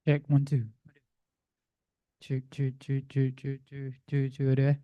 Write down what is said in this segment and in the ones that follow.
Check 1 2. Check there.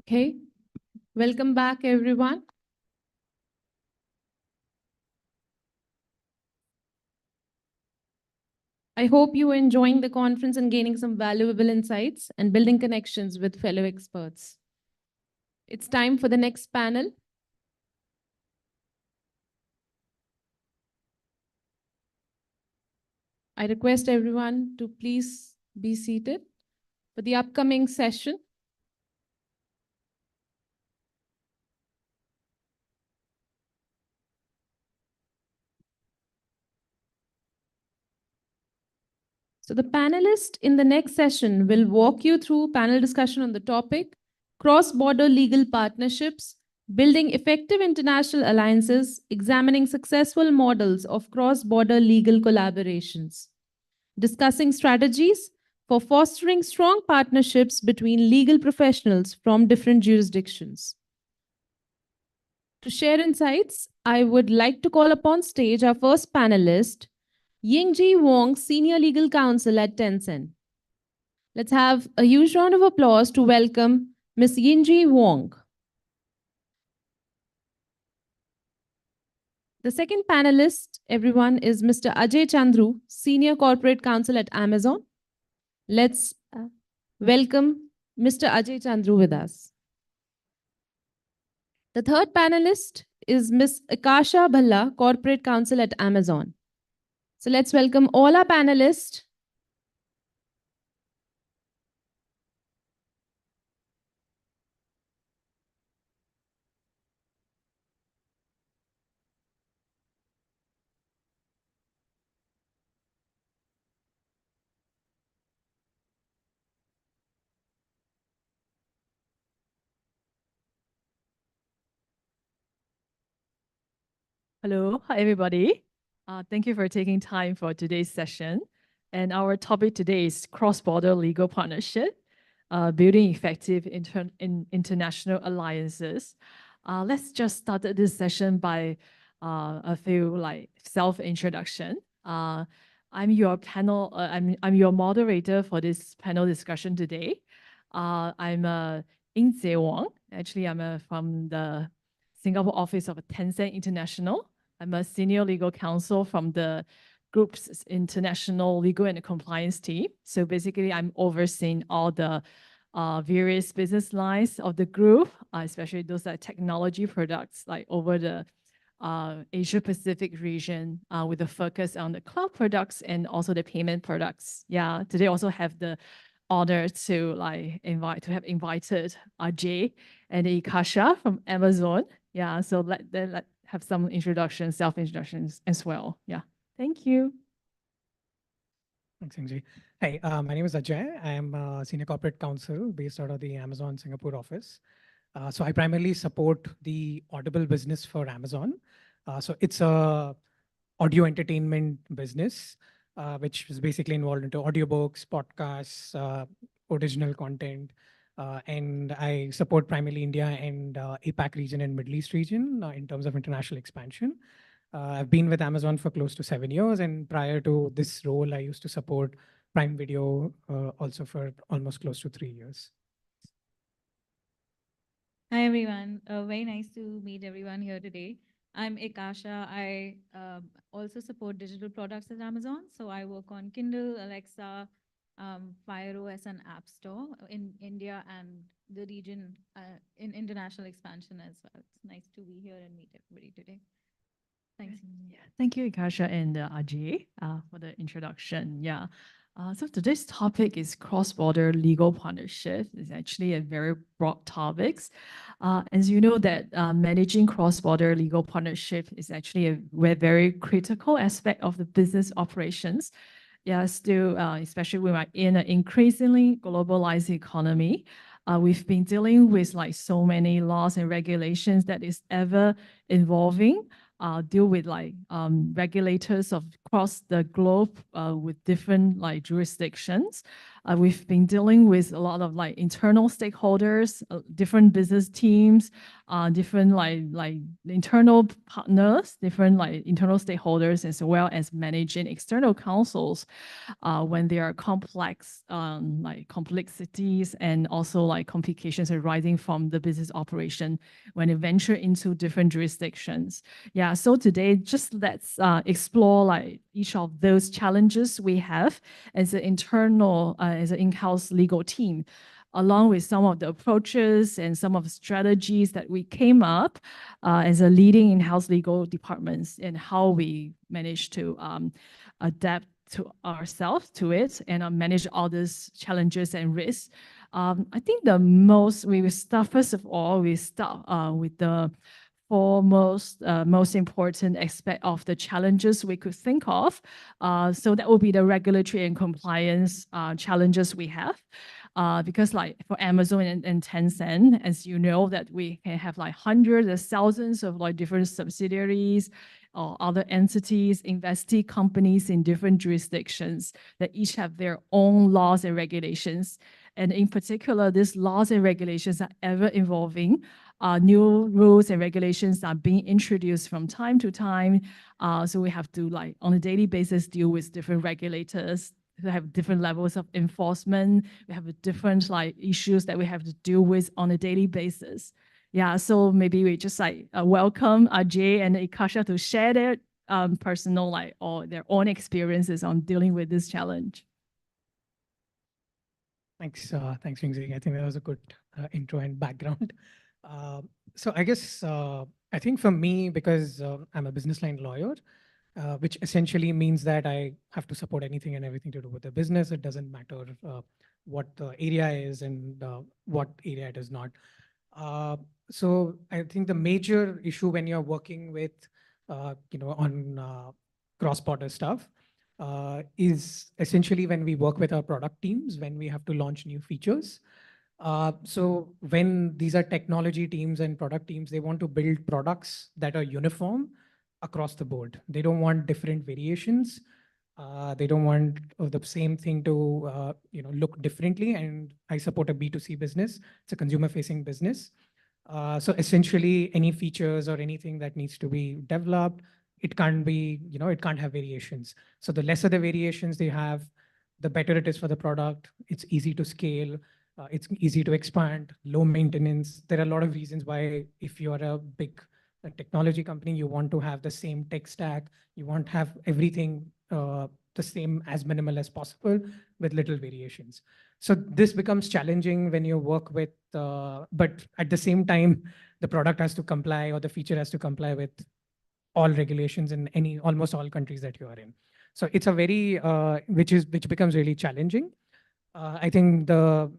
Okay, welcome back, everyone. I hope you are enjoying the conference and gaining some valuable insights and building connections with fellow experts. It's time for the next panel. I request everyone to please be seated for the upcoming session. So the panelists in the next session will walk you through panel discussion on the topic, cross-border legal partnerships, building effective international alliances, examining successful models of cross-border legal collaborations, discussing strategies for fostering strong partnerships between legal professionals from different jurisdictions. To share insights, I would like to call upon stage our first panelist, Yingji Wong, Senior Legal Counsel at Tencent. Let's have a huge round of applause to welcome Ms. Yingji Wong. The second panelist, everyone, is Mr. Ajay Chandru, Senior Corporate Counsel at Amazon. Let's welcome Mr. Ajay Chandru with us. The third panelist is Ms. Akasha Bhalla, Corporate Counsel at Amazon. So let's welcome all our panelists. Hello, hi everybody. Thank you for taking time for today's session. And our topic today is cross-border legal partnership, building effective international alliances. Let's just start this session by a few self-introduction. I'm your panel. I'm your moderator for this panel discussion today. I'm In Wang. Actually, I'm from the Singapore office of Tencent International. I'm a senior legal counsel from the group's international legal and compliance team. So basically, I'm overseeing all the various business lines of the group, especially those technology products, like over the Asia Pacific region, with a focus on the cloud products and also the payment products. Yeah, today also have the honor to have invited Ajay and Ikasha from Amazon. Yeah, so let have some introductions, self-introductions as well. Yeah, thank you. Thanks, Angie. Hi, my name is Ajay. I am a senior corporate counsel based out of the Amazon Singapore office. So I primarily support the Audible business for Amazon. So it's a audio entertainment business, which is basically involved into audiobooks, podcasts, original content. And I support primarily India and APAC region and Middle East region in terms of international expansion. I've been with Amazon for close to 7 years, and prior to this role, I used to support Prime Video also for almost close to 3 years. Hi, everyone. Very nice to meet everyone here today. I'm Ekasha. I also support digital products at Amazon. So I work on Kindle, Alexa, Fire OS, and App Store in India and the region in international expansion as well. It's nice to be here and meet everybody today. Thanks. Yeah, thank you, Ikasha and Ajay, for the introduction. Yeah. So today's topic is cross-border legal partnership. It's actually a very broad topic. As you know that managing cross-border legal partnership is actually a very critical aspect of the business operations. Yeah, still, especially when we're in an increasingly globalized economy, we've been dealing with like so many laws and regulations that is ever evolving. Deal with regulators of across the globe with different jurisdictions. We've been dealing with a lot of internal stakeholders, different business teams, different internal partners, different internal stakeholders, as well as managing external counsels when there are complex complexities and also complications arising from the business operation when they venture into different jurisdictions. Yeah, so today just let's explore each of those challenges we have as an internal, as an in-house legal team, along with some of the approaches and some of the strategies that we came up as a leading in-house legal departments, and how we managed to adapt to ourselves to it and manage all these challenges and risks. I think we will start, first of all, we start with the foremost, most important aspect of the challenges we could think of. So that will be the regulatory and compliance challenges we have. Because for Amazon and Tencent, as you know, that we can have hundreds of thousands of different subsidiaries or other entities, investee companies in different jurisdictions that each have their own laws and regulations. And in particular, these laws and regulations are ever evolving. New rules and regulations are being introduced from time to time. So we have to on a daily basis deal with different regulators who have different levels of enforcement. We have different issues that we have to deal with on a daily basis. Yeah, so maybe we just welcome Ajay and Ikasha to share their personal or their own experiences on dealing with this challenge. Thanks, Ringzi. I think that was a good intro and background. Uh, so I guess I think for me, because I'm a business line lawyer, which essentially means that I have to support anything and everything to do with the business. It doesn't matter what the area is and what area it is not. Uh, so I think the major issue when you're working with, on cross-border stuff is essentially when we work with our product teams, when we have to launch new features. So when these are technology teams and product teams, they want to build products that are uniform across the board. They don't want different variations. They don't want the same thing to look differently. And I support a B2C business. It's a consumer-facing business. So essentially, any features or anything that needs to be developed, it can't be, it can't have variations. So the lesser the variations they have, the better it is for the product. It's easy to scale. It's easy to expand, low maintenance. There are a lot of reasons why if you're a big technology company, you want to have the same tech stack. You want to have everything the same as minimal as possible with little variations. So this becomes challenging when you work with, but at the same time, the product has to comply or the feature has to comply with all regulations in almost all countries that you are in. So it's a very, which becomes really challenging. I think the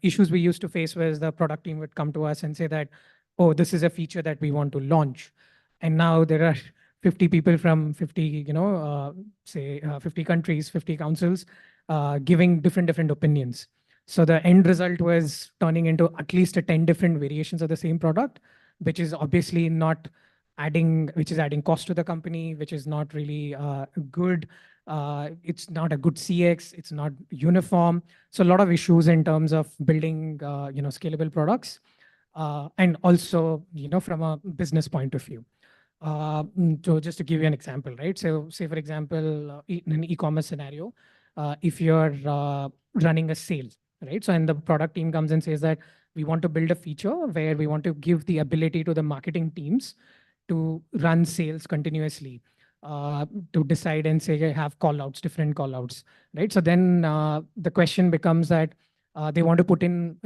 issues we used to face was the product team would come to us and say that, oh, this is a feature that we want to launch. And now there are 50 people from 50, 50 countries, 50 councils, giving different opinions. So the end result was turning into at least a 10 different variations of the same product, which is obviously not which is adding cost to the company, which is not really good. It's not a good CX. It's not uniform. So a lot of issues in terms of building, scalable products, and also, from a business point of view. So just to give you an example, right? So say, for example, in an e-commerce scenario, if you're running a sale, right? So and the product team comes and says that we want to build a feature where we want to give the ability to the marketing teams to run sales continuously, to decide and say have call outs, different call outs, right? So then the question becomes that they want to put in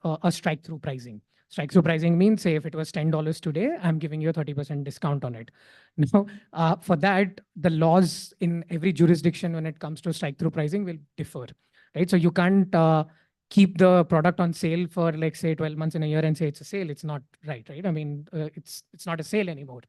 a strike through pricing. Strike through pricing means, say, if it was $10 today, I'm giving you a 30% discount on it. Now, for that, the laws in every jurisdiction when it comes to strike through pricing will differ, right? So you can't keep the product on sale for, like, say, 12 months in a year and say it's a sale. It's not right, right? I mean, it's not a sale anymore.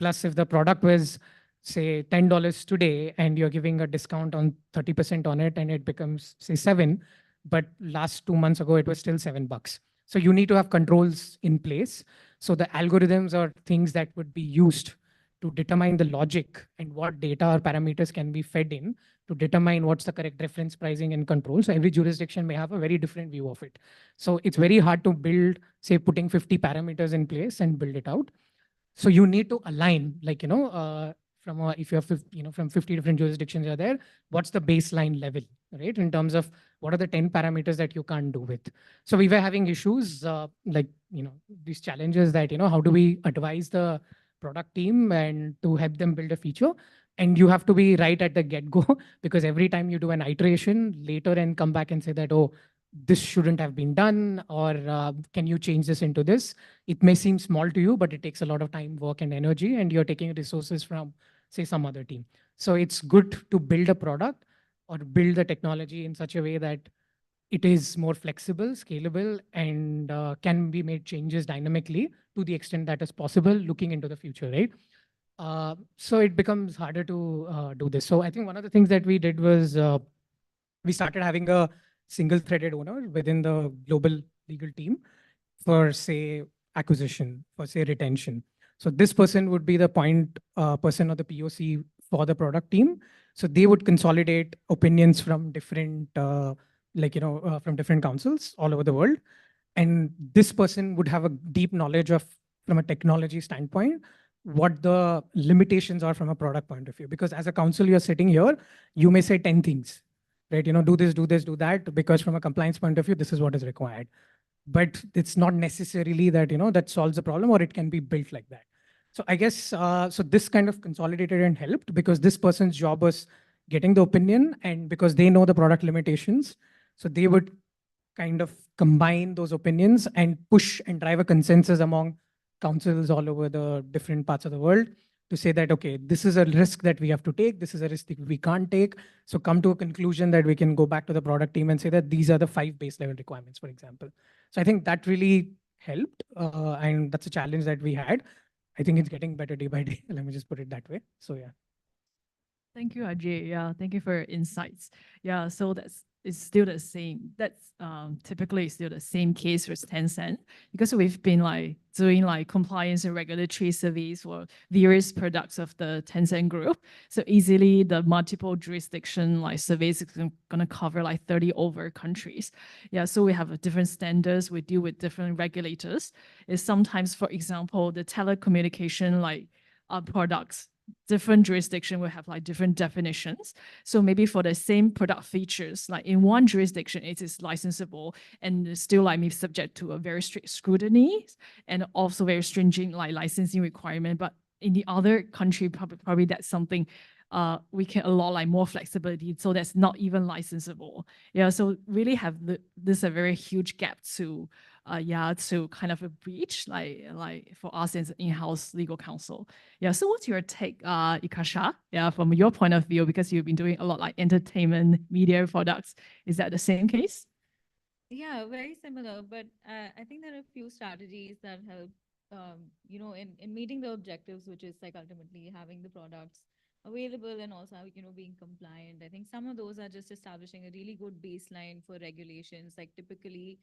Plus, if the product was, say, $10 today and you're giving a discount on 30% on it and it becomes, say, 7, but last 2 months ago it was still $7. So you need to have controls in place. So the algorithms or things that would be used to determine the logic and what data or parameters can be fed in to determine what's the correct reference pricing and control. So every jurisdiction may have a very different view of it. So it's very hard to build, say, putting 50 parameters in place and build it out. So you need to align, like, if you have, from 50 different jurisdictions are there, what's the baseline level, right? In terms of what are the 10 parameters that you can't do with. So we were having issues, these challenges that, how do we advise the product team and to help them build a feature? And you have to be right at the get-go because every time you do an iteration later and come back and say that, oh, this shouldn't have been done, or can you change this into this? It may seem small to you, but it takes a lot of time, work, and energy, and you're taking resources from, say, some other team. So it's good to build a product or build the technology in such a way that it is more flexible, scalable, and can be made changes dynamically to the extent that is possible looking into the future, right? So it becomes harder to do this. So I think one of the things that we did was we started having a single threaded owner within the global legal team for, say, acquisition, for, say, retention. So this person would be the point person or the POC for the product team. So they would consolidate opinions from different, from different councils all over the world. And this person would have a deep knowledge of, from a technology standpoint, what the limitations are from a product point of view. Because as a council, you're sitting here, you may say 10 things, right? Do this, do this, do that, because from a compliance point of view, this is what is required. But it's not necessarily that, that solves the problem, or it can be built like that. So I guess, so this kind of consolidated and helped because this person's job was getting the opinion, and because they know the product limitations, so they would kind of combine those opinions and push and drive a consensus among councils all over the different parts of the world to say that, okay, this is a risk that we have to take, this is a risk that we can't take. So come to a conclusion that we can go back to the product team and say that these are the 5 base level requirements, for example. So I think that really helped. And that's a challenge that we had. I think it's getting better day by day. Let me just put it that way. So yeah. Thank you, Ajay. Yeah, thank you for your insights. Yeah, so it's still the same. That's typically still the same case with Tencent because we've been like doing like compliance and regulatory surveys for various products of the Tencent group. So easily the multiple jurisdiction like surveys is gonna cover like 30 over countries. Yeah, so we have a different standards. We deal with different regulators. Is sometimes, for example, the telecommunication like products different jurisdiction will have like different definitions. So maybe for the same product features, like in one jurisdiction, it is licensable and still like maybe subject to a very strict scrutiny and also very stringent like licensing requirement. But in the other country, probably that's something we can allow like more flexibility. So that's not even licensable. Yeah. So really have this a very huge gap to to kind of a breach like for us as in-house legal counsel. Yeah. So what's your take, Ikasha? Yeah, from your point of view, because you've been doing a lot like entertainment media products. Is that the same case? Yeah, very similar, but I think there are a few strategies that help, in meeting the objectives, which is like ultimately having the products available and also, being compliant. I think some of those are just establishing a really good baseline for regulations. Like typically,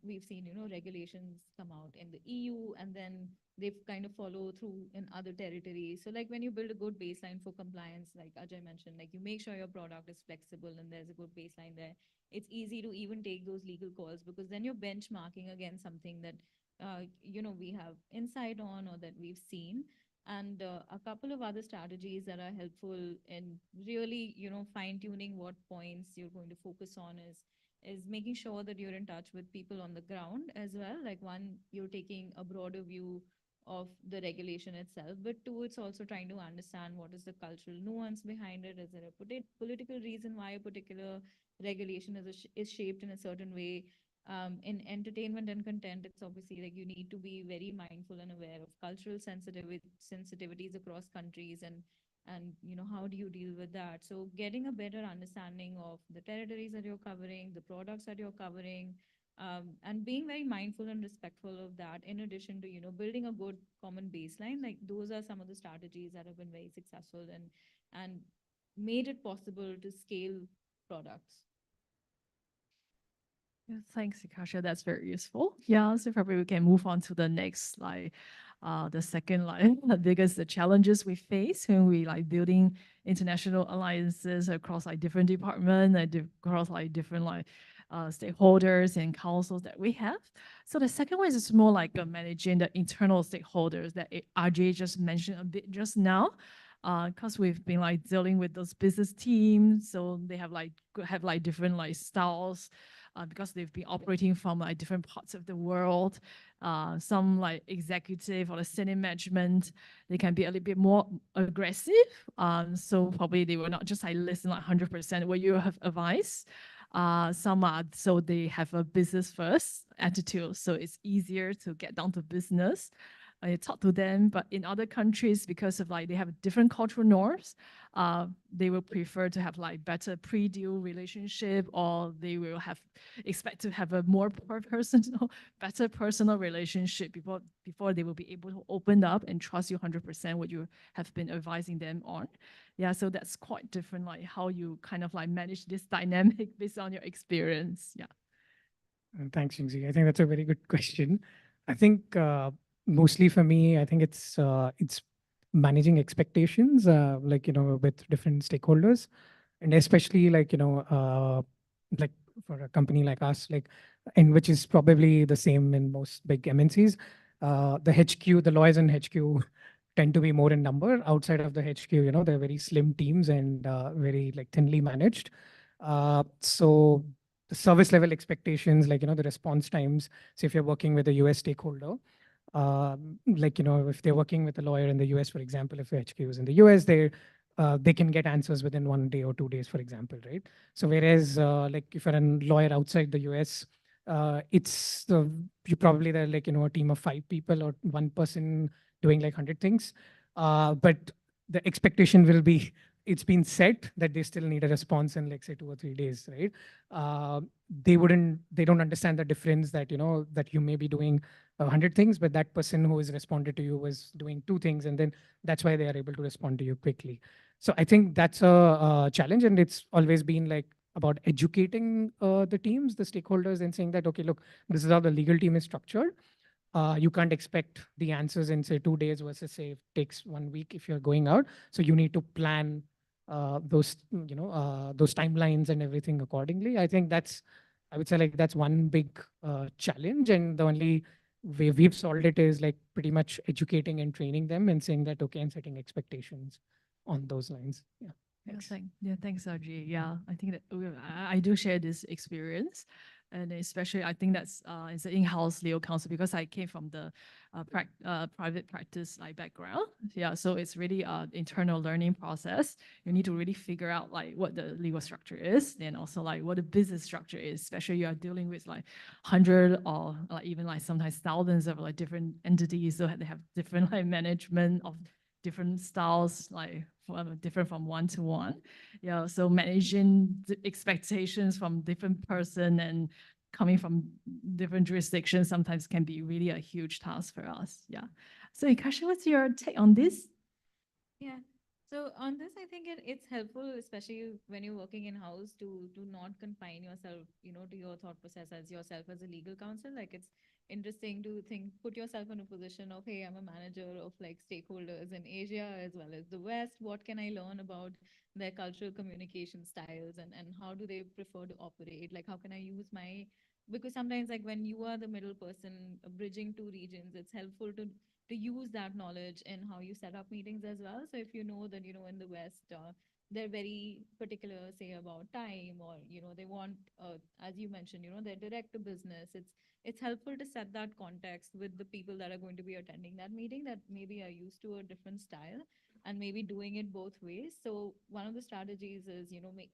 we've seen, regulations come out in the EU and then they've kind of follow through in other territories. So like when you build a good baseline for compliance, like Ajay mentioned, like you make sure your product is flexible and there's a good baseline there, it's easy to even take those legal calls because then you're benchmarking against something that we have insight on or that we've seen. And a couple of other strategies that are helpful in really fine tuning what points you're going to focus on is making sure that you're in touch with people on the ground as well. Like one, you're taking a broader view of the regulation itself, but two, it's also trying to understand what is the cultural nuance behind it. Is there a political reason why a particular regulation is shaped in a certain way? In entertainment and content, it's obviously like you need to be very mindful and aware of cultural sensitivities across countries, and how do you deal with that? So getting a better understanding of the territories that you're covering, the products that you're covering, and being very mindful and respectful of that, in addition to building a good common baseline. Like those are some of the strategies that have been very successful and made it possible to scale products. Yeah, thanks, Ikasha. That's very useful. Yeah, so probably we can move on to the next the second the biggest the challenges we face when we like building international alliances across like different departments and across like different stakeholders and councils that we have. So the second one is more like managing the internal stakeholders that RJ just mentioned a bit just now. Because we've been like dealing with those business teams, so they have like different like styles, because they've been operating from like different parts of the world. Some like executive or the senior management, they can be a little bit more aggressive. So probably they will not just like listen like 100% what you have advised. Some are so they have a business first attitude, so it's easier to get down to business. I talk to them, but in other countries, because of like they have different cultural norms, they will prefer to have like better pre-deal relationship, or they will expect to have a more personal, better personal relationship before they will be able to open up and trust you 100% what you have been advising them on. Yeah, so that's quite different, like how you kind of like manage this dynamic based on your experience. Yeah. Thanks, Jingzi. I think that's a very good question. I think mostly for me, I think it's managing expectations, like with different stakeholders, and especially like for a company like us, like, and which is probably the same in most big MNCs. The HQ, the lawyers in HQ tend to be more in number. Outside of the HQ, they're very slim teams and very like thinly managed. So the service level expectations, like, the response times. So if you're working with a US stakeholder, like, if they're working with a lawyer in the US, for example, if the HQ is in the US, they they can get answers within 1 day or 2 days, for example, right? So whereas like if you're a lawyer outside the US, it's you probably there like a team of 5 people or one person doing like 100 things, but the expectation will be it's been set that they still need a response in like say 2 or 3 days, right? Uh, they don't understand the difference that that you may be doing 100 things, but that person who has responded to you was doing 2 things, and then that's why they are able to respond to you quickly. So I think that's a, challenge, and it's always been like about educating the teams, the stakeholders, and saying that okay, look, this is how the legal team is structured. You can't expect the answers in say 2 days versus say it takes 1 week if you're going out. So you need to plan those timelines and everything accordingly. I think I would say like that's one big challenge, and the only way we've solved it is like pretty much educating and training them and saying that okay, and setting expectations on those lines. Yeah. Thanks. Thanks, Ajay. Yeah, I think that I do share this experience, and especially I think that's it's an in-house legal counsel because I came from the private practice like background. Yeah, so it's really internal learning process. You need to really figure out like what the legal structure is, and also like what the business structure is. Especially you are dealing with like 100 or like even like sometimes thousands of like different entities, so they have different like management of different styles, like different from one to one. Yeah, so managing the expectations from different person and coming from different jurisdictions sometimes can be really a huge task for us. Yeah. So Ikasha, what's your take on this? Yeah. So on this, I think it's helpful, especially when you're working in house, to not confine yourself, to your thought process as yourself as a legal counsel. Like it's interesting to think, put yourself in a position of, hey, I'm a manager of like stakeholders in Asia as well as the West. What can I learn about their cultural communication styles, and how do they prefer to operate? Like how can I use my, because sometimes like when you are the middle person bridging two regions, it's helpful to use that knowledge in how you set up meetings as well. So if you know that, in the West, they're very particular, say about time, or, they want, as you mentioned, they're direct to business. It's helpful to set that context with the people that are going to be attending that meeting that maybe are used to a different style and maybe doing it both ways. So one of the strategies is,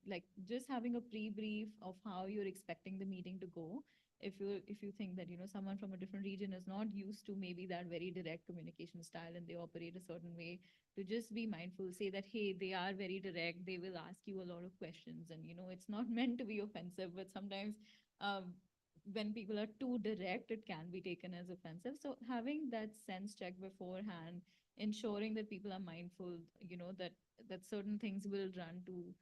like just having a pre-brief of how you're expecting the meeting to go. If you think that someone from a different region is not used to maybe that very direct communication style and they operate a certain way, to just be mindful, say that hey, they are very direct, they will ask you a lot of questions, and it's not meant to be offensive, but sometimes um, when people are too direct, it can be taken as offensive. So having that sense check beforehand, ensuring that people are mindful, that certain things will run to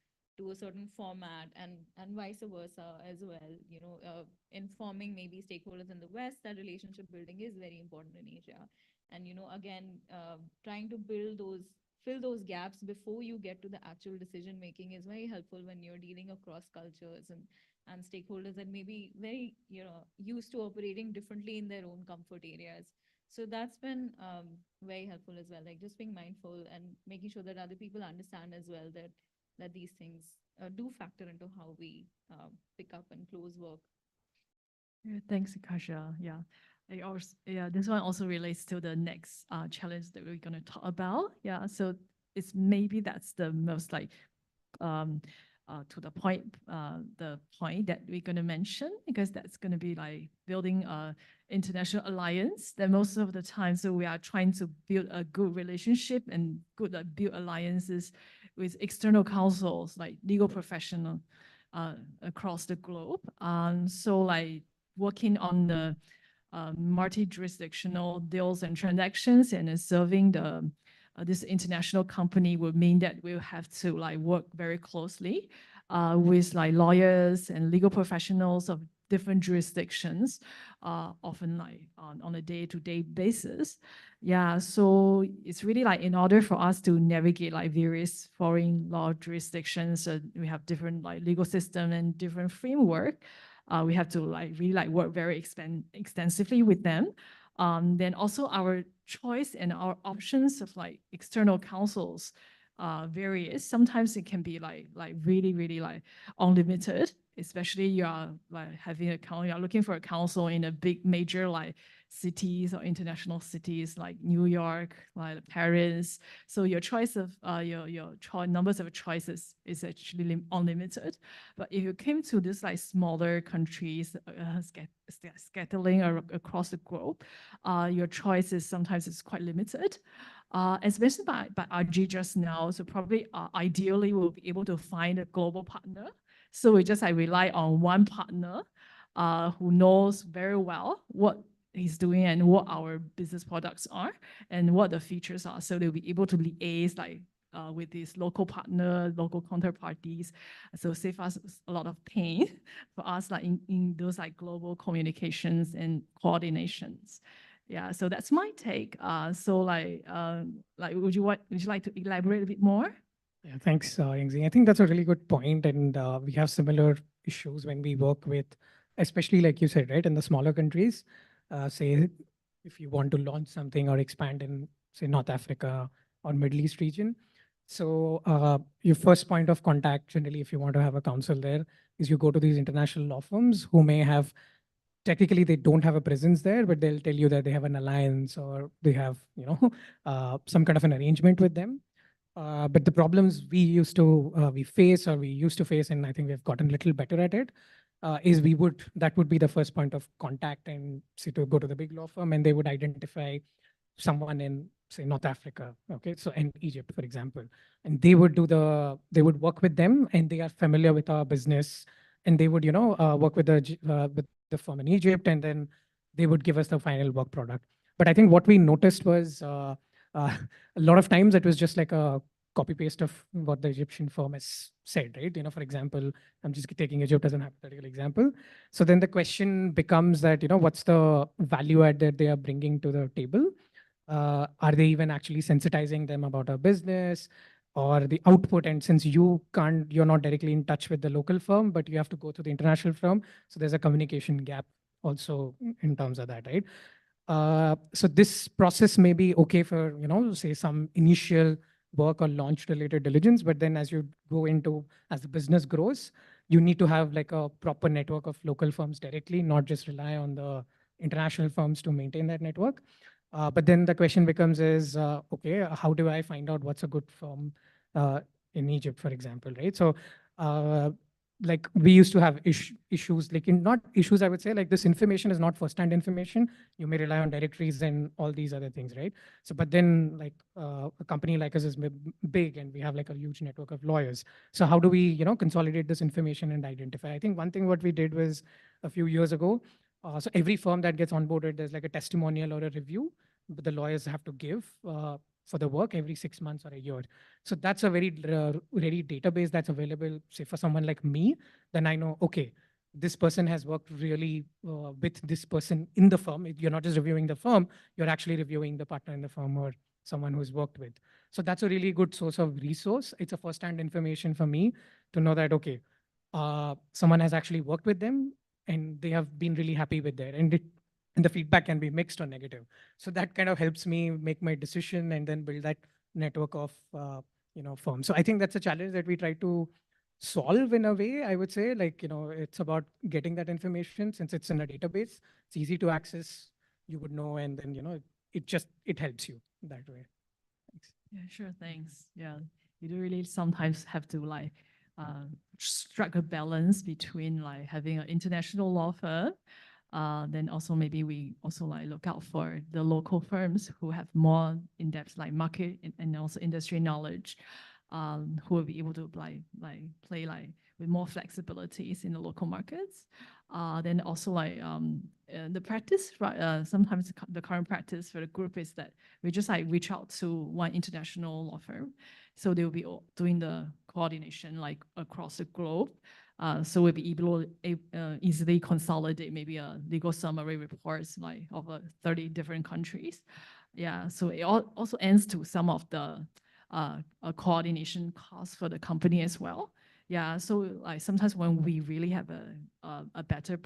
a certain format, and vice versa as well. Informing maybe stakeholders in the West that relationship building is very important in Asia, and again, trying to fill those gaps before you get to the actual decision making is very helpful when you're dealing across cultures and stakeholders that may be very used to operating differently in their own comfort areas. So that's been very helpful as well, like just being mindful and making sure that other people understand as well that these things do factor into how we pick up and close work. Yeah, thanks, Akasha. Yeah. This one also relates to the next challenge that we're going to talk about. Yeah, so it's maybe that's the most like um, to the point that we're going to mention, because that's going to be like building a international alliance. That most of the time, so we are trying to build a good relationship and good build alliances with external counsels, like legal professional across the globe. So like working on the multi-jurisdictional deals and transactions, and serving the this international company would mean that we'll have to like work very closely with like lawyers and legal professionals of different jurisdictions, often like on a day-to-day basis. Yeah, so it's really like in order for us to navigate like various foreign law jurisdictions, we have different like legal system and different framework. We have to like really like work very extensively with them. Then also our choice and our options of like external counsels varies. Sometimes it can be like really like unlimited, especially you are like having a counsel, you are looking for a counsel in a big major like cities or international cities like New York, like Paris. So your choice of numbers of choices is actually unlimited. But if you came to this like smaller countries, scattering across the globe, your choice is sometimes it's quite limited. As mentioned by RG just now, so probably ideally we'll be able to find a global partner. So we just rely on one partner who knows very well what he's doing and what our business products are and what the features are. So they'll be able to liaise with these local partner, local counterparties. So save us a lot of pain for us in those global communications and coordinations. Yeah, so that's my take. Would you like to elaborate a bit more? Yeah, thanks, Yingzi. I think that's a really good point, and we have similar issues when we work with, especially like you said, right, in the smaller countries. Say, if you want to launch something or expand in, say, North Africa or Middle East region. So your first point of contact, generally, if you want to have a counsel there, is you go to these international law firms who may have, technically they don't have a presence there, but they'll tell you that they have an alliance or they have, some kind of an arrangement with them. But the problems we face or we used to face, and I think we've gotten a little better at it, is that would be the first point of contact and say to go to the big law firm and they would identify someone in, say, North Africa, okay, so in Egypt, for example, and they would work with them and they are familiar with our business and they would, work with the firm in Egypt and then they would give us the final work product. But I think what we noticed was uh, a lot of times it was just like a copy paste of what the Egyptian firm has said, right? For example, I'm just taking Egypt as an hypothetical example. So then the question becomes that, what's the value add that they are bringing to the table? Are they even actually sensitizing them about our business or the output? And since you're not directly in touch with the local firm, but you have to go to the international firm. So there's a communication gap also in terms of that, right? So this process may be okay for, say some initial work or launch related diligence, but then as you go into, as the business grows, you need to have like a proper network of local firms directly, not just rely on the international firms to maintain that network. But then the question becomes is, okay, how do I find out what's a good firm in Egypt, for example, right? So uh, like we used to have issues, like not issues, I would say, like this information is not first-hand information. You may rely on directories and all these other things, right? So, but then like a company like us is big and we have like a huge network of lawyers. So how do we, consolidate this information and identify? I think one thing what we did was a few years ago, so every firm that gets onboarded, there's like a testimonial or a review the lawyers have to give for the work every 6 months or a year. So that's a very ready database that's available, say for someone like me, then I know, okay, this person has worked really with this person in the firm. You're not just reviewing the firm, you're actually reviewing the partner in the firm or someone who's worked with. So that's a really good source of resource. It's a first-hand information for me to know that, okay, someone has actually worked with them and they have been really happy with their, and the feedback can be mixed or negative. So that kind of helps me make my decision and then build that network of firms. So I think that's a challenge that we try to solve in a way. I would say, like, it's about getting that information since it's in a database. It's easy to access. You would know, and then it helps you that way. Thanks. Yeah, sure. Thanks. Yeah, you do really sometimes have to strike a balance between having an international law firm. Then also maybe we also look out for the local firms who have more in-depth market and also industry knowledge, who will be able to play with more flexibilities in the local markets. Then also the practice, sometimes the current practice for the group is that we just reach out to one international law firm. So they will be doing the coordination across the globe. So we'll be able to easily consolidate maybe a legal summary reports of 30 different countries. Yeah, so it also ends to some of the coordination costs for the company as well. Yeah, so sometimes when we really have a better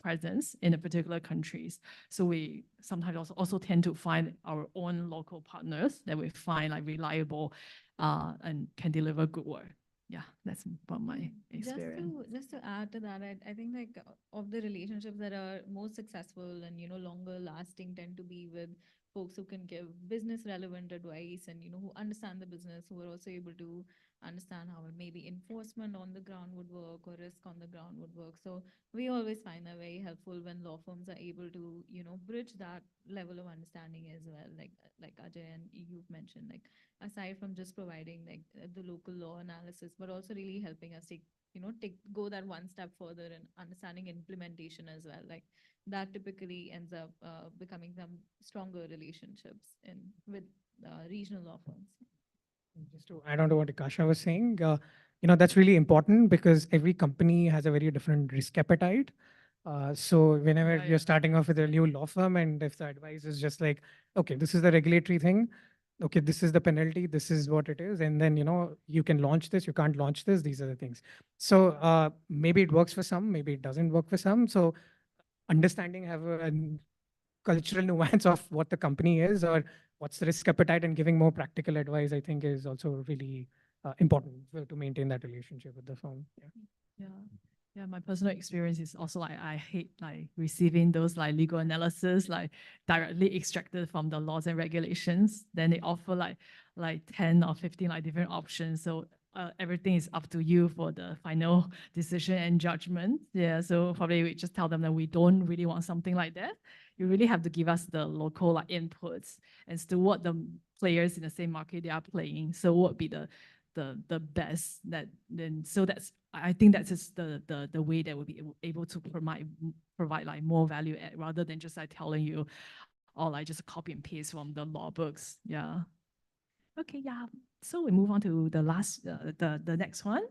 presence in a particular countries, so we sometimes also tend to find our own local partners that we find reliable and can deliver good work. Yeah, that's about my experience. Just to add to that, I think like of the relationships that are most successful and longer lasting tend to be with folks who can give business relevant advice and who understand the business, who are also able to understand how maybe enforcement on the ground would work or risk on the ground would work. So we always find that very helpful when law firms are able to bridge that level of understanding as well, like Ajay and you've mentioned, like aside from just providing like the local law analysis, but also really helping us take go that one step further in understanding implementation as well. Like that typically ends up becoming some stronger relationships in with regional law firms. Just to add on to what Akasha was saying, that's really important because every company has a very different risk appetite. So whenever Yeah, you're starting off with a new law firm, and if the advice is just like, okay, this is the regulatory thing, okay, this is the penalty, this is what it is, and then you can launch this, you can't launch this, these are the things. So maybe it works for some, maybe it doesn't work for some. So understanding have a cultural nuance of what the company is or what's the risk appetite and giving more practical advice, I think is also really important to maintain that relationship with the firm. Yeah. yeah. Yeah, my personal experience is also like I hate like receiving those like legal analysis like directly extracted from the laws and regulations. Then they offer like 10 or 15 like different options. So everything is up to you for the final decision and judgment. Yeah, so probably we just tell them that we don't really want something like that. You really have to give us the local like inputs as to what the players in the same market they are playing. So what would be the best that then so that's I think that's just the way that we'll be able to provide like more value add rather than just like telling you or like just copy and paste from the law books. Yeah. Okay, yeah. So we move on to the last, the next one.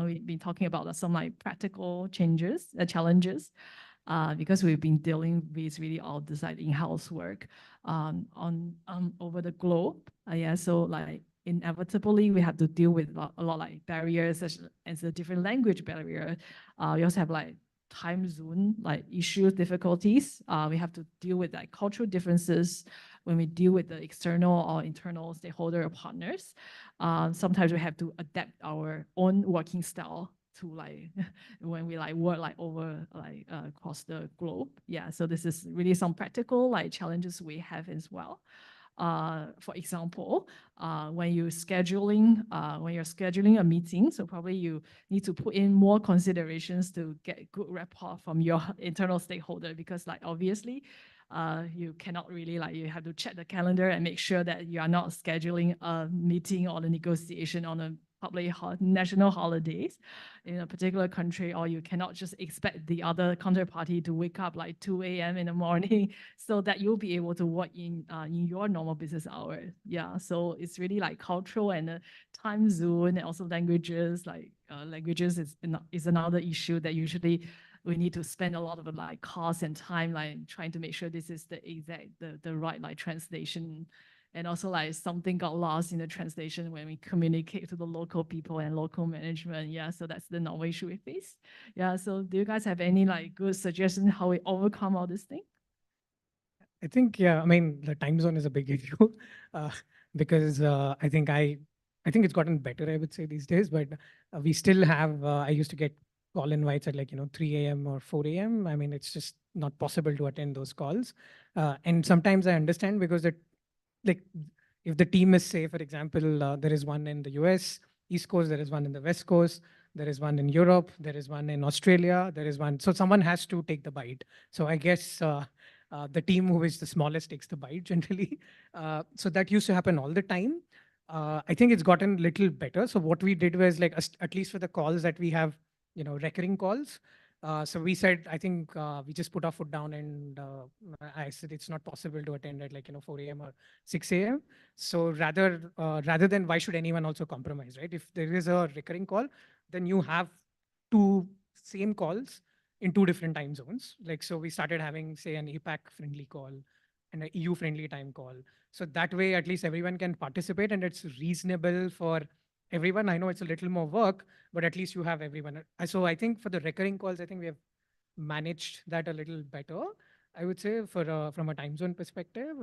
We've been talking about some like practical changes, challenges, because we've been dealing with really all this like in-house work on over the globe. Yeah, so like inevitably we have to deal with a lot like barriers such as the different language barrier. We also have like time zone like issues, difficulties. We have to deal with like cultural differences when we deal with the external or internal stakeholder or partners. Sometimes we have to adapt our own working style to like when we like work like over like across the globe. Yeah, so this is really some practical like challenges we have as well. For example, when you're scheduling a meeting, so probably you need to put in more considerations to get good rapport from your internal stakeholder because like obviously you cannot really like you have to check the calendar and make sure that you are not scheduling a meeting or a negotiation on a public national holidays in a particular country, or you cannot just expect the other counterparty to wake up like 2 a.m. in the morning so that you'll be able to work in your normal business hours. Yeah, so it's really like cultural and time zone and also languages. Like languages is another issue that usually we need to spend a lot of like cost and time like trying to make sure this is the right like translation, and also like something got lost in the translation when we communicate to the local people and local management. Yeah, so that's the normal issue we face. Yeah, so do you guys have any like good suggestions how we overcome all this thing? I think, yeah, I mean, the time zone is a big issue because I think it's gotten better, I would say, these days, but we still have, I used to get call invites at like, 3 a.m. or 4 a.m. I mean, it's just not possible to attend those calls. And sometimes I understand because like if the team is, say, for example, there is one in the US East Coast, there is one in the West Coast, there is one in Europe, there is one in Australia, there is one, so someone has to take the bite. So I guess the team who is the smallest takes the bite generally. So that used to happen all the time. I think it's gotten a little better. So what we did was like, at least for the calls that we have, recurring calls. So we said, I think we just put our foot down and I said it's not possible to attend at like 4 a.m. or 6 a.m. So rather than why should anyone also compromise, right? If there is a recurring call, then you have two same calls in two different time zones. Like so, we started having say an APAC friendly call and an EU friendly time call. So that way, at least everyone can participate and it's reasonable for everyone. I know it's a little more work, but at least you have everyone. So I think for the recurring calls, I think we have managed that a little better. I would say for from a time zone perspective,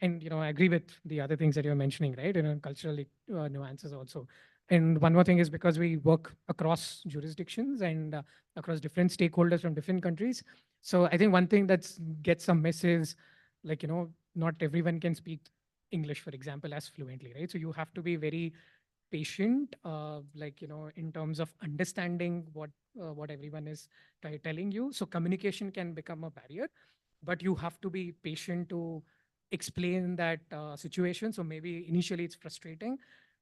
and I agree with the other things that you're mentioning, right? Cultural nuances also. And one more thing is because we work across jurisdictions and across different stakeholders from different countries. So I think one thing that's gets some miss is like, not everyone can speak English, for example, as fluently, right? So you have to be very patient, like, in terms of understanding what everyone is telling you. So communication can become a barrier, but you have to be patient to explain that situation. So maybe initially it's frustrating,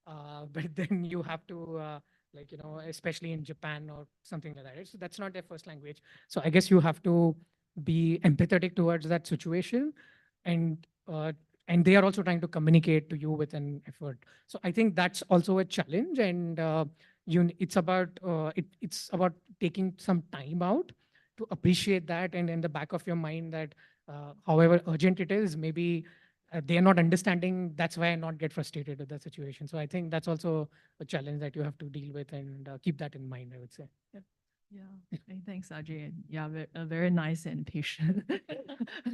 but then you have to, like, especially in Japan or something like that, right? So that's not their first language. So I guess you have to be empathetic towards that situation, and and they are also trying to communicate to you with an effort. So I think that's also a challenge, and it's about taking some time out to appreciate that, and in the back of your mind that however urgent it is, maybe they are not understanding. That's why I not get frustrated with the situation. So I think that's also a challenge that you have to deal with, and keep that in mind, I would say. Yeah. Yeah, hey, thanks, Ajay. Yeah, a very nice and patient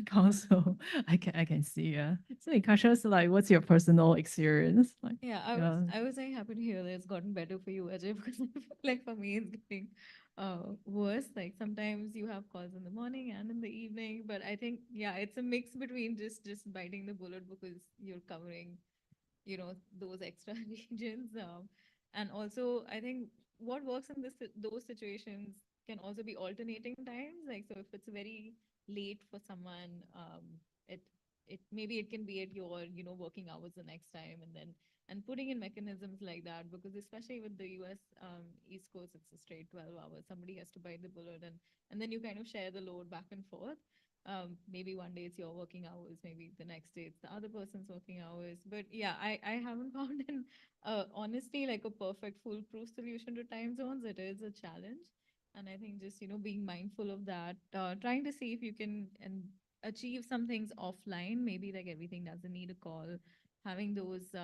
counsel. I can see. Yeah. So, Ikasha, so like, what's your personal experience? Like, Yeah, yeah. I was very happy to hear that it's gotten better for you, Ajay, because I feel like for me it's getting worse. Like sometimes you have calls in the morning and in the evening, but I think yeah, it's a mix between just biting the bullet because you're covering, those extra regions, and also I think what works in those situations can also be alternating times. Like so, if it's very late for someone, it maybe it can be at your working hours the next time, and then and putting in mechanisms like that, because especially with the US East Coast, it's a straight 12 hours. Somebody has to bite the bullet, and then you kind of share the load back and forth. Maybe one day it's your working hours, maybe the next day it's the other person's working hours. But yeah, I haven't found an honestly like a perfect foolproof solution to time zones. It is a challenge, and I think just being mindful of that, trying to see if you can and achieve some things offline. Maybe like everything doesn't need a call. Having those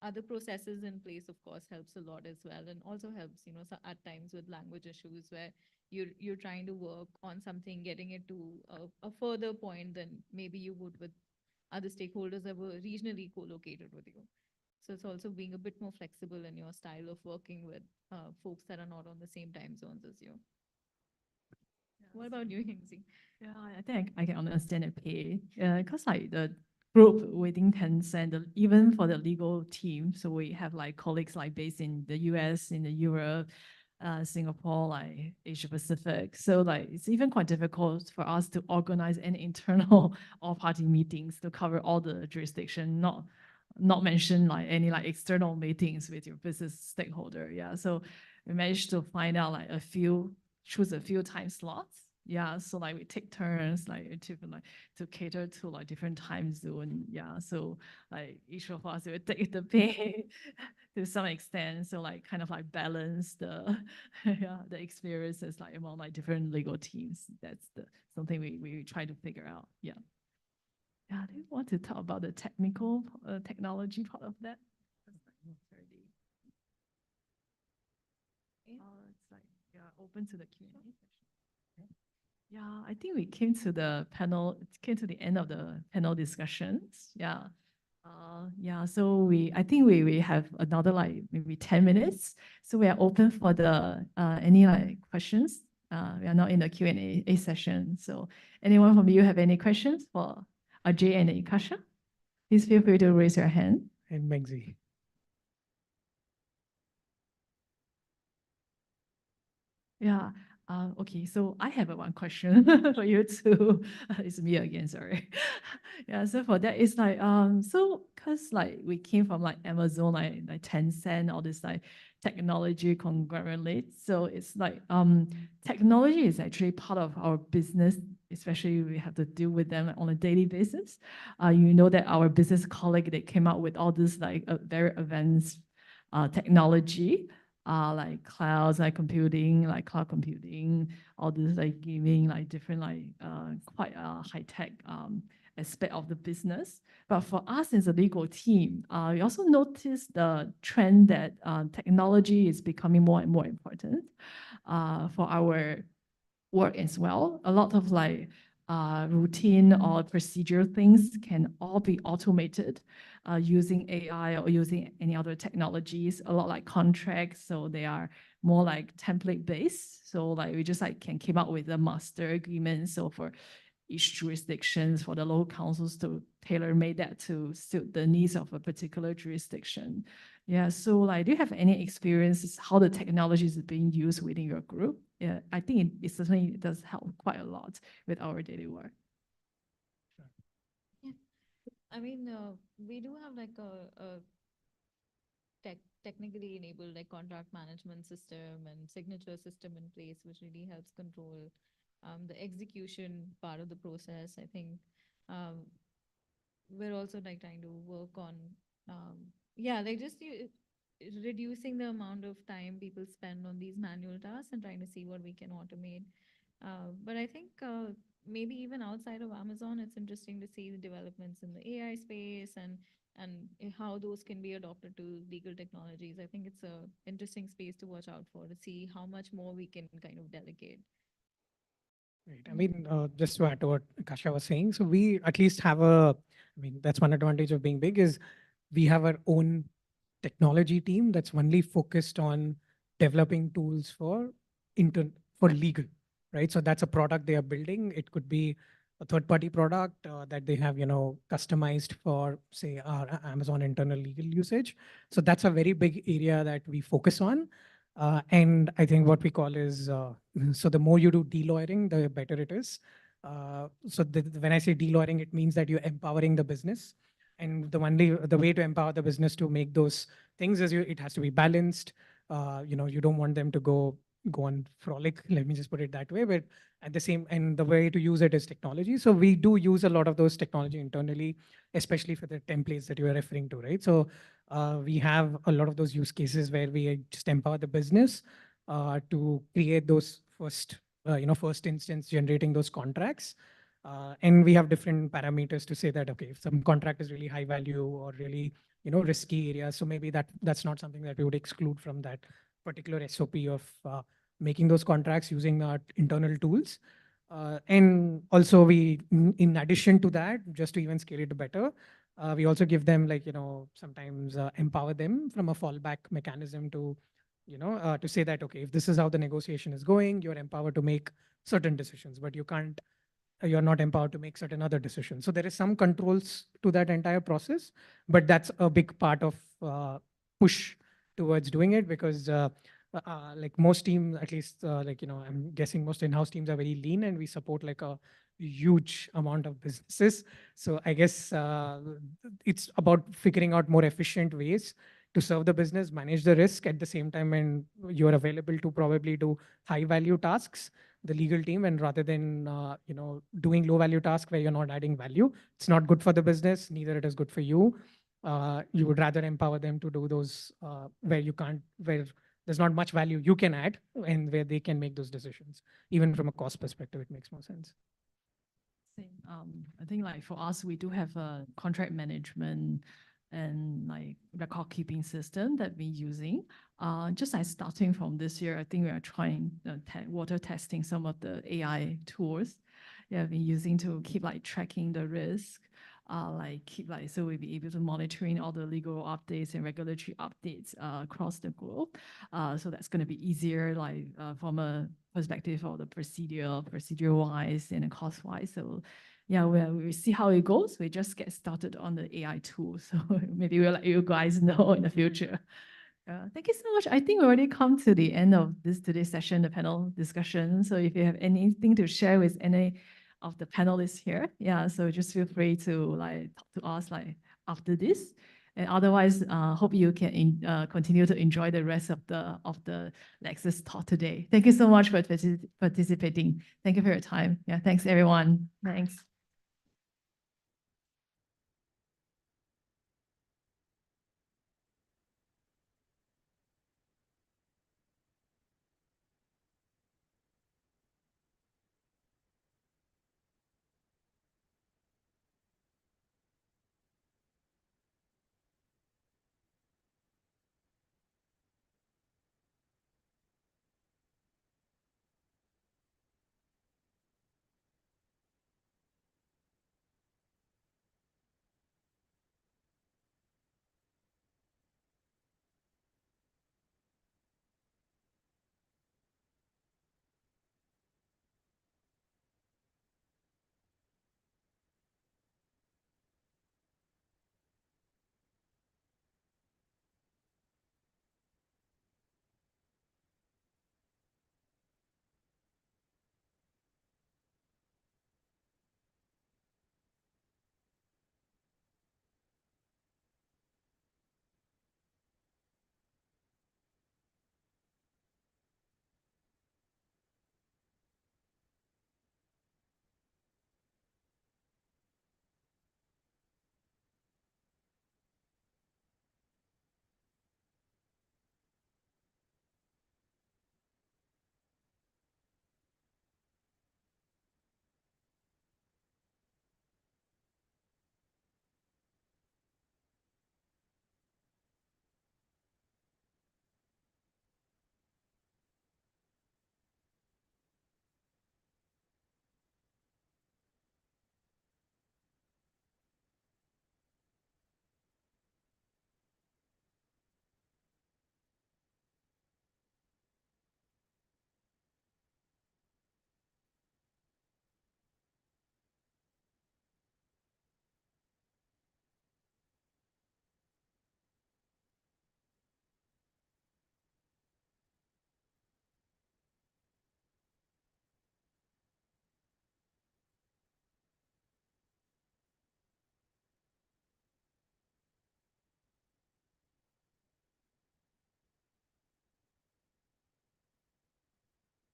other processes in place, of course, helps a lot as well, and also helps so at times with language issues where you're trying to work on something, getting it to a further point than maybe you would with other stakeholders that were regionally co-located with you. So it's also being a bit more flexible in your style of working with folks that are not on the same time zones as you. What about you, Hingzi? Yeah, I think I can understand the pay. Because like the group within Tencent, even for the legal team, so we have like colleagues like based in the US, in the Europe, Singapore, like Asia Pacific. So like it's even quite difficult for us to organize any internal all-party meetings to cover all the jurisdiction, not mention like any like external meetings with your business stakeholder. Yeah, so we managed to find out like choose a few time slots. Yeah, so like we take turns like to cater to like different time zone. Yeah, so like each of us will take the pay to some extent. So like kind of like balance the yeah the experiences like among like different legal teams. That's the something we try to figure out. Yeah. Yeah, do you want to talk about the technical technology part of that? That's like not very. It's like yeah, open to the Q&A session. Yeah, I think we came to the panel, it came to the end of the panel discussions. Yeah. Yeah, so I think we have another like maybe 10 minutes. So we are open for the any like questions. We are now in the Q&A session. So anyone from you have any questions for Ajay and Ikasha? Please feel free to raise your hand. And Megzi. Yeah. Okay, so I have one question for you too. It's me again, sorry. Yeah, so for that, it's like, so because like we came from like Amazon, like Tencent, all this like technology conglomerate. So it's like technology is actually part of our business, especially we have to deal with them on a daily basis. You know that our business colleague, they came out with all this like very advanced technology like clouds, like computing, like cloud computing, all this like giving like different like quite high tech aspect of the business. But for us as a legal team, we also noticed the trend that technology is becoming more and more important for our work as well. A lot of like routine or procedure things can all be automated using AI or using any other technologies, a lot like contracts. So they are more like template based. So like we just like can came up with a master agreement. So for each jurisdictions for the local councils to tailor made that to suit the needs of a particular jurisdiction. Yeah, so like, do you have any experiences how the technology is being used within your group? Yeah, I think it certainly does help quite a lot with our daily work. Yeah. I mean, we do have like a technically enabled like contract management system and signature system in place, which really helps control the execution part of the process. I think um, we're also like trying to work on yeah, like just reducing the amount of time people spend on these manual tasks and trying to see what we can automate. But I think maybe even outside of Amazon, it's interesting to see the developments in the AI space and how those can be adopted to legal technologies. I think it's a interesting space to watch out for to see how much more we can kind of delegate. Right. I mean, just to add to what Kasha was saying, so we at least have I mean, that's one advantage of being big is we have our own technology team that's only focused on developing tools for intern for legal, right? So that's a product they are building. It could be a third-party product that they have, customized for, say, our Amazon internal legal usage. So that's a very big area that we focus on. And I think what we call is, so the more you do de-lawyering, the better it is. When I say de-lawyering, it means that you're empowering the business. And the way to empower the business to make those things is it has to be balanced. You don't want them to go on frolic. Let me just put it that way. But and the way to use it is technology. So we do use a lot of those technology internally, especially for the templates that you are referring to, right? So we have a lot of those use cases where we just empower the business to create those first instance generating those contracts. And we have different parameters to say that, okay, if some contract is really high value or really, risky areas, so maybe that's not something that we would exclude from that particular SOP of making those contracts using our internal tools. And also in addition to that, just to even scale it better, we also give them sometimes empower them from a fallback mechanism to say that, okay, if this is how the negotiation is going, you're empowered to make certain decisions, but you're not empowered to make certain other decisions. So there is some controls to that entire process, but that's a big part of push towards doing it because like most teams, at least I'm guessing most in-house teams are very lean and we support like a huge amount of businesses. So I guess it's about figuring out more efficient ways to serve the business, manage the risk at the same time, and you're available to probably do high value tasks, the legal team, and rather than doing low value tasks where you're not adding value, it's not good for the business, neither it is good for you. You would rather empower them to do those where there's not much value you can add and where they can make those decisions. Even from a cost perspective, it makes more sense. Same. I think like for us, we do have a contract management and like record keeping system that we're using. Just like starting from this year, I think we are trying water testing some of the AI tools. Yeah, been using to keep like tracking the risk. So we'll be able to monitoring all the legal updates and regulatory updates across the globe. So that's going to be easier, from a perspective of the procedure wise and cost wise. So yeah, we see how it goes. We just get started on the AI tool. So maybe we'll let you guys know in the future. Thank you so much. I think we already come to the end of today's session, the panel discussion. So if you have anything to share with any of the panelists here, yeah, so just feel free to talk to us after this. And otherwise, hope you can continue to enjoy the rest of the Lexus talk today. Thank you so much for participating. Thank you for your time. Yeah, thanks everyone. Thanks.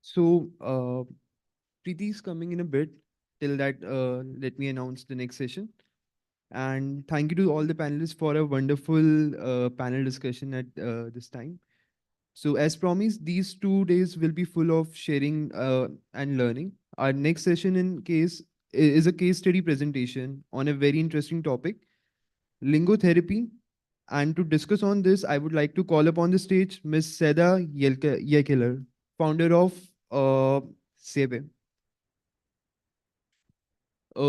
So, Preeti's coming in a bit. Till that, let me announce the next session. And thank you to all the panelists for a wonderful panel discussion at this time. So, as promised, these 2 days will be full of sharing and learning. Our next session is a case study presentation on a very interesting topic, lingotherapy. And to discuss on this, I would like to call upon the stage Ms. Seda Yekeler, founder of Sebe.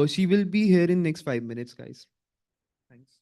She will be here in next 5 minutes, guys. Thanks.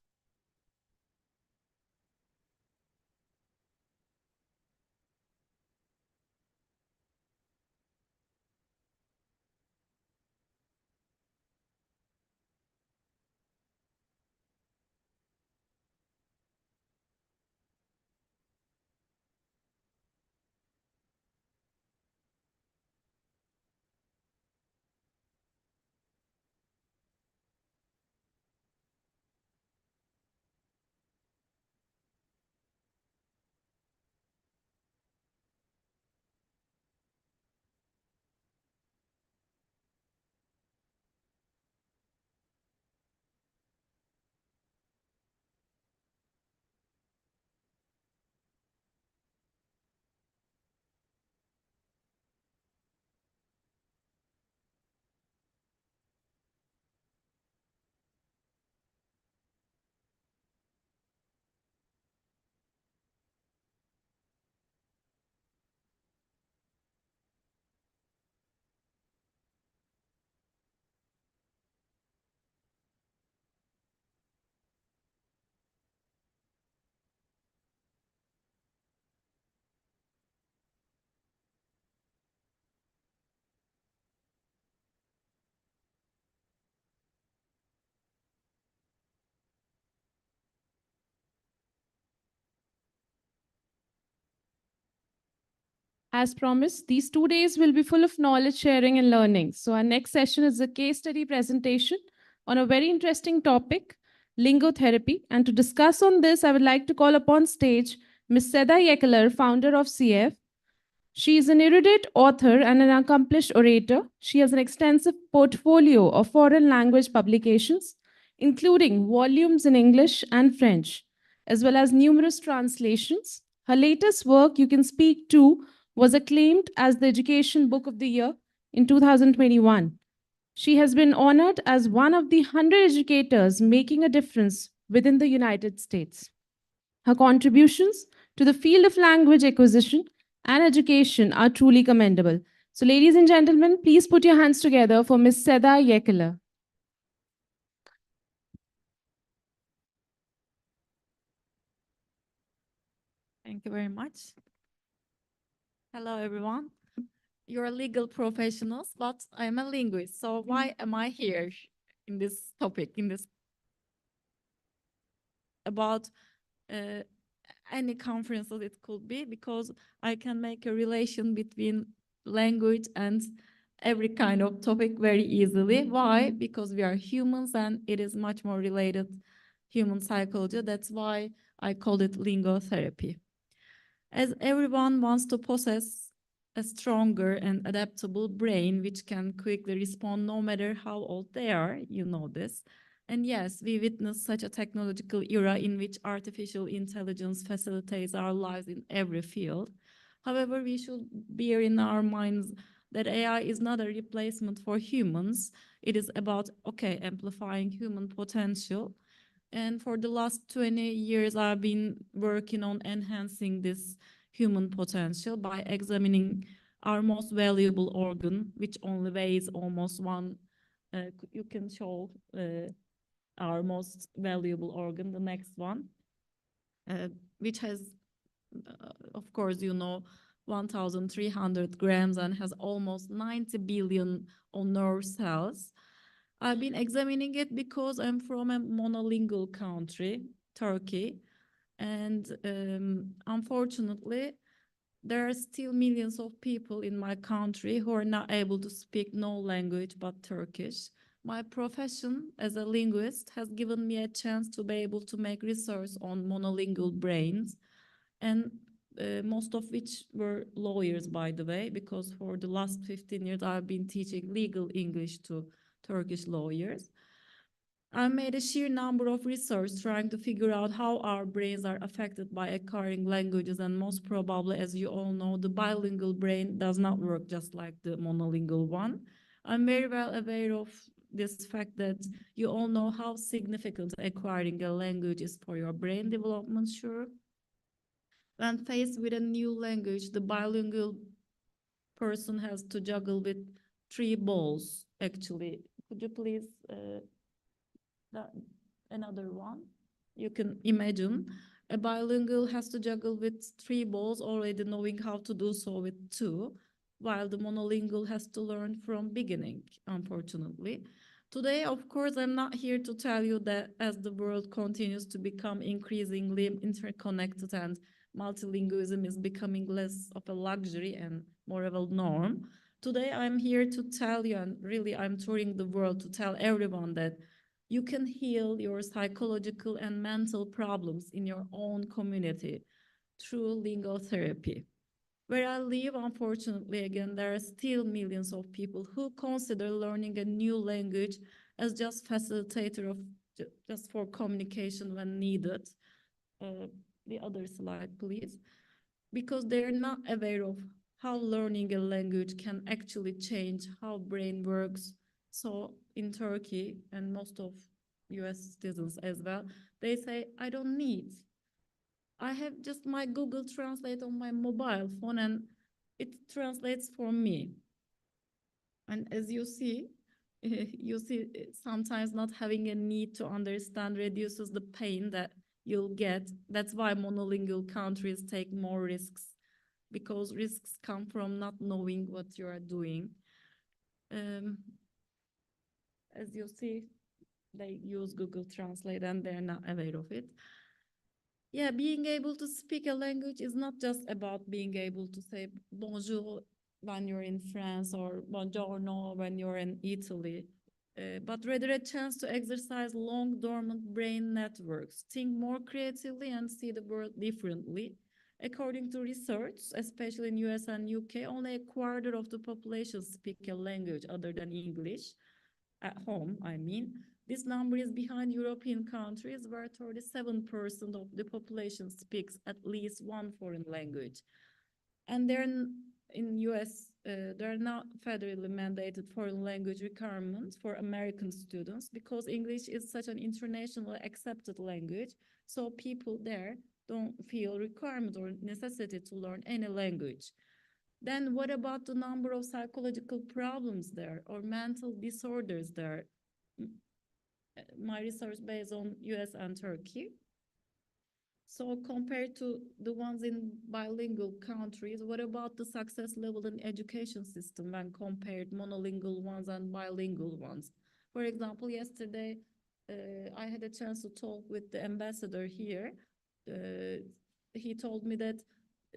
As promised, these 2 days will be full of knowledge sharing and learning. So, our next session is a case study presentation on a very interesting topic, lingotherapy. And to discuss on this, I would like to call upon stage Ms. Seda Yekeler, founder of CF. She is an erudite author and an accomplished orator. She has an extensive portfolio of foreign language publications, including volumes in English and French, as well as numerous translations. Her latest work, You Can Speak To, was acclaimed as the Education Book of the Year in 2021. She has been honored as one of the 100 educators making a difference within the United States. Her contributions to the field of language acquisition and education are truly commendable. So, ladies and gentlemen, please put your hands together for Ms. Seda Yekeler. Thank you very much. Hello, everyone. You're legal professionals, but I'm a linguist. So why am I here in this topic, about uh, any conferences it could be? Because I can make a relation between language and every kind of topic very easily. Why? Because we are humans and it is much more related human psychology. That's why I call it lingotherapy. As everyone wants to possess a stronger and adaptable brain which can quickly respond no matter how old they are, you know this. And yes, we witness such a technological era in which artificial intelligence facilitates our lives in every field. However, we should bear in our minds that AI is not a replacement for humans. It is about, okay, amplifying human potential. And for the last 20 years, I've been working on enhancing this human potential by examining our most valuable organ, which only weighs almost one. You can show our most valuable organ, the next one, which has, of course, 1,300 grams and has almost 90 billion on nerve cells. I've been examining it because I'm from a monolingual country, Turkey, and unfortunately, there are still millions of people in my country who are not able to speak no language but Turkish. My profession as a linguist has given me a chance to be able to make research on monolingual brains. And most of which were lawyers, by the way, because for the last 15 years I've been teaching legal English to Turkish lawyers. I made a sheer number of research trying to figure out how our brains are affected by acquiring languages, and most probably, as you all know, the bilingual brain does not work just like the monolingual one. I'm very well aware of this fact that you all know how significant acquiring a language is for your brain development, sure. When faced with a new language, the bilingual person has to juggle with three balls, actually. Could you please another one? You can imagine a bilingual has to juggle with three balls, already knowing how to do so with two, while the monolingual has to learn from beginning, unfortunately. Today, of course, I'm not here to tell you that as the world continues to become increasingly interconnected and multilingualism is becoming less of a luxury and more of a norm. Today, I'm here to tell you, and really I'm touring the world to tell everyone that you can heal your psychological and mental problems in your own community through lingo therapy. Where I live, unfortunately, again, there are still millions of people who consider learning a new language as just facilitator of just for communication when needed. The other slide, please. Because they're not aware of how learning a language can actually change how brain works. So in Turkey and most of US citizens as well, they say, I don't need. I have just my Google Translate on my mobile phone and it translates for me. And as you see, sometimes not having a need to understand reduces the pain that you'll get. That's why monolingual countries take more risks, because risks come from not knowing what you are doing. As you see, they use Google Translate and they're not aware of it. Yeah, being able to speak a language is not just about being able to say bonjour when you're in France or buongiorno when you're in Italy, but rather a chance to exercise long dormant brain networks, think more creatively and see the world differently. According to research, especially in US and UK, only a quarter of the population speak a language other than English at home, I mean. This number is behind European countries where 37% of the population speaks at least one foreign language. And in US, there are not federally mandated foreign language requirements for American students because English is such an internationally accepted language. So people there don't feel requirement or necessity to learn any language. Then what about the number of psychological problems there or mental disorders there? My research based on US and Turkey. So compared to the ones in bilingual countries, what about the success level in education system when compared monolingual ones and bilingual ones? For example, yesterday, I had a chance to talk with the ambassador here. He told me that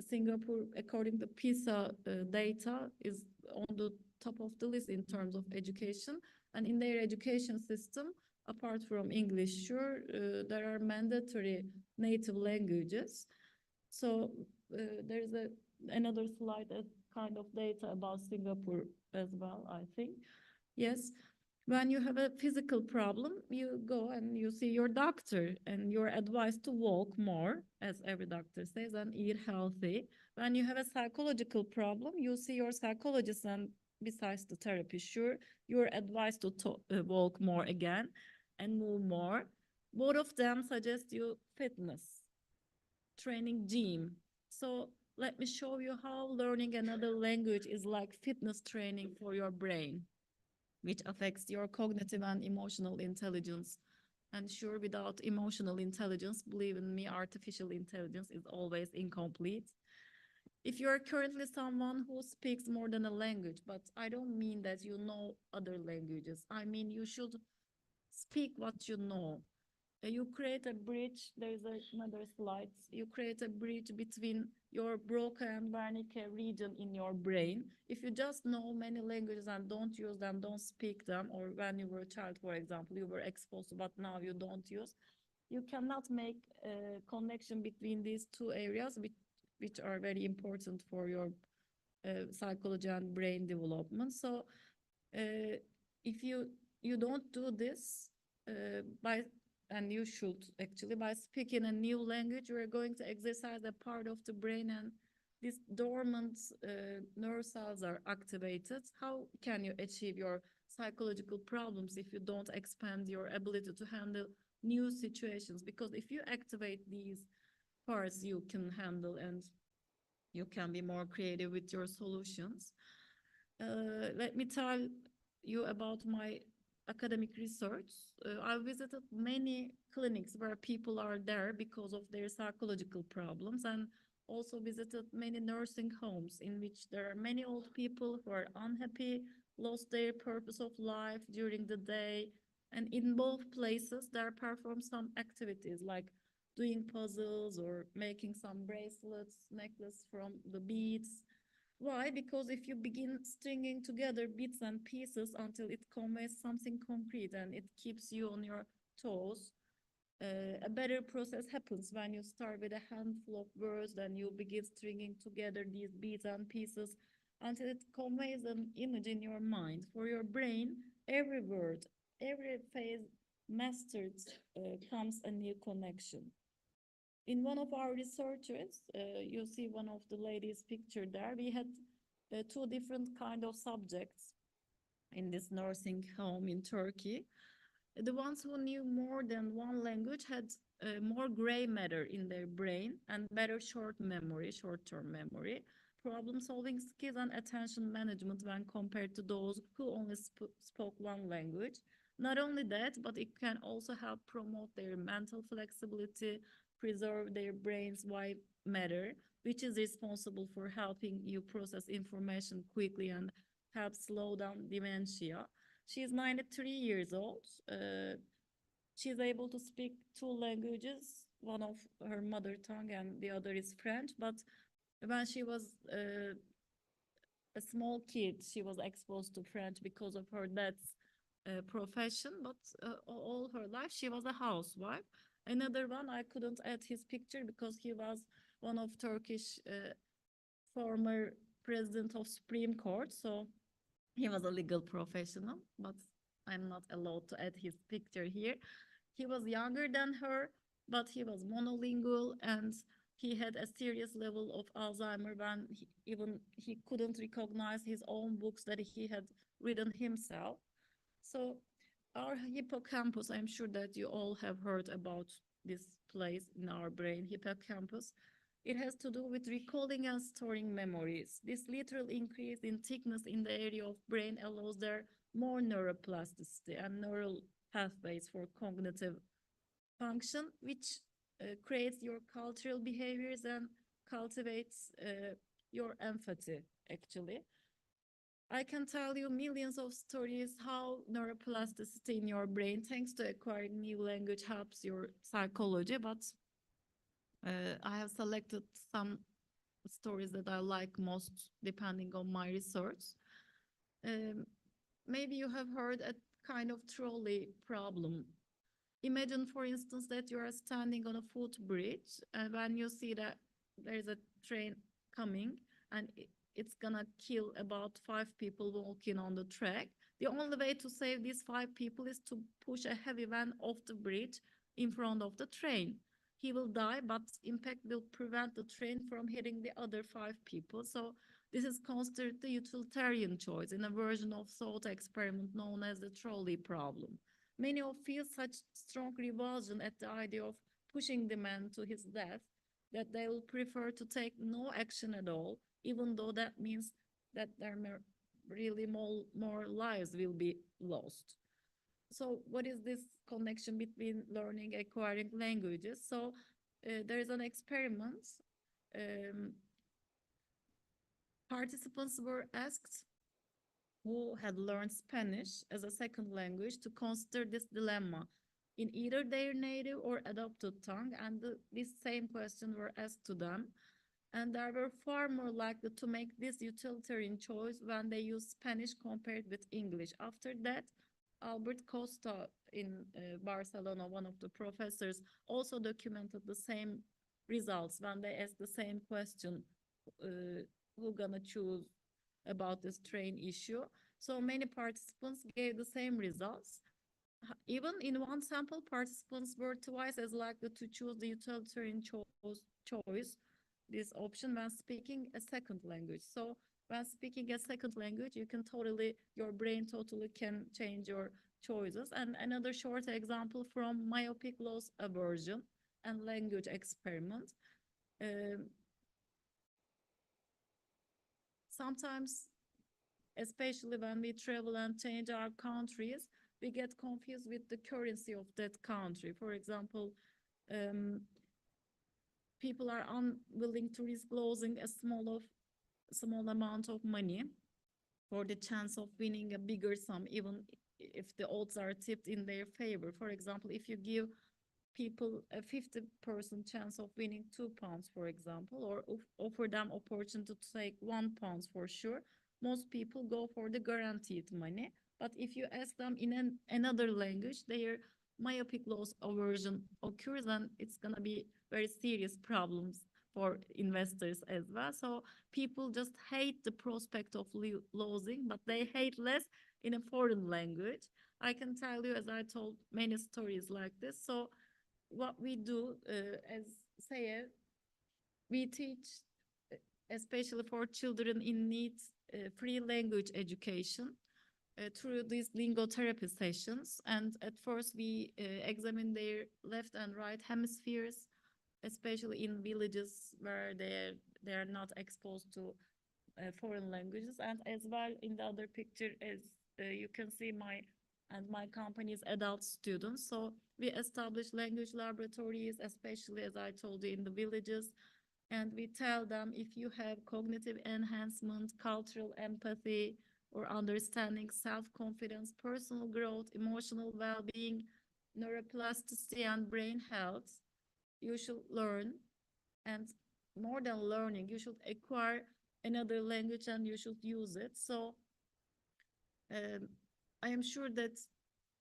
Singapore, according to PISA data, is on the top of the list in terms of education. And in their education system, apart from English, sure, there are mandatory native languages. So there's another slide, that kind of data about Singapore as well, I think. Yes. When you have a physical problem, you go and you see your doctor and you're advised to walk more, as every doctor says, and eat healthy. When you have a psychological problem, you see your psychologist, and besides the therapy, sure, you're advised to walk more again and move more. Both of them suggest you fitness, training, gym. So let me show you how learning another language is like fitness training for your brain, which affects your cognitive and emotional intelligence. And sure, without emotional intelligence, believe in me, artificial intelligence is always incomplete. If you're currently someone who speaks more than a language, but I don't mean that you know other languages. I mean, you should speak what you know. You create a bridge. There's another slide. You create a bridge between your Broca and Wernicke region in your brain. If you just know many languages and don't use them, don't speak them, or when you were a child, for example, you were exposed to, but now you don't use, you cannot make a connection between these two areas, which are very important for your psychology and brain development. So if you don't do this by and you should actually by speaking a new language, you are going to exercise a part of the brain, and these dormant nerve cells are activated. How can you achieve your psychological problems if you don't expand your ability to handle new situations? Because if you activate these parts, you can handle and you can be more creative with your solutions. Let me tell you about my academic research. I visited many clinics where people are there because of their psychological problems, and also visited many nursing homes in which there are many old people who are unhappy, lost their purpose of life during the day. And in both places, there are performed some activities like doing puzzles or making some bracelets, necklace from the beads. Why? Because if you begin stringing together bits and pieces until it conveys something concrete and it keeps you on your toes, a better process happens when you start with a handful of words, then you begin stringing together these bits and pieces until it conveys an image in your mind. For your brain, every word, every phase mastered comes a new connection. In one of our researches, you see one of the ladies pictured there, we had two different kind of subjects in this nursing home in Turkey. The ones who knew more than one language had more gray matter in their brain and better short-term memory, problem-solving skills and attention management when compared to those who only spoke one language. Not only that, but it can also help promote their mental flexibility, preserve their brain's white matter, which is responsible for helping you process information quickly and help slow down dementia. She's 93 years old. She's able to speak two languages, one of her mother tongue and the other is French. But when she was a small kid, she was exposed to French because of her dad's profession. But all her life, she was a housewife. Another one, I couldn't add his picture because he was one of Turkish former president of Supreme Court. So he was a legal professional, but I'm not allowed to add his picture here. He was younger than her, but he was monolingual and he had a serious level of Alzheimer when he couldn't recognize his own books that he had written himself. So our hippocampus, I'm sure that you all have heard about this place in our brain, hippocampus. It has to do with recalling and storing memories. This literal increase in thickness in the area of brain allows there more neuroplasticity and neural pathways for cognitive function, which creates your cultural behaviors and cultivates your empathy, actually. I can tell you millions of stories how neuroplasticity in your brain, thanks to acquiring new language, helps your psychology. But I have selected some stories that I like most depending on my research. Maybe you have heard a kind of trolley problem. Imagine, for instance, that you are standing on a footbridge and when you see that there is a train coming and it's gonna kill about 5 people walking on the track. The only way to save these 5 people is to push a heavy van off the bridge in front of the train. He will die, but impact will prevent the train from hitting the other 5 people. So this is considered the utilitarian choice in a version of thought experiment known as the trolley problem. Many of feel such strong revulsion at the idea of pushing the man to his death that they will prefer to take no action at all, even though that means that there really more lives will be lost. So what is this connection between learning, acquiring languages? So there is an experiment. Participants were asked who had learned Spanish as a second language to consider this dilemma in either their native or adopted tongue, and this same question were asked to them, and they were far more likely to make this utilitarian choice when they used Spanish compared with English. After that, Albert Costa in Barcelona, one of the professors, also documented the same results when they ask the same question, who gonna choose about this train issue. So many participants gave the same results. Even in one sample, participants were twice as likely to choose the utilitarian choice, this option, when speaking a second language. So when speaking a second language, you can totally, your brain totally can change your choices. And another short example from myopic loss aversion and language experiment. Sometimes, especially when we travel and change our countries, we get confused with the currency of that country. For example, people are unwilling to risk losing a small amount of money for the chance of winning a bigger sum, even if the odds are tipped in their favor. For example, if you give people a 50% chance of winning £2, for example, or offer them opportunity to take £1 for sure, most people go for the guaranteed money. But if you ask them in another language, their myopic loss aversion occurs, and it's gonna be very serious problems for investors as well. So people just hate the prospect of losing, but they hate less in a foreign language. I can tell you, as I told, many stories like this. So what we do, as say, we teach, especially for children in need, free language education through these lingotherapy sessions. And at first we examine their left and right hemispheres, especially in villages where they're not exposed to foreign languages. And as well, in the other picture, as you can see, my company's adult students. So we establish language laboratories, especially, as I told you, in the villages. And we tell them, if you have cognitive enhancement, cultural empathy, or understanding, self-confidence, personal growth, emotional well-being, neuroplasticity, and brain health, you should learn. And more than learning, you should acquire another language and you should use it. So I am sure that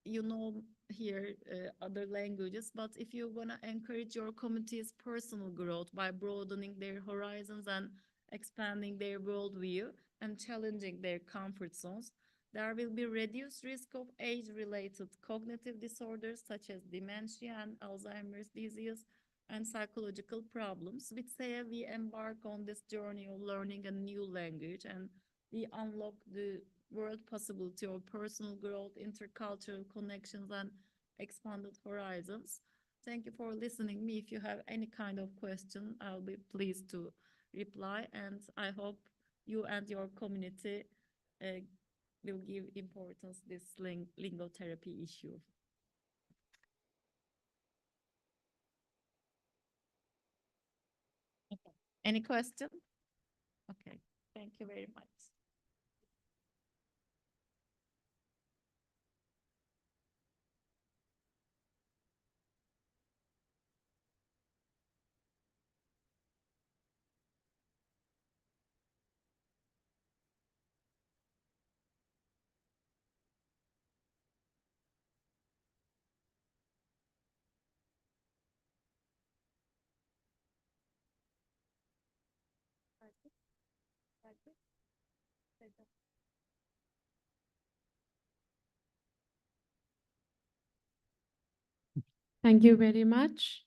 you know here other languages, but if you want to encourage your community's personal growth by broadening their horizons and expanding their worldview and challenging their comfort zones, there will be reduced risk of age-related cognitive disorders such as dementia and Alzheimer's disease and psychological problems. With SEA, we embark on this journey of learning a new language, and we unlock the world possibility of personal growth, intercultural connections, and expanded horizons. Thank you for listening me. If you have any kind of question, I'll be pleased to reply. And I hope you and your community will give importance to this lingotherapy issue. Okay. Any question? Okay. Thank you very much. Thank you very much.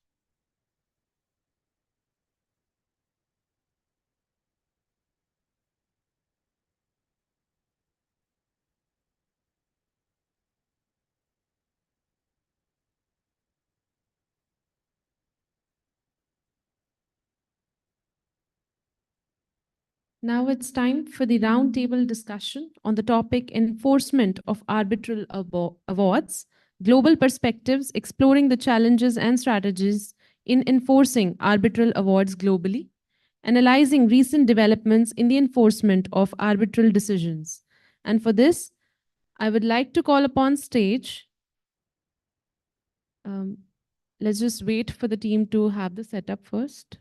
Now it's time for the roundtable discussion on the topic enforcement of arbitral awards, global perspectives exploring the challenges and strategies in enforcing arbitral awards globally, analyzing recent developments in the enforcement of arbitral decisions. And for this, I would like to call upon stage. Let's just wait for the team to have the setup first.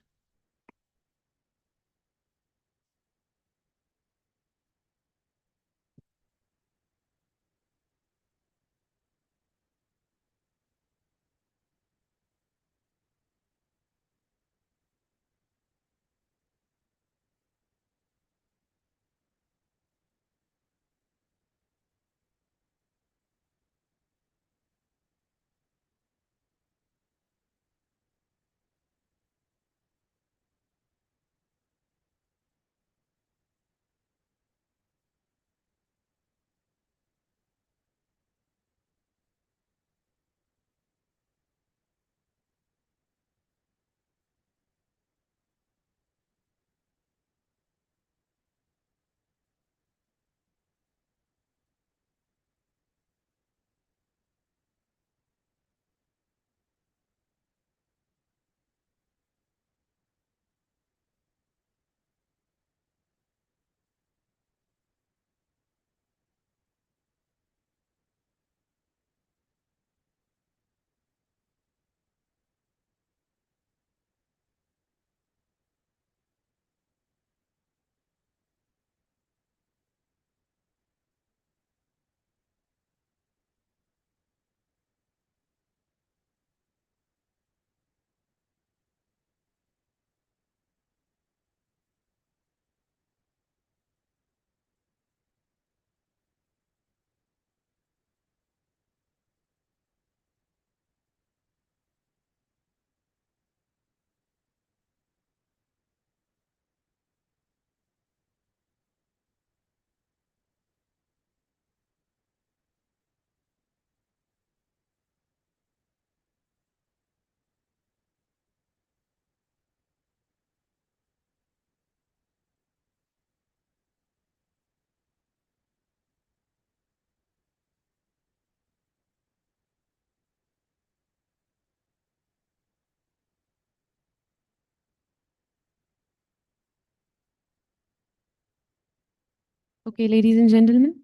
Okay, ladies and gentlemen.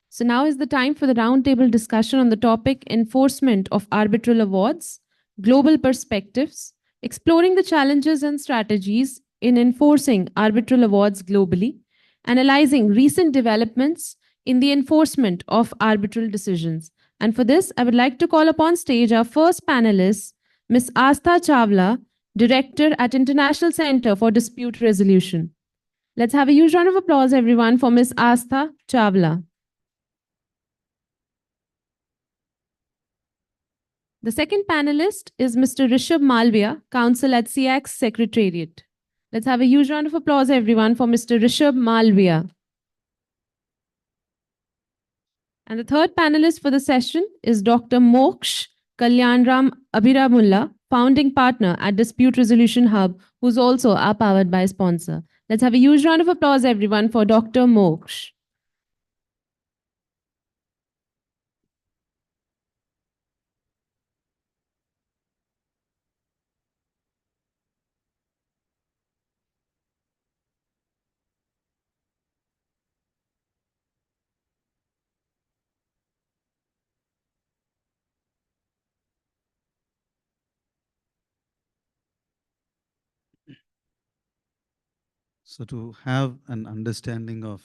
So now is the time for the roundtable discussion on the topic enforcement of arbitral awards, global perspectives, exploring the challenges and strategies in enforcing arbitral awards globally, analyzing recent developments in the enforcement of arbitral decisions. And for this, I would like to call upon stage our first panelist, Ms. Astha Chawla, Director at International Center for Dispute Resolution. Let's have a huge round of applause, everyone, for Ms. Astha Chawla. The second panelist is Mr. Rishabh Malviya, Counsel at CIAC's Secretariat. Let's have a huge round of applause, everyone, for Mr. Rishabh Malviya. And the third panelist for the session is Dr. Moksh Kalyanram Abhiramulla, founding partner at Dispute Resolution Hub, who's also our Powered by sponsor. Let's have a huge round of applause, everyone, for Dr. Moksh. So to have an understanding of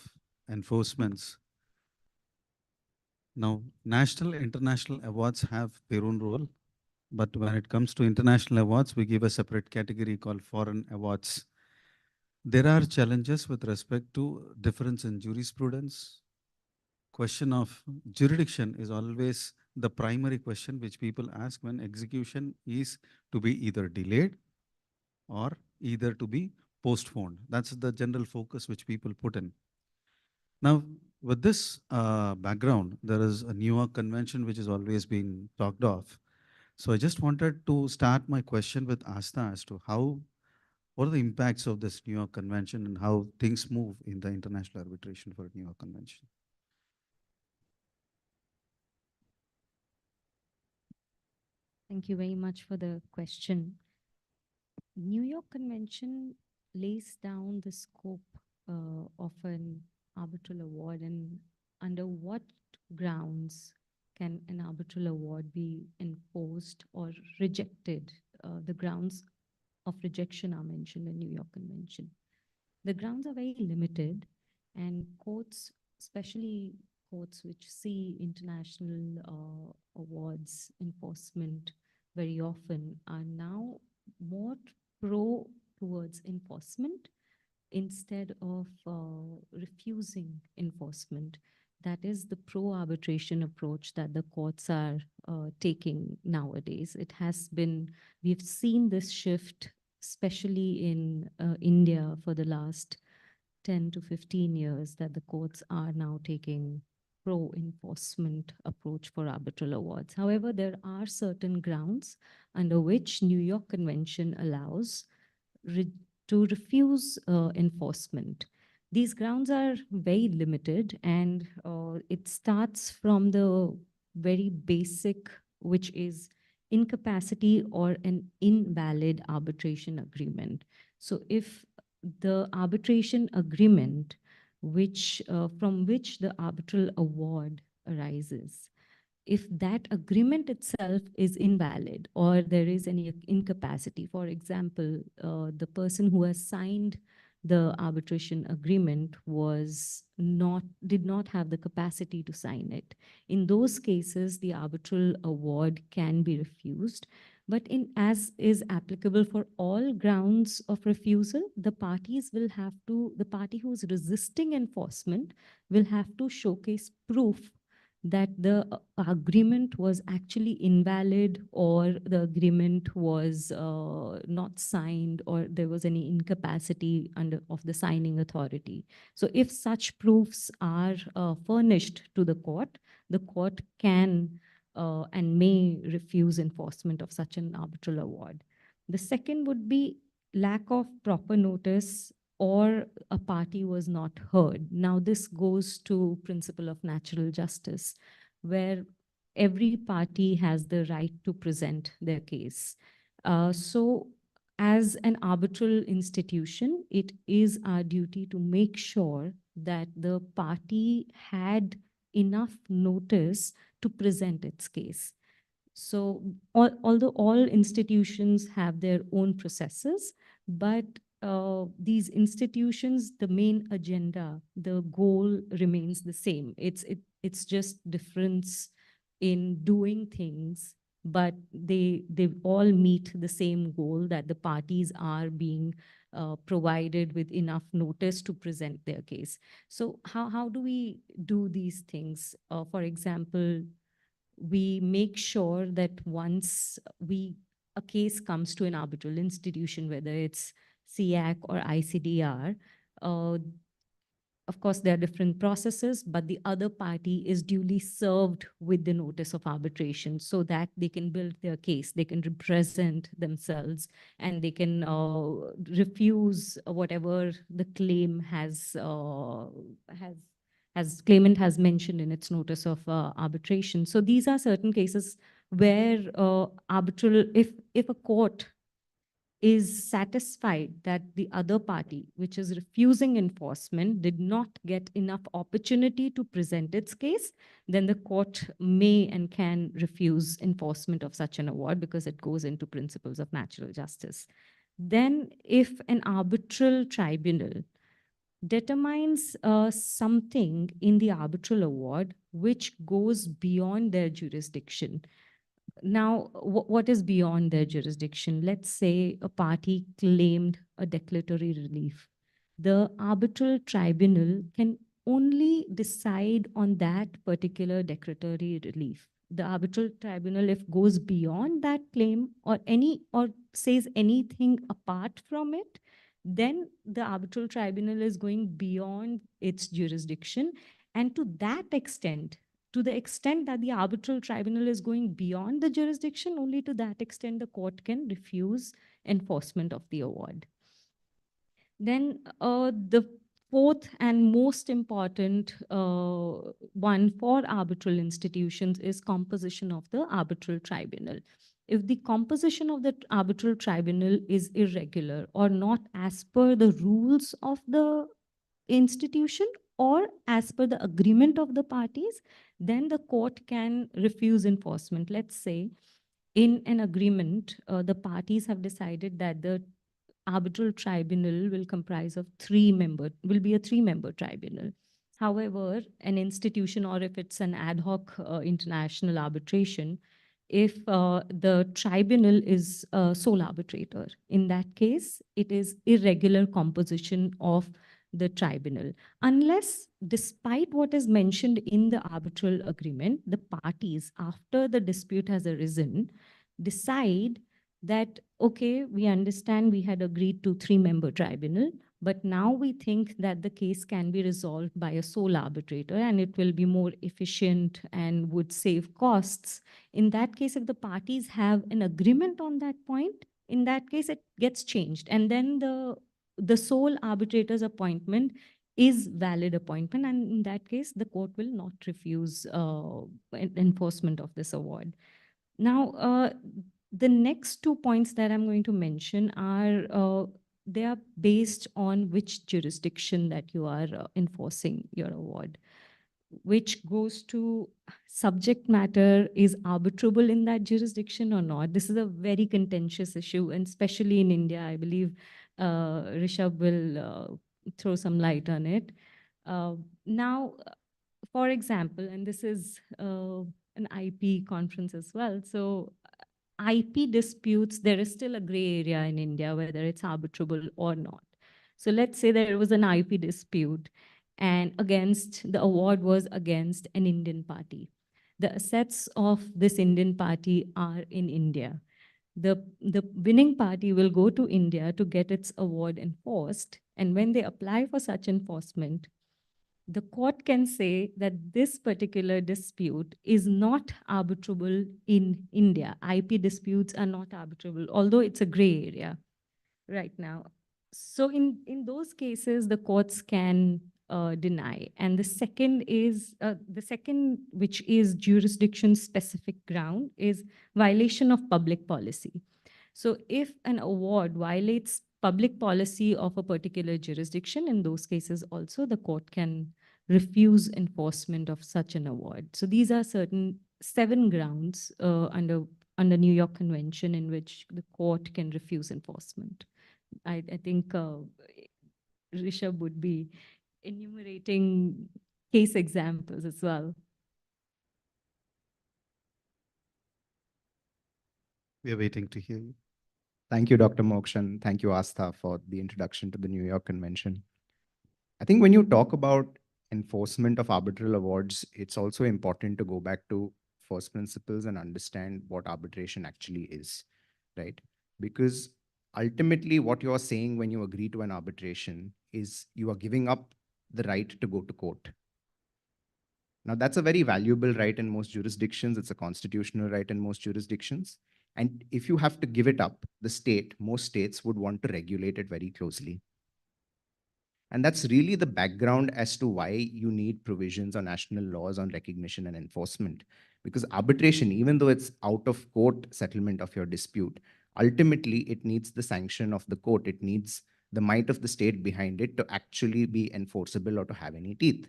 enforcements, now national, international awards have their own role, but when it comes to international awards, we give a separate category called foreign awards. There are challenges with respect to difference in jurisprudence. Question of jurisdiction is always the primary question which people ask when execution is to be either delayed or either to be postponed. That's the general focus which people put in. Now, with this background, there is a New York Convention which is always being talked of. So I just wanted to start my question with Astha as to what are the impacts of this New York Convention and how things move in the international arbitration for New York Convention. Thank you very much for the question. New York Convention lays down the scope of an arbitral award and under what grounds can an arbitral award be enforced or rejected. The grounds of rejection are mentioned in New York Convention. The grounds are very limited, and courts, especially courts which see international awards enforcement very often, are now more pro towards enforcement instead of refusing enforcement. That is the pro-arbitration approach that the courts are taking nowadays. We've seen this shift, especially in India for the last 10 to 15 years, that the courts are now taking pro-enforcement approach for arbitral awards. However, there are certain grounds under which New York Convention allows to refuse enforcement. These grounds are very limited, and it starts from the very basic, which is incapacity or an invalid arbitration agreement. So if the arbitration agreement from which the arbitral award arises, if that agreement itself is invalid or there is any incapacity, for example, the person who has signed the arbitration agreement did not have the capacity to sign it. In those cases, the arbitral award can be refused. But as is applicable for all grounds of refusal, the party who is resisting enforcement will have to showcase proof that the agreement was actually invalid or the agreement was not signed or there was any incapacity of the signing authority. So if such proofs are furnished to the court can and may refuse enforcement of such an arbitral award. The second would be lack of proper notice or a party was not heard. Now this goes to principle of natural justice, where every party has the right to present their case. So as an arbitral institution, it is our duty to make sure that the party had enough notice to present its case. So although all institutions have their own processes, but these institutions, the main agenda, the goal remains the same. It's just difference in doing things, but they all meet the same goal, that the parties are being provided with enough notice to present their case. So how do we do these things? For example, we make sure that once a case comes to an arbitral institution, whether it's SEAC or ICDR, uh, of course, there are different processes, but the other party is duly served with the notice of arbitration so that they can build their case, they can represent themselves, and they can refuse whatever the claim has claimant has mentioned in its notice of arbitration. So these are certain cases where arbitral, if a court is satisfied that the other party, which is refusing enforcement, did not get enough opportunity to present its case, then the court may and can refuse enforcement of such an award because it goes into principles of natural justice. Then, if an arbitral tribunal determines something in the arbitral award which goes beyond their jurisdiction. Now, what is beyond their jurisdiction? Let's say a party claimed a declaratory relief. The arbitral tribunal can only decide on that particular declaratory relief. The arbitral tribunal, if goes beyond that claim or says anything apart from it, then the arbitral tribunal is going beyond its jurisdiction. And to the extent that the arbitral tribunal is going beyond the jurisdiction, only to that extent the court can refuse enforcement of the award. Then the fourth and most important one for arbitral institutions is composition of the arbitral tribunal. If the composition of the arbitral tribunal is irregular or not as per the rules of the institution or as per the agreement of the parties, then the court can refuse enforcement. Let's say in an agreement, the parties have decided that the arbitral tribunal will comprise of will be a 3-member tribunal. However, an institution, or if it's an ad hoc international arbitration, if the tribunal is a sole arbitrator, in that case, it is irregular composition of the tribunal. Unless, despite what is mentioned in the arbitral agreement, the parties, after the dispute has arisen, decide that, okay, we understand we had agreed to 3-member tribunal, but now we think that the case can be resolved by a sole arbitrator and it will be more efficient and would save costs. In that case, if the parties have an agreement on that point, in that case, it gets changed. And then the sole arbitrator's appointment is valid appointment. And in that case, the court will not refuse enforcement of this award. Now, the next 2 points that I'm going to mention are, they are based on which jurisdiction that you are enforcing your award, which goes to subject matter is arbitrable in that jurisdiction or not. This is a very contentious issue, and especially in India, I believe Rishabh will throw some light on it. Now, for example, and this is an IP conference as well. So IP disputes, there is still a gray area in India, whether it's arbitrable or not. So let's say there was an IP dispute and the award was against an Indian party. The assets of this Indian party are in India. The winning party will go to India to get its award enforced. And when they apply for such enforcement, the court can say that this particular dispute is not arbitrable in India. IP disputes are not arbitrable, although it's a gray area right now. So in those cases, the courts can deny. And the second, which is jurisdiction specific ground, is violation of public policy. So if an award violates public policy of a particular jurisdiction, in those cases also the court can refuse enforcement of such an award. So these are certain 7 grounds under New York Convention in which the court can refuse enforcement. I think Rishabh would be enumerating case examples as well. We are waiting to hear you. Thank you, Dr. Mokshan. Thank you, Astha, for the introduction to the New York Convention. I think when you talk about enforcement of arbitral awards, it's also important to go back to first principles and understand what arbitration actually is, right? Because ultimately, what you are saying when you agree to an arbitration is you are giving up the right to go to court. Now, that's a very valuable right in most jurisdictions. It's a constitutional right in most jurisdictions. And if you have to give it up, most states would want to regulate it very closely. And that's really the background as to why you need provisions or national laws on recognition and enforcement. Because arbitration, even though it's out of court settlement of your dispute, ultimately it needs the sanction of the court. It needs the might of the state behind it to actually be enforceable or to have any teeth.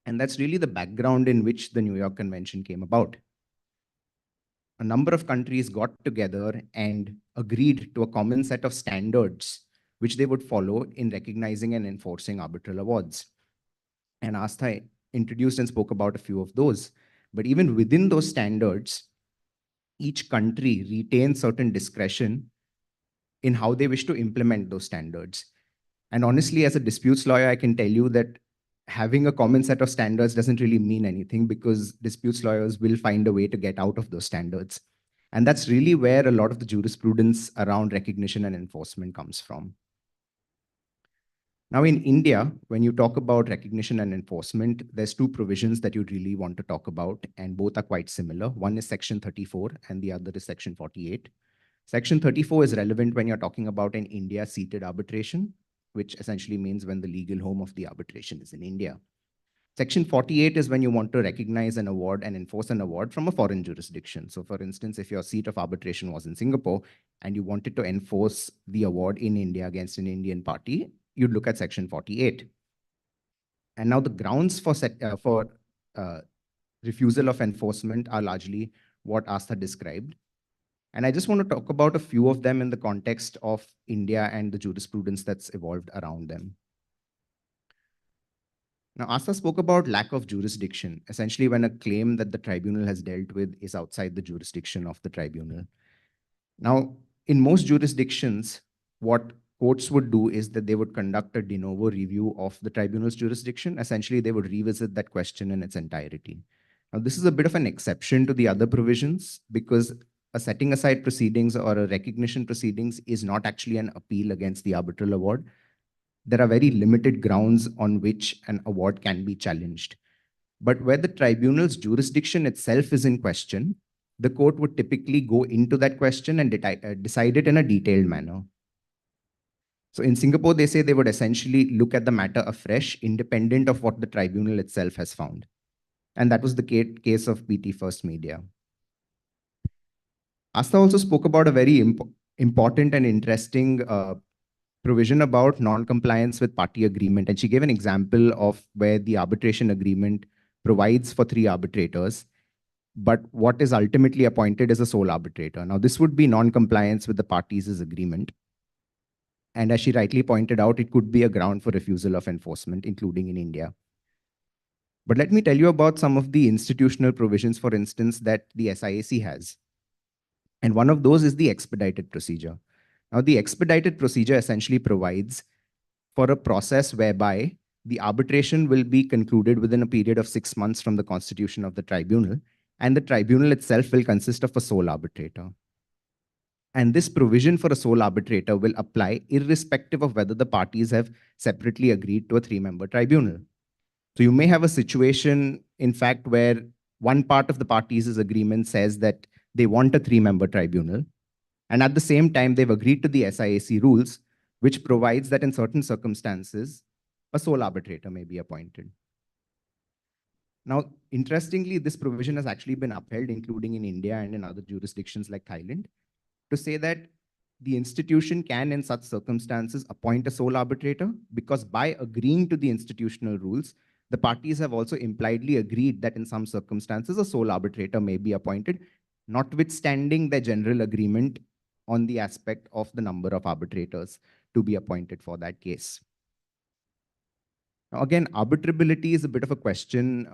And that's really the background in which the New York Convention came about. A number of countries got together and agreed to a common set of standards which they would follow in recognizing and enforcing arbitral awards. And Astha introduced and spoke about a few of those. But even within those standards, each country retains certain discretion in how they wish to implement those standards. And honestly, as a disputes lawyer, I can tell you that having a common set of standards doesn't really mean anything because disputes lawyers will find a way to get out of those standards. And that's really where a lot of the jurisprudence around recognition and enforcement comes from. Now, in India, when you talk about recognition and enforcement, there's 2 provisions that you really want to talk about, and both are quite similar. One is Section 34, and the other is Section 48. Section 34 is relevant when you're talking about an India-seated arbitration, which essentially means when the legal home of the arbitration is in India. Section 48 is when you want to recognize an award and enforce an award from a foreign jurisdiction. So for instance, if your seat of arbitration was in Singapore and you wanted to enforce the award in India against an Indian party, you'd look at Section 48. And now the grounds for refusal of enforcement are largely what Astha described. And I just want to talk about a few of them in the context of India and the jurisprudence that's evolved around them. Now, Astha spoke about lack of jurisdiction, essentially when a claim that the tribunal has dealt with is outside the jurisdiction of the tribunal. Now, in most jurisdictions, what courts would do is that they would conduct a de novo review of the tribunal's jurisdiction. Essentially, they would revisit that question in its entirety. Now, this is a bit of an exception to the other provisions because a setting aside proceedings or a recognition proceedings is not actually an appeal against the arbitral award. There are very limited grounds on which an award can be challenged. But where the tribunal's jurisdiction itself is in question, the court would typically go into that question and decide it in a detailed manner. So in Singapore, they say they would essentially look at the matter afresh, independent of what the tribunal itself has found. And that was the case of PT First Media. Astha also spoke about a very important and interesting provision about non-compliance with party agreement. And she gave an example of where the arbitration agreement provides for 3 arbitrators, but what is ultimately appointed is a sole arbitrator. Now, this would be non-compliance with the parties' agreement. And as she rightly pointed out, it could be a ground for refusal of enforcement, including in India. But let me tell you about some of the institutional provisions, for instance, that the SIAC has. And one of those is the expedited procedure. Now, the expedited procedure essentially provides for a process whereby the arbitration will be concluded within a period of 6 months from the constitution of the tribunal, and the tribunal itself will consist of a sole arbitrator. And this provision for a sole arbitrator will apply irrespective of whether the parties have separately agreed to a 3-member tribunal. So you may have a situation, in fact, where one part of the parties' agreement says that they want a 3-member tribunal, and at the same time, they've agreed to the SIAC rules, which provides that in certain circumstances, a sole arbitrator may be appointed. Now, interestingly, this provision has actually been upheld, including in India and in other jurisdictions like Thailand. to say that the institution can, in such circumstances, appoint a sole arbitrator, because by agreeing to the institutional rules, the parties have also impliedly agreed that in some circumstances, a sole arbitrator may be appointed, notwithstanding their general agreement on the aspect of the number of arbitrators to be appointed for that case. Now, again, arbitrability is a bit of a question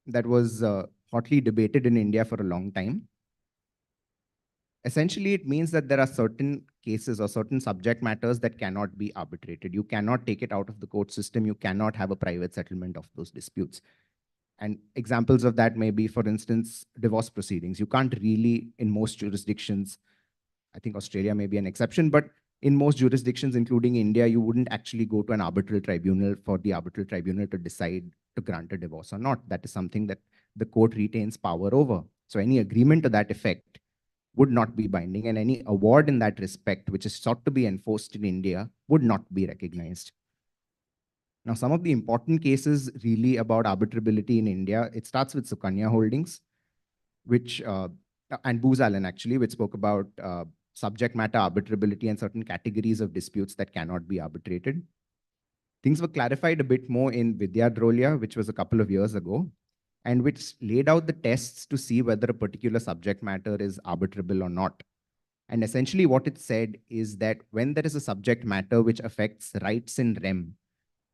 that was hotly debated in India for a long time. Essentially, it means that there are certain cases or certain subject matters that cannot be arbitrated. You cannot take it out of the court system. You cannot have a private settlement of those disputes. And examples of that may be, for instance, divorce proceedings. You can't really, in most jurisdictions, I think Australia may be an exception, but in most jurisdictions, including India, you wouldn't actually go to an arbitral tribunal for the arbitral tribunal to decide to grant a divorce or not. That is something that the court retains power over. So any agreement to that effect would not be binding, and any award in that respect, which is sought to be enforced in India, would not be recognized. Now, some of the important cases really about arbitrability in India, it starts with Sukanya Holdings, which, and Booz Allen actually, which spoke about subject matter arbitrability and certain categories of disputes that cannot be arbitrated. Things were clarified a bit more in Vidya Drolia, which was a couple of years ago, and which laid out the tests to see whether a particular subject matter is arbitrable or not. And essentially what it said is that when there is a subject matter which affects rights in rem,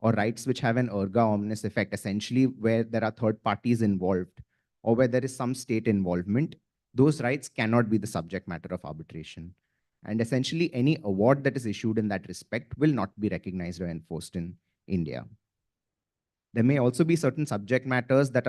or rights which have an erga omnes effect, essentially where there are third parties involved, or where there is some state involvement, those rights cannot be the subject matter of arbitration. And essentially any award that is issued in that respect will not be recognized or enforced in India. There may also be certain subject matters that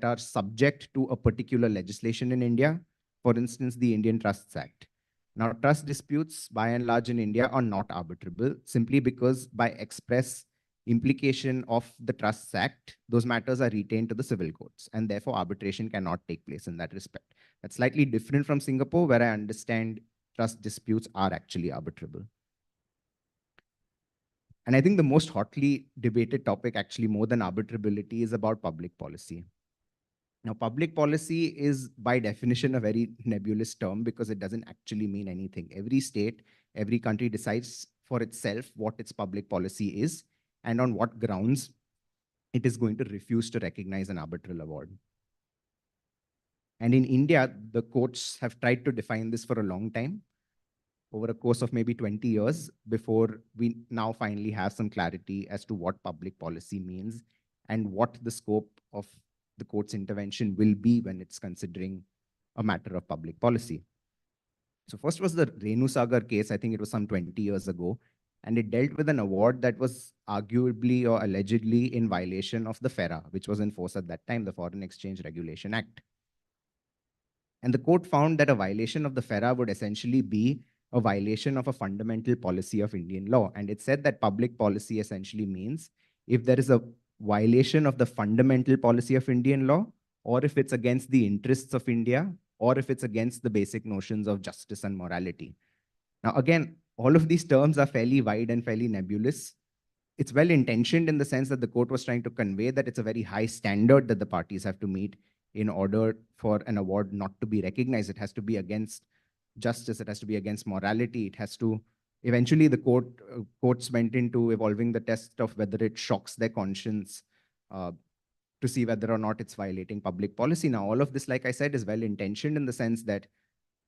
are subject to a particular legislation in India, for instance, the Indian Trusts Act. Now, trust disputes, by and large in India, are not arbitrable, simply because by express implication of the Trusts Act, those matters are retained to the civil courts, and therefore arbitration cannot take place in that respect. That's slightly different from Singapore, where I understand trust disputes are actually arbitrable. And I think the most hotly debated topic, actually more than arbitrability, is about public policy. Now, public policy is by definition a very nebulous term because it doesn't actually mean anything. Every state, every country decides for itself what its public policy is and on what grounds it is going to refuse to recognize an arbitral award. And in India, the courts have tried to define this for a long time, over a course of maybe 20 years, before we now finally have some clarity as to what public policy means and what the scope of the court's intervention will be when it's considering a matter of public policy. So first was the Renu Sagar case. I think it was some 20 years ago, and it dealt with an award that was arguably or allegedly in violation of the FERA, which was in force at that time, the Foreign Exchange Regulation Act. And the court found that a violation of the FERA would essentially be a violation of a fundamental policy of Indian law. And it said that public policy essentially means if there is a violation of the fundamental policy of Indian law, or if it's against the interests of India, or if it's against the basic notions of justice and morality. Now, again, all of these terms are fairly wide and fairly nebulous. It's well intentioned in the sense that the court was trying to convey that it's a very high standard that the parties have to meet in order for an award not to be recognized. It has to be against justice, it has to be against morality, it has to, eventually the courts went into evolving the test of whether it shocks their conscience to see whether or not it's violating public policy. Now, all of this, like I said, is well intentioned in the sense that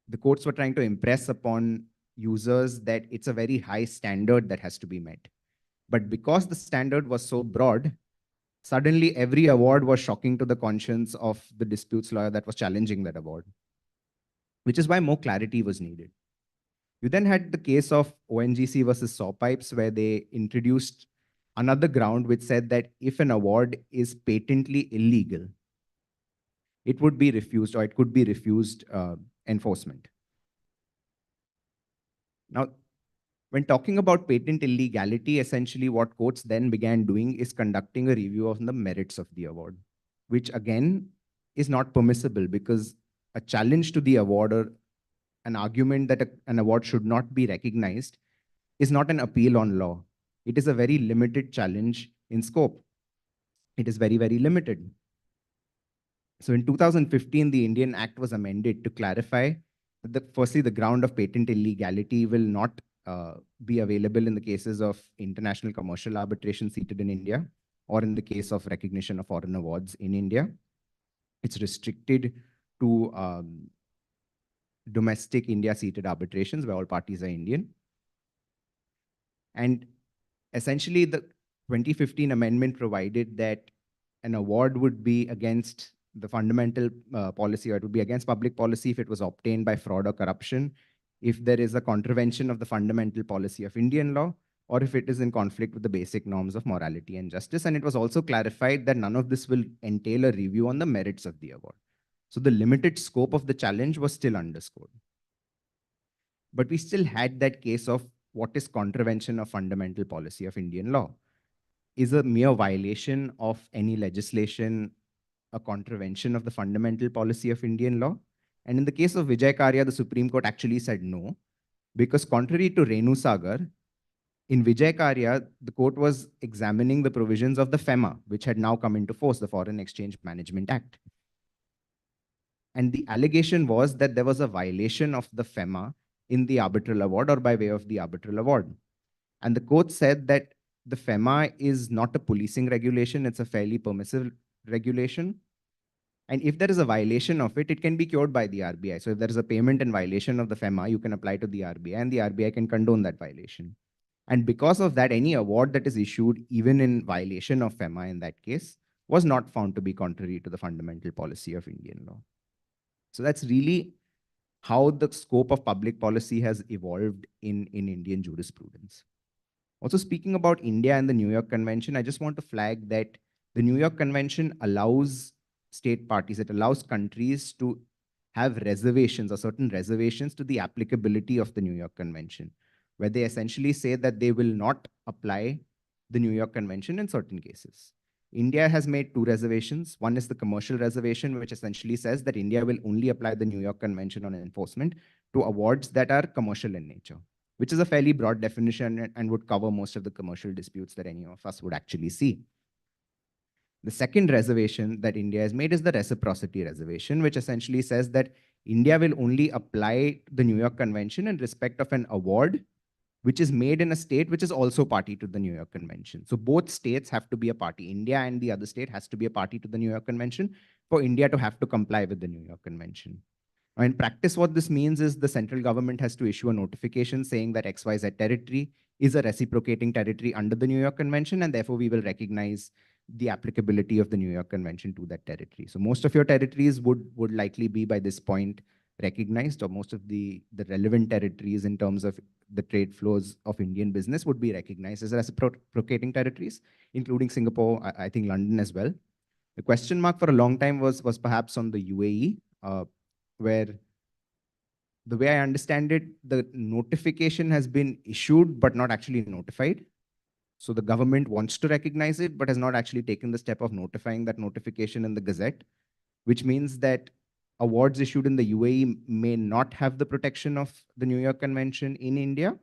the courts were trying to impress upon users that it's a very high standard that has to be met. But because the standard was so broad, suddenly every award was shocking to the conscience of the disputes lawyer that was challenging that award, which is why more clarity was needed. You then had the case of ONGC versus saw pipes, where they introduced another ground which said that if an award is patently illegal, it would be refused, or it could be refused enforcement. Now, when talking about patent illegality, essentially what courts then began doing is conducting a review of the merits of the award, which again is not permissible, because a challenge to the award or an argument that an award should not be recognized is not an appeal on law. It is a very limited challenge in scope. It is very, very limited. So in 2015, the Indian Act was amended to clarify firstly, the ground of patent illegality will not be available in the cases of international commercial arbitration seated in India or in the case of recognition of foreign awards in India. It's restricted to domestic India-seated arbitrations where all parties are Indian. And essentially, the 2015 amendment provided that an award would be against the fundamental policy, or it would be against public policy if it was obtained by fraud or corruption, if there is a contravention of the fundamental policy of Indian law, or if it is in conflict with the basic norms of morality and justice. And it was also clarified that none of this will entail a review on the merits of the award. So the limited scope of the challenge was still underscored. But we still had that case of what is contravention of fundamental policy of Indian law. Is a mere violation of any legislation a contravention of the fundamental policy of Indian law? And in the case of Vijay Karya, the Supreme Court actually said no, because contrary to Renu Sagar, in Vijay Karya, the court was examining the provisions of the FEMA, which had now come into force, the Foreign Exchange Management Act. And the allegation was that there was a violation of the FEMA in the arbitral award or by way of the arbitral award. And the court said that the FEMA is not a policing regulation, it's a fairly permissive regulation. And if there is a violation of it, it can be cured by the RBI. So if there is a payment in violation of the FEMA, you can apply to the RBI and the RBI can condone that violation. And because of that, any award that is issued, even in violation of FEMA in that case, was not found to be contrary to the fundamental policy of Indian law. So that's really how the scope of public policy has evolved in Indian jurisprudence. Also, speaking about India and the New York Convention, I just want to flag that the New York Convention allows state parties, it allows countries to have reservations or certain reservations to the applicability of the New York Convention, where they essentially say that they will not apply the New York Convention in certain cases. India has made two reservations. One is the commercial reservation, which essentially says that India will only apply the New York Convention on enforcement to awards that are commercial in nature, which is a fairly broad definition and would cover most of the commercial disputes that any of us would actually see. The second reservation that India has made is the reciprocity reservation, which essentially says that India will only apply the New York Convention in respect of an award which is made in a state which is also party to the New York Convention. So both states have to be a party. India and the other state has to be a party to the New York Convention for India to have to comply with the New York Convention. Now, in practice, what this means is the central government has to issue a notification saying that XYZ territory is a reciprocating territory under the New York Convention, and therefore we will recognize the applicability of the New York Convention to that territory. So most of your territories would likely be by this point recognized, or most of the relevant territories in terms of the trade flows of Indian business would be recognized as reciprocating territories, including Singapore, I think London as well. The question mark for a long time was perhaps on the UAE, where the way I understand it, the notification has been issued but not actually notified. So the government wants to recognize it, but has not actually taken the step of notifying that notification in the Gazette, which means that awards issued in the UAE may not have the protection of the New York Convention in India.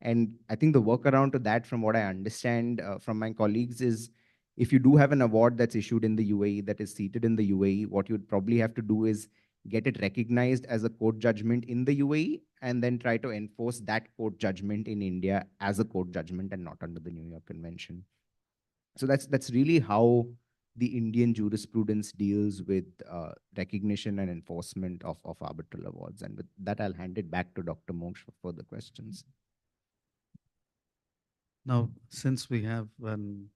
And I think the workaround to that, from what I understand from my colleagues, is if you do have an award that's issued in the UAE that is seated in the UAE, what you'd probably have to do is get it recognized as a court judgment in the UAE and then try to enforce that court judgment in India as a court judgment and not under the New York Convention. So that's really how the Indian jurisprudence deals with recognition and enforcement of arbitral awards. And with that, I'll hand it back to Dr. Moksh for further questions. Now, since we have an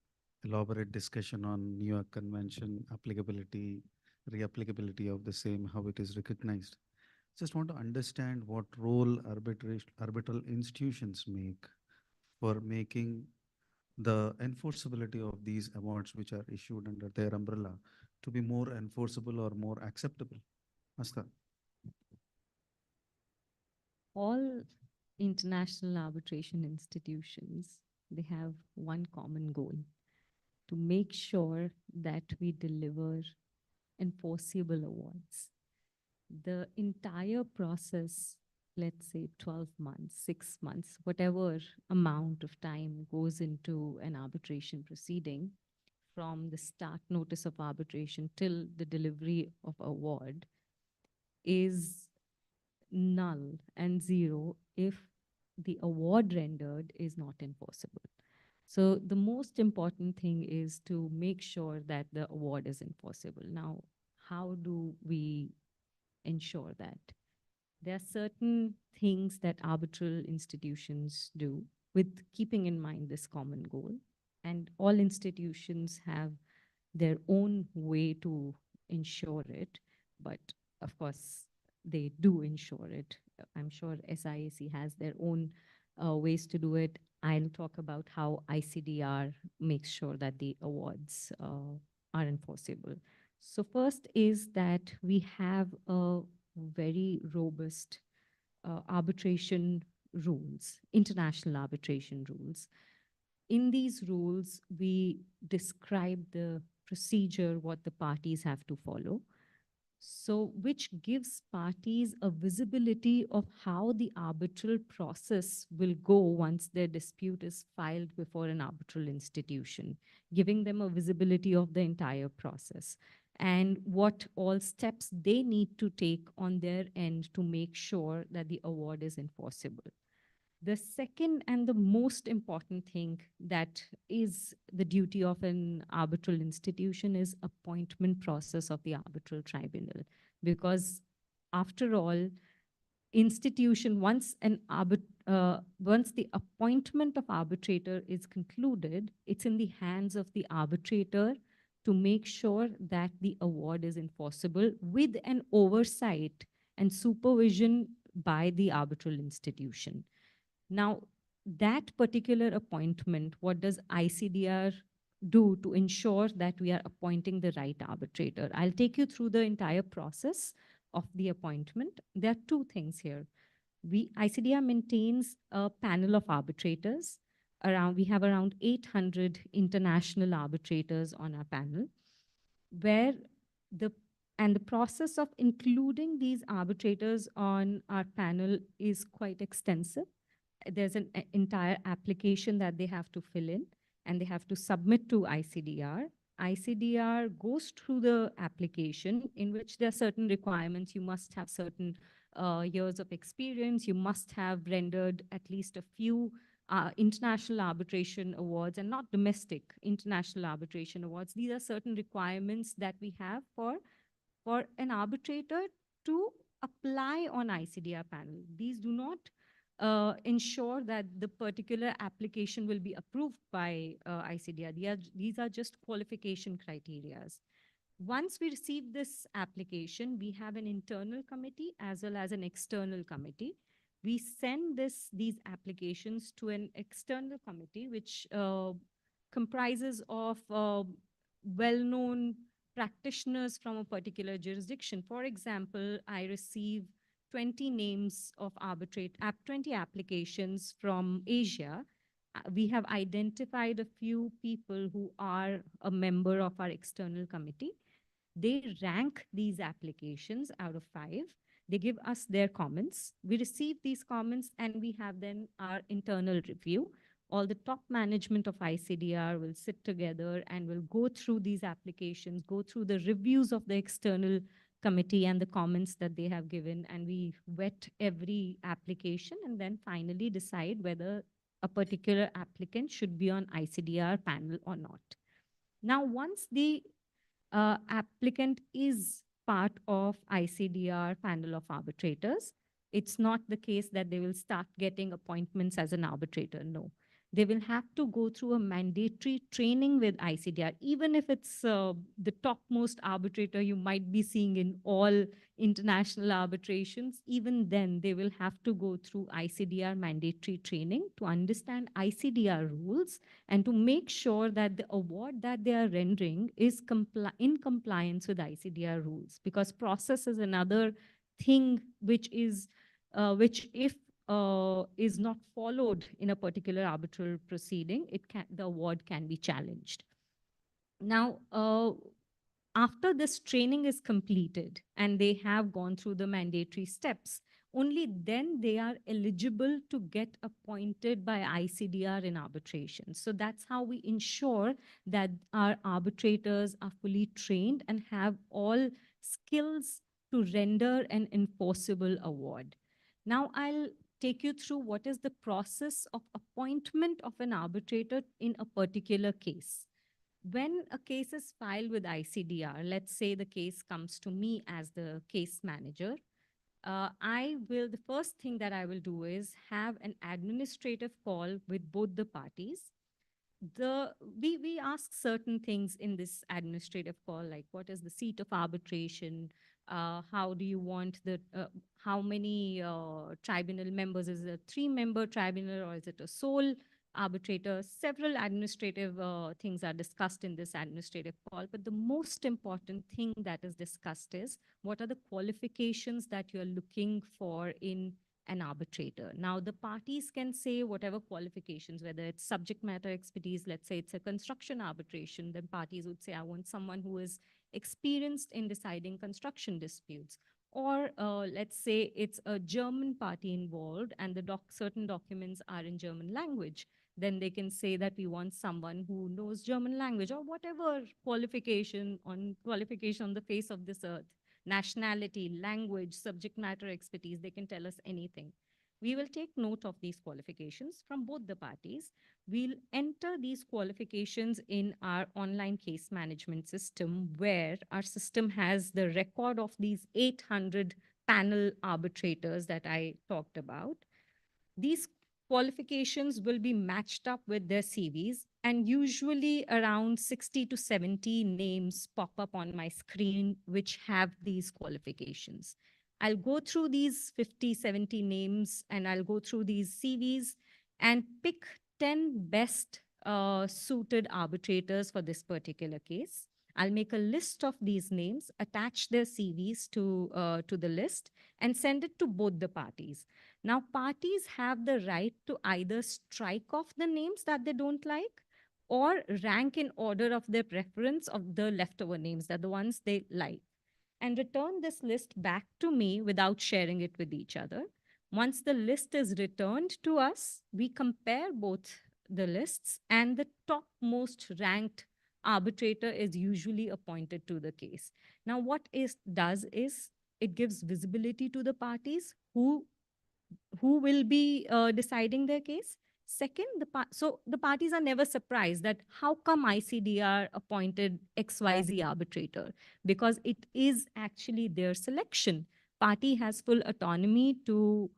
elaborate discussion on New York Convention applicability, reapplicability of the same, how it is recognized, just want to understand what role arbitral institutions make for making the enforceability of these awards which are issued under their umbrella to be more enforceable or more acceptable. Asta. All international arbitration institutions, they have one common goal: to make sure that we deliver enforceable awards. The entire process, let's say 12 months, 6 months, whatever amount of time goes into an arbitration proceeding, from the start notice of arbitration till the delivery of award, is null and zero if the award rendered is not enforceable. So the most important thing is to make sure that the award is enforceable. Now, how do we ensure that? There are certain things that arbitral institutions do with keeping in mind this common goal. And all institutions have their own way to ensure it. But of course, they do ensure it. I'm sure SIAC has their own ways to do it. I'll talk about how ICDR makes sure that the awards are enforceable. So first is that we have a very robust arbitration rules, international arbitration rules. In these rules, we describe the procedure, what the parties have to follow. So, which gives parties a visibility of how the arbitral process will go once their dispute is filed before an arbitral institution, giving them a visibility of the entire process and what all steps they need to take on their end to make sure that the award is enforceable. The second and the most important thing that is the duty of an arbitral institution is appointment process of the arbitral tribunal. Because after all, institution, once the appointment of arbitrator is concluded, it's in the hands of the arbitrator to make sure that the award is enforceable with an oversight and supervision by the arbitral institution. Now, that particular appointment, what does ICDR do to ensure that we are appointing the right arbitrator? I'll take you through the entire process of the appointment. There are two things here. ICDR maintains a panel of arbitrators. We have around 800 international arbitrators on our panel, where the process of including these arbitrators on our panel is quite extensive. There's an entire application that they have to fill in and they have to submit to ICDR. ICDR goes through the application in which there are certain requirements. You must have certain years of experience. You must have rendered at least a few international arbitration awards and not domestic international arbitration awards. These are certain requirements that we have for an arbitrator to apply on ICDR panel. These do not ensure that the particular application will be approved by ICDR. These are just qualification criteria. Once we receive this application, we have an internal committee as well as an external committee. We send these applications to an external committee, which comprises of well-known practitioners from a particular jurisdiction. For example, I receive 20 names of 20 applications from Asia. We have identified a few people who are a member of our external committee. They rank these applications out of 5. They give us their comments. We receive these comments and we have then our internal review. All the top management of ICDR will sit together and will go through these applications, go through the reviews of the external committee and the comments that they have given, and we vet every application and then finally decide whether a particular applicant should be on ICDR panel or not. Now, once the applicant is part of ICDR panel of arbitrators, it's not the case that they will start getting appointments as an arbitrator. No. They will have to go through a mandatory training with ICDR, even if it's the topmost arbitrator you might be seeing in all international arbitrations. Even then, they will have to go through ICDR mandatory training to understand ICDR rules and to make sure that the award that they are rendering is in compliance with ICDR rules. Because process is another thing which if is not followed in a particular arbitral proceeding, the award can be challenged. Now, after this training is completed and they have gone through the mandatory steps, only then they are eligible to get appointed by ICDR in arbitration. So that's how we ensure that our arbitrators are fully trained and have all skills to render an enforceable award. Now I'll take you through what is the process of appointment of an arbitrator in a particular case. When a case is filed with ICDR, let's say the case comes to me as the case manager, the first thing that I will do is have an administrative call with both the parties. We ask certain things in this administrative call, like what is the seat of arbitration, how do you want how many tribunal members, is it a 3-member tribunal or is it a sole arbitrator? Several administrative things are discussed in this administrative call, but the most important thing that is discussed is what are the qualifications that you're looking for in an arbitrator. Now, the parties can say whatever qualifications, whether it's subject matter expertise, let's say it's a construction arbitration, then parties would say, I want someone who is experienced in deciding construction disputes. Or let's say it's a German party involved and the certain documents are in German language. Then they can say that we want someone who knows German language or whatever qualification on the face of this earth, nationality, language, subject matter expertise, they can tell us anything. We will take note of these qualifications from both the parties. We'll enter these qualifications in our online case management system, where our system has the record of these 800 panel arbitrators that I talked about. These qualifications will be matched up with their CVs, and usually around 60 to 70 names pop up on my screen which have these qualifications. I'll go through these 50, 70 names and I'll go through these CVs and pick 10 best suited arbitrators for this particular case. I'll make a list of these names, attach their CVs to the list, and send it to both the parties. Now, parties have the right to either strike off the names that they don't like or rank in order of their preference of the leftover names, that the ones they like, and return this list back to me without sharing it with each other. Once the list is returned to us, we compare both the lists, and the topmost ranked arbitrator is usually appointed to the case. Now, what it does is it gives visibility to the parties who will be deciding their case. Second, so the parties are never surprised that how come ICDR appointed XYZ arbitrator, because it is actually their selection. Party has full autonomy to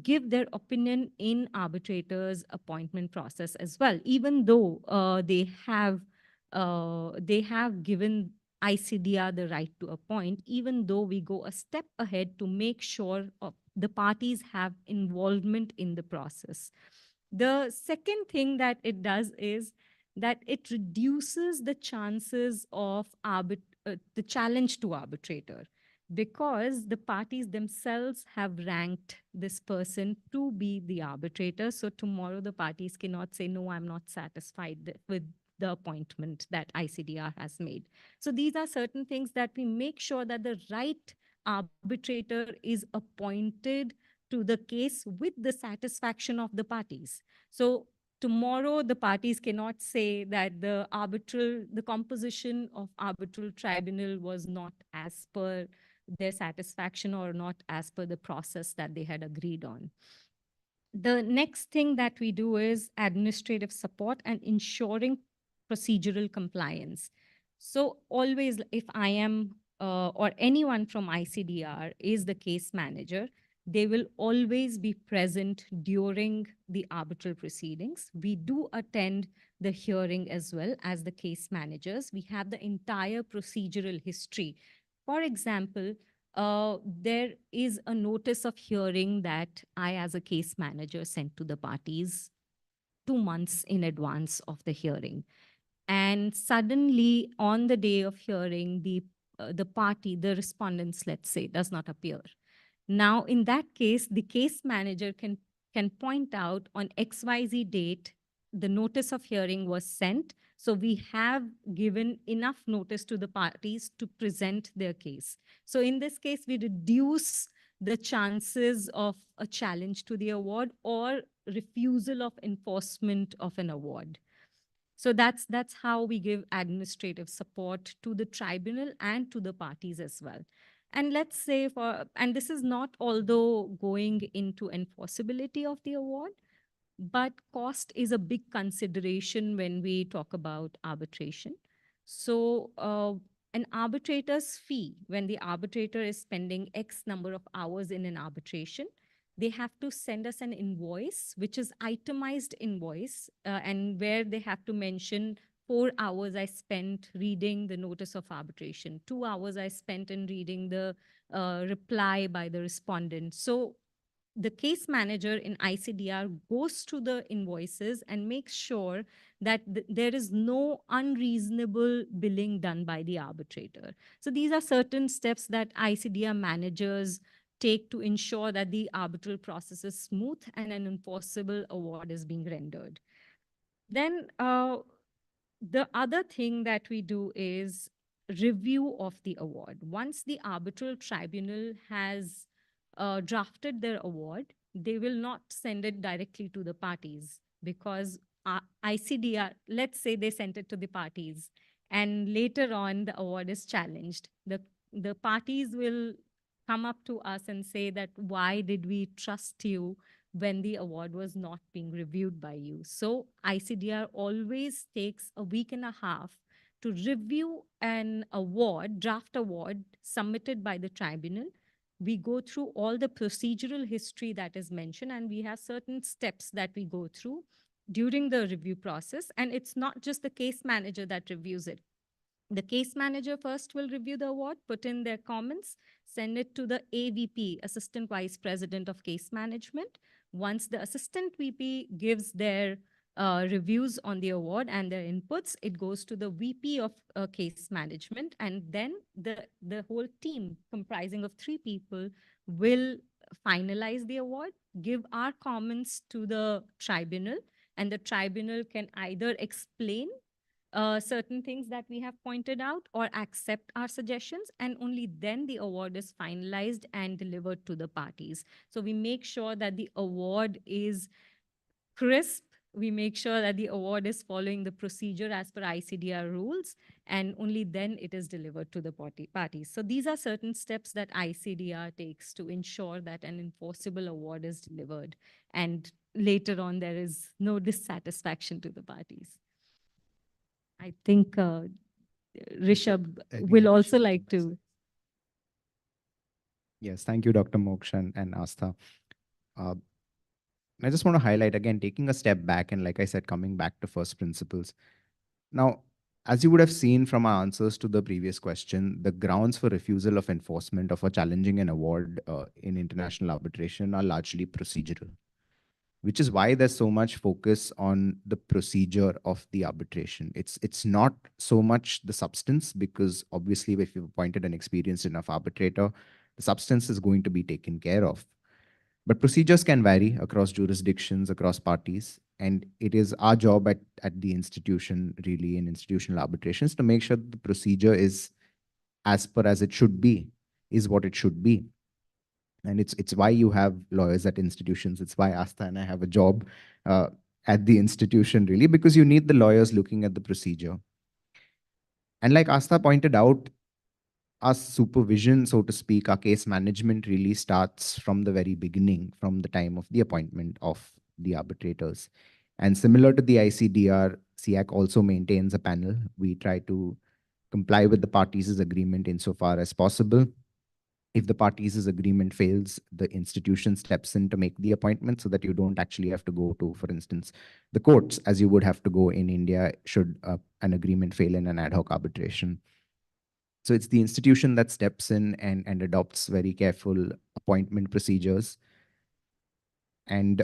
give their opinion in arbitrators appointment process as well, even though they have given ICDR the right to appoint, even though we go a step ahead to make sure the parties have involvement in the process. The second thing that it does is that it reduces the chances of the challenge to arbitrator, because the parties themselves have ranked this person to be the arbitrator. So tomorrow the parties cannot say, no, I'm not satisfied with the appointment that ICDR has made. So these are certain things that we make sure that the right arbitrator is appointed to the case with the satisfaction of the parties. So tomorrow the parties cannot say that the composition of arbitral tribunal was not as per their satisfaction or not as per the process that they had agreed on. The next thing that we do is administrative support and ensuring procedural compliance. So always, if I am or anyone from ICDR is the case manager, they will always be present during the arbitral proceedings. We do attend the hearing as well as the case managers. We have the entire procedural history. For example, there is a notice of hearing that I, as a case manager, sent to the parties 2 months in advance of the hearing. And suddenly, on the day of hearing, the respondents, let's say, does not appear. Now, in that case, the case manager can point out on XYZ date, the notice of hearing was sent. So we have given enough notice to the parties to present their case. So in this case, we reduce the chances of a challenge to the award or refusal of enforcement of an award. So that's how we give administrative support to the tribunal and to the parties as well. And let's say and this is not although going into enforceability of the award, but cost is a big consideration when we talk about arbitration. So, an arbitrator's fee, when the arbitrator is spending X number of hours in an arbitration, they have to send us an invoice, which is itemized invoice, and where they have to mention 4 hours I spent reading the notice of arbitration, 2 hours I spent in reading the reply by the respondent. So the case manager in ICDR goes to the invoices and makes sure that there is no unreasonable billing done by the arbitrator. So these are certain steps that ICDR managers take to ensure that the arbitral process is smooth and an enforceable award is being rendered. Then the other thing that we do is review of the award. Once the arbitral tribunal has drafted their award, they will not send it directly to the parties because ICDR, let's say they sent it to the parties and later on the award is challenged. The parties will come up to us and say that why did we trust you when the award was not being reviewed by you. So ICDR always takes a week and a half to review an award, draft award submitted by the tribunal. We go through all the procedural history that is mentioned, and we have certain steps that we go through during the review process. And it's not just the case manager that reviews it. The case manager first will review the award, put in their comments, send it to the AVP, Assistant Vice President of Case Management. Once the Assistant VP gives their reviews on the award and their inputs, it goes to the VP of Case Management. And then the whole team, comprising of 3 people, will finalize the award, give our comments to the tribunal, and the tribunal can either explain certain things that we have pointed out or accept our suggestions, and only then the award is finalized and delivered to the parties. So we make sure that the award is crisp. We make sure that the award is following the procedure as per ICDR rules, and only then it is delivered to the parties. So these are certain steps that ICDR takes to ensure that an enforceable award is delivered, and later on there is no dissatisfaction to the parties. I think Rishabh will also like to. Yes, thank you, Dr. Moksha and Astha. I just want to highlight again, taking a step back and, like I said, coming back to first principles. Now, as you would have seen from our answers to the previous question, the grounds for refusal of enforcement of or challenging an award in international arbitration are largely procedural, which is why there's so much focus on the procedure of the arbitration. It's not so much the substance, because obviously if you've appointed an experienced enough arbitrator, the substance is going to be taken care of. But procedures can vary across jurisdictions, across parties, and it is our job at the institution, really, in institutional arbitrations, to make sure that the procedure is as per as it should be, is what it should be. And it's why you have lawyers at institutions. It's why Astha and I have a job at the institution, really, because you need the lawyers looking at the procedure. And like Astha pointed out, our supervision, so to speak, our case management really starts from the very beginning, from the time of the appointment of the arbitrators. And similar to the ICDR, SIAC also maintains a panel. We try to comply with the parties' agreement insofar as possible. If the parties' agreement fails, the institution steps in to make the appointment so that you don't actually have to go to, for instance, the courts, as you would have to go in India should an agreement fail in an ad hoc arbitration. So it's the institution that steps in and adopts very careful appointment procedures. And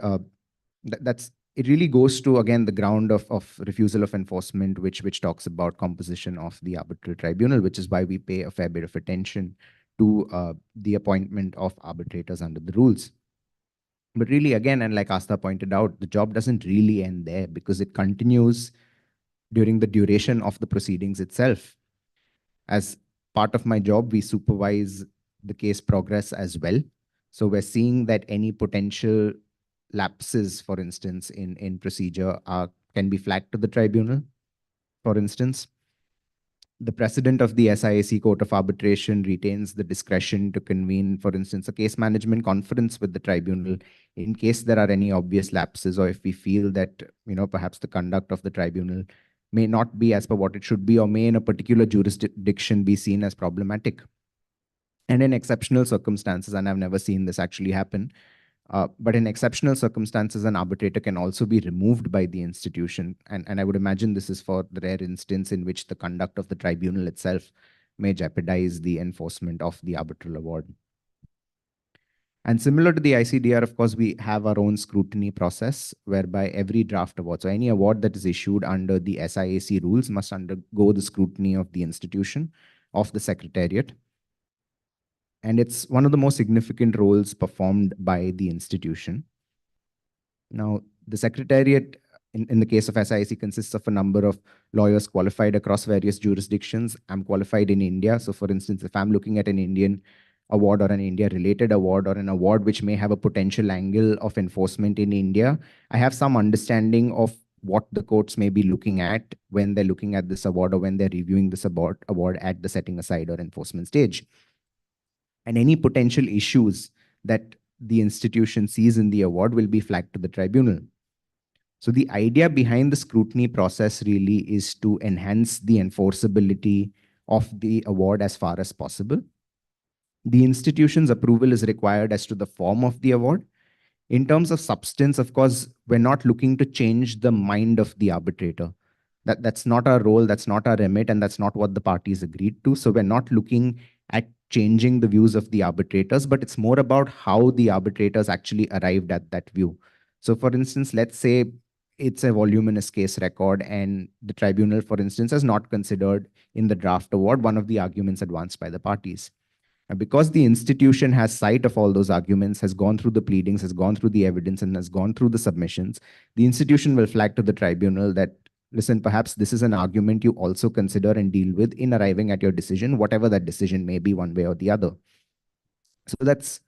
that's it really goes to, again, the ground of refusal of enforcement, which talks about composition of the arbitral tribunal, which is why we pay a fair bit of attention to the appointment of arbitrators under the rules. But really, again, and like Astha pointed out, the job doesn't really end there, because it continues during the duration of the proceedings itself. As part of my job, we supervise the case progress as well. So we're seeing that any potential lapses, for instance, in procedure can be flagged to the tribunal, for instance. The president of the SIAC Court of Arbitration retains the discretion to convene, for instance, a case management conference with the tribunal in case there are any obvious lapses, or if we feel that, perhaps the conduct of the tribunal may not be as per what it should be, or may in a particular jurisdiction be seen as problematic. And in exceptional circumstances, and I've never seen this actually happen, but in exceptional circumstances, an arbitrator can also be removed by the institution. And I would imagine this is for the rare instance in which the conduct of the tribunal itself may jeopardize the enforcement of the arbitral award. And similar to the ICDR, of course, we have our own scrutiny process whereby every draft award, so any award that is issued under the SIAC rules must undergo the scrutiny of the institution, of the Secretariat. And it's one of the most significant roles performed by the institution. Now, the Secretariat, in the case of SIC, consists of a number of lawyers qualified across various jurisdictions. I'm qualified in India. So for instance, if I'm looking at an Indian award or an India-related award or an award which may have a potential angle of enforcement in India, I have some understanding of what the courts may be looking at when they're looking at this award or when they're reviewing this award at the setting aside or enforcement stage. And any potential issues that the institution sees in the award will be flagged to the tribunal. So the idea behind the scrutiny process really is to enhance the enforceability of the award as far as possible. The institution's approval is required as to the form of the award. In terms of substance, of course, we're not looking to change the mind of the arbitrator. That's not our role, that's not our remit, and that's not what the parties agreed to. So we're not looking at changing the views of the arbitrators, but it's more about how the arbitrators actually arrived at that view. So for instance, let's say it's a voluminous case record and the tribunal, for instance, has not considered in the draft award one of the arguments advanced by the parties. And because the institution has sight of all those arguments, has gone through the pleadings, has gone through the evidence, and has gone through the submissions, the institution will flag to the tribunal that, listen, perhaps this is an argument you also consider and deal with in arriving at your decision, whatever that decision may be, one way or the other. So that's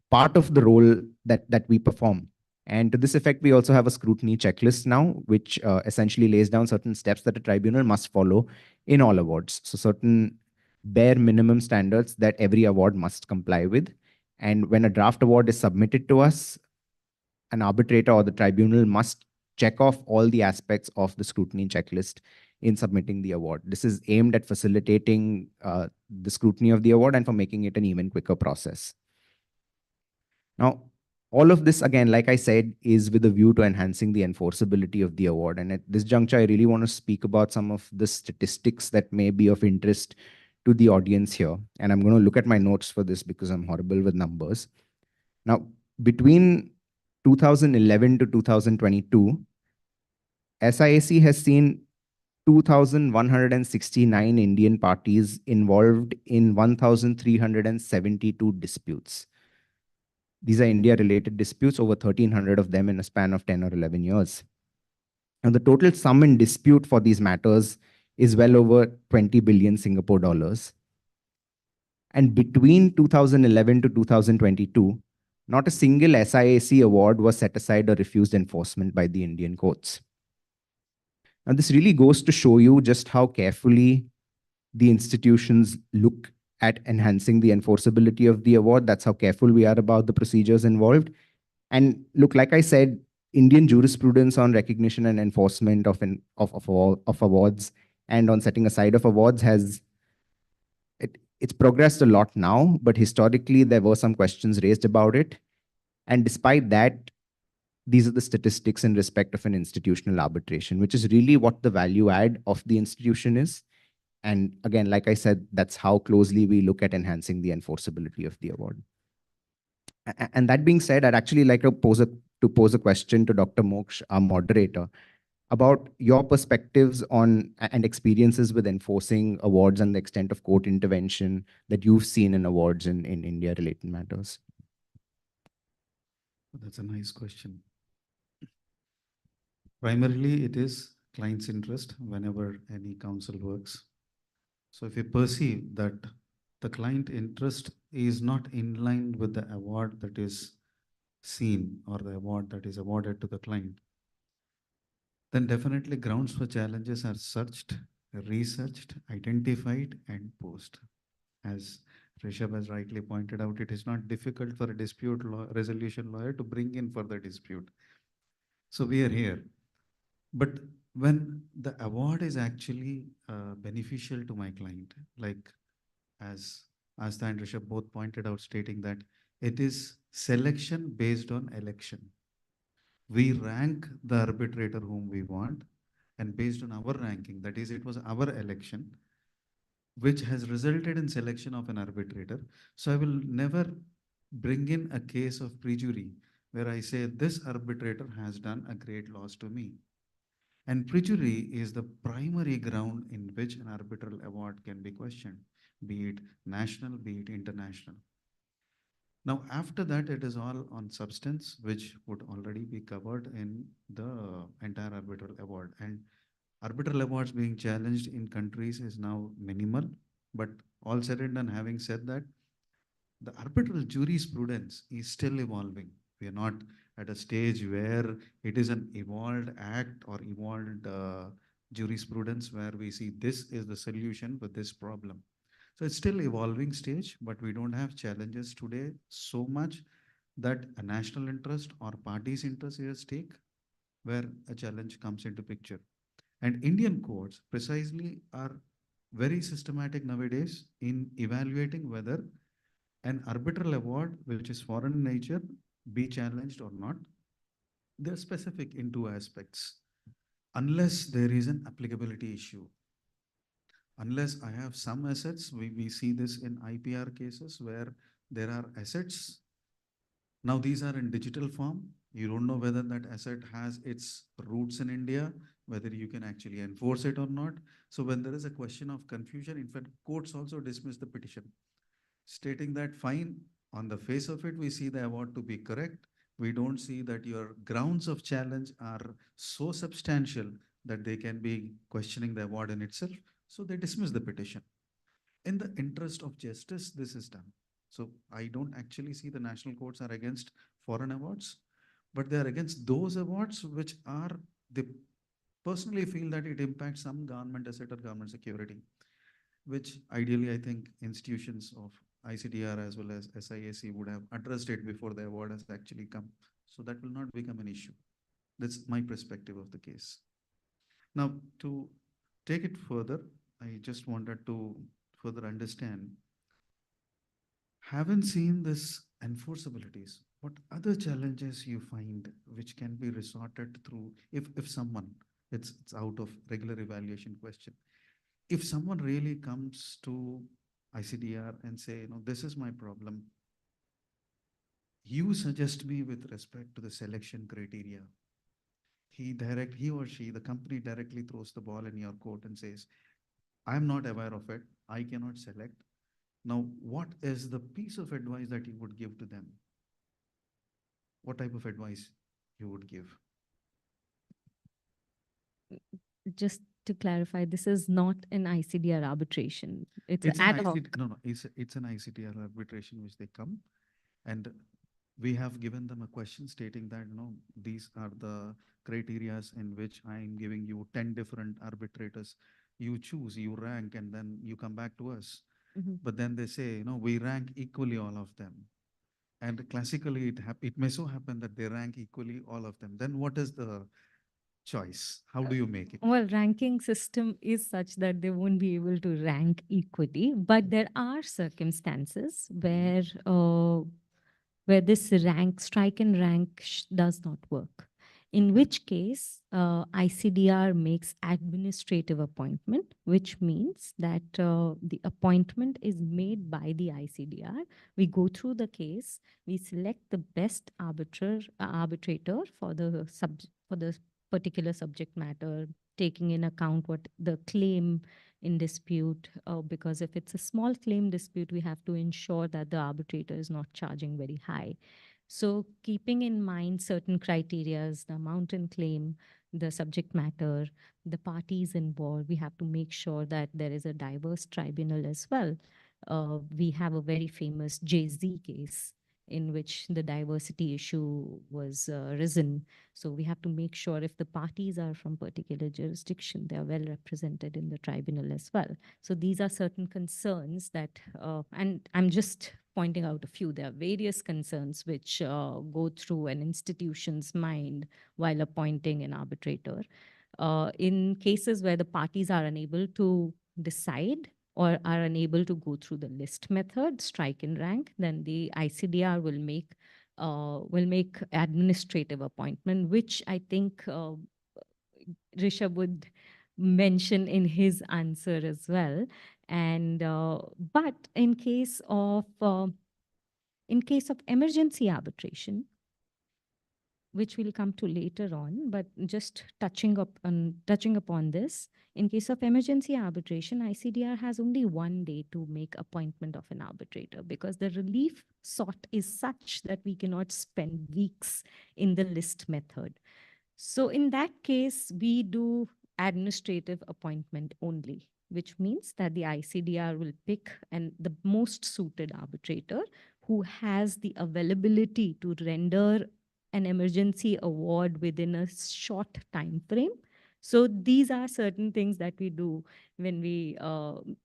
part of the role that we perform. And to this effect, we also have a scrutiny checklist now, which essentially lays down certain steps that a tribunal must follow in all awards. So certain bare minimum standards that every award must comply with. And when a draft award is submitted to us, an arbitrator or the tribunal must check off all the aspects of the scrutiny checklist in submitting the award. This is aimed at facilitating the scrutiny of the award and for making it an even quicker process. Now, all of this, again, like I said, is with a view to enhancing the enforceability of the award. And at this juncture, I really want to speak about some of the statistics that may be of interest to the audience here. And I'm going to look at my notes for this because I'm horrible with numbers. Now, between 2011 to 2022, SIAC has seen 2,169 Indian parties involved in 1,372 disputes. These are India-related disputes, over 1,300 of them in a span of 10 or 11 years. And the total sum in dispute for these matters is well over 20 billion Singapore dollars. And between 2011 to 2022, not a single SIAC award was set aside or refused enforcement by the Indian courts. Now, this really goes to show you just how carefully the institutions look at enhancing the enforceability of the award. That's how careful we are about the procedures involved. And look, like I said, Indian jurisprudence on recognition and enforcement of awards and on setting aside of awards it's progressed a lot now, but historically there were some questions raised about it. And despite that, these are the statistics in respect of an institutional arbitration, which is really what the value add of the institution is. And again, like I said, that's how closely we look at enhancing the enforceability of the award. And that being said, I'd actually like to pose a question to Dr. Moksh, our moderator, about your perspectives on and experiences with enforcing awards and the extent of court intervention that you've seen in awards in India-related matters. That's a nice question. Primarily, it is client's interest whenever any counsel works. So if you perceive that the client interest is not in line with the award that is seen or the award that is awarded to the client, then definitely grounds for challenges are searched researched, identified, and posed. As Rishabh has rightly pointed out, it is not difficult for a dispute resolution lawyer to bring in further dispute. So we are here. But when the award is actually beneficial to my client, like as Asta and Rishabh both pointed out, stating that it is selection based on election. We rank the arbitrator whom we want, and based on our ranking, that is, it was our election, which has resulted in selection of an arbitrator. So I will never bring in a case of perjury where I say this arbitrator has done a great loss to me. And perjury is the primary ground in which an arbitral award can be questioned, be it national, be it international. Now, after that, it is all on substance, which would already be covered in the entire arbitral award. And arbitral awards being challenged in countries is now minimal. But all said and done, having said that, the arbitral jurisprudence is still evolving. We are not at a stage where it is an evolved act or evolved jurisprudence where we see this is the solution for this problem. So it's still evolving stage, but we don't have challenges today so much that a national interest or party's interest is at stake where a challenge comes into picture. And Indian courts precisely are very systematic nowadays in evaluating whether an arbitral award, which is foreign in nature, be challenged or not. They're specific in two aspects. Unless there is an applicability issue, unless I have some assets, we see this in IPR cases where there are assets. Now these are in digital form. You don't know whether that asset has its roots in India, whether you can actually enforce it or not. So when there is a question of confusion, in fact, courts also dismiss the petition, stating that fine, on the face of it, we see the award to be correct. We don't see that your grounds of challenge are so substantial that they can be questioning the award in itself. So they dismiss the petition. In the interest of justice, this is done. So I don't actually see the national courts are against foreign awards, but they are against those awards which are, they personally feel that it impacts some government asset or government security, which ideally I think institutions of ICDR as well as SIAC would have addressed it before the award has actually come. So that will not become an issue. That's my perspective of the case. Now, to take it further, I just wanted to further understand, haven't seen this enforceabilities. What other challenges you find which can be resorted through if someone, it's out of regular evaluation question, if someone really comes to ICDR and say, this is my problem, you suggest me with respect to the selection criteria. He or she, the company directly throws the ball in your court and says, I'm not aware of it. I cannot select. Now, what is the piece of advice that you would give to them? What type of advice you would give? Just to clarify, this is not an ICDR arbitration. It's It's an an ad hoc. no, it's an ICTR arbitration which they come, and we have given them a question stating that, these are the criterias in which I am giving you 10 different arbitrators. You choose, you rank, and then you come back to us. Mhm. But then they say, we rank equally all of them. And classically, it may so happen that they rank equally all of them. Then what is the choice? How do you make it? Well, ranking system is such that they won't be able to rank equally, but there are circumstances where this rank, strike and rank does not work. In which case, ICDR makes administrative appointment, which means that the appointment is made by the ICDR. We go through the case, we select the best arbitrator for the particular subject matter, taking in account what the claim in dispute, because if it's a small claim dispute, we have to ensure that the arbitrator is not charging very high. So keeping in mind certain criterias, the amount in claim, the subject matter, the parties involved, we have to make sure that there is a diverse tribunal as well. We have a very famous JZ case in which the diversity issue was risen. So we have to make sure if the parties are from particular jurisdiction, they are well represented in the tribunal as well. So these are certain concerns that, and I'm just pointing out a few. There are various concerns which go through an institution's mind while appointing an arbitrator. In cases where the parties are unable to decide or are unable to go through the list method, strike and rank, then the ICDR will make administrative appointment, which I think Rishabh would mention in his answer as well. And but in case of emergency arbitration, which we'll come to later on, but just touching upon this, in case of emergency arbitration, ICDR has only 1 day to make appointment of an arbitrator because the relief sought is such that we cannot spend weeks in the list method. So in that case, we do administrative appointment only, which means that the ICDR will pick the most suited arbitrator who has the availability to render an emergency award within a short time frame. So these are certain things that we do when we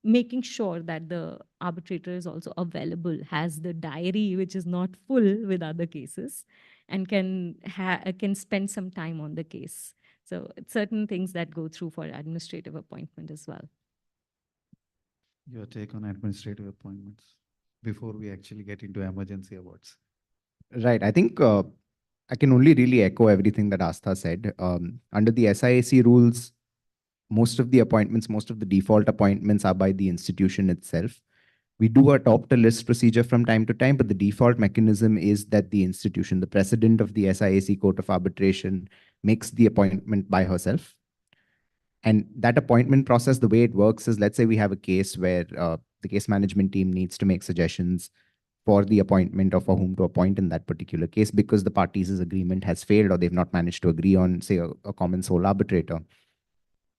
making sure that the arbitrator is also available, has the diary which is not full with other cases, and can spend some time on the case. So it's certain things that go through for administrative appointment as well. Your take on administrative appointments before we actually get into emergency awards. Right. I think I can only really echo everything that Astha said. Under the SIAC rules, most of the appointments, most of the default appointments are by the institution itself. We do adopt a list procedure from time to time, but the default mechanism is that the institution, the president of the SIAC Court of Arbitration, makes the appointment by herself. And that appointment process, the way it works is, let's say we have a case where the case management team needs to make suggestions for the appointment or for whom to appoint in that particular case because the parties' agreement has failed or they've not managed to agree on, say, a common sole arbitrator.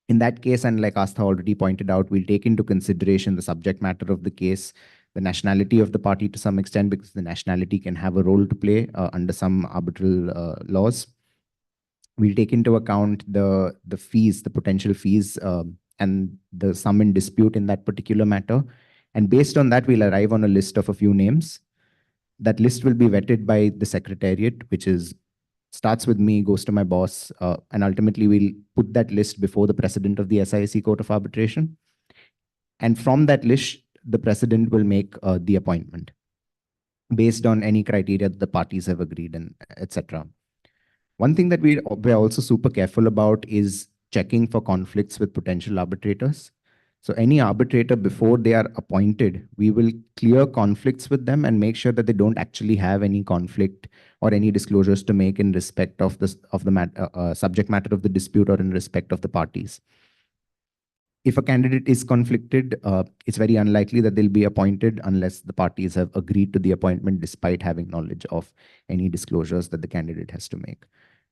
In that case, and like Astha already pointed out, we'll take into consideration the subject matter of the case, the nationality of the party to some extent, because the nationality can have a role to play under some arbitral laws. We'll take into account the fees, the potential fees, and the sum in dispute in that particular matter. And based on that, we'll arrive on a list of a few names. That list will be vetted by the secretariat, which starts with me, goes to my boss, and ultimately we'll put that list before the president of the SIAC Court of Arbitration. And from that list, the president will make the appointment based on any criteria that the parties have agreed and etc. One thing that we're also super careful about is checking for conflicts with potential arbitrators. So any arbitrator, before they are appointed, we will clear conflicts with them and make sure that they don't actually have any conflict or any disclosures to make in respect of the subject matter of the dispute or in respect of the parties. If a candidate is conflicted, it's very unlikely that they'll be appointed unless the parties have agreed to the appointment despite having knowledge of any disclosures that the candidate has to make.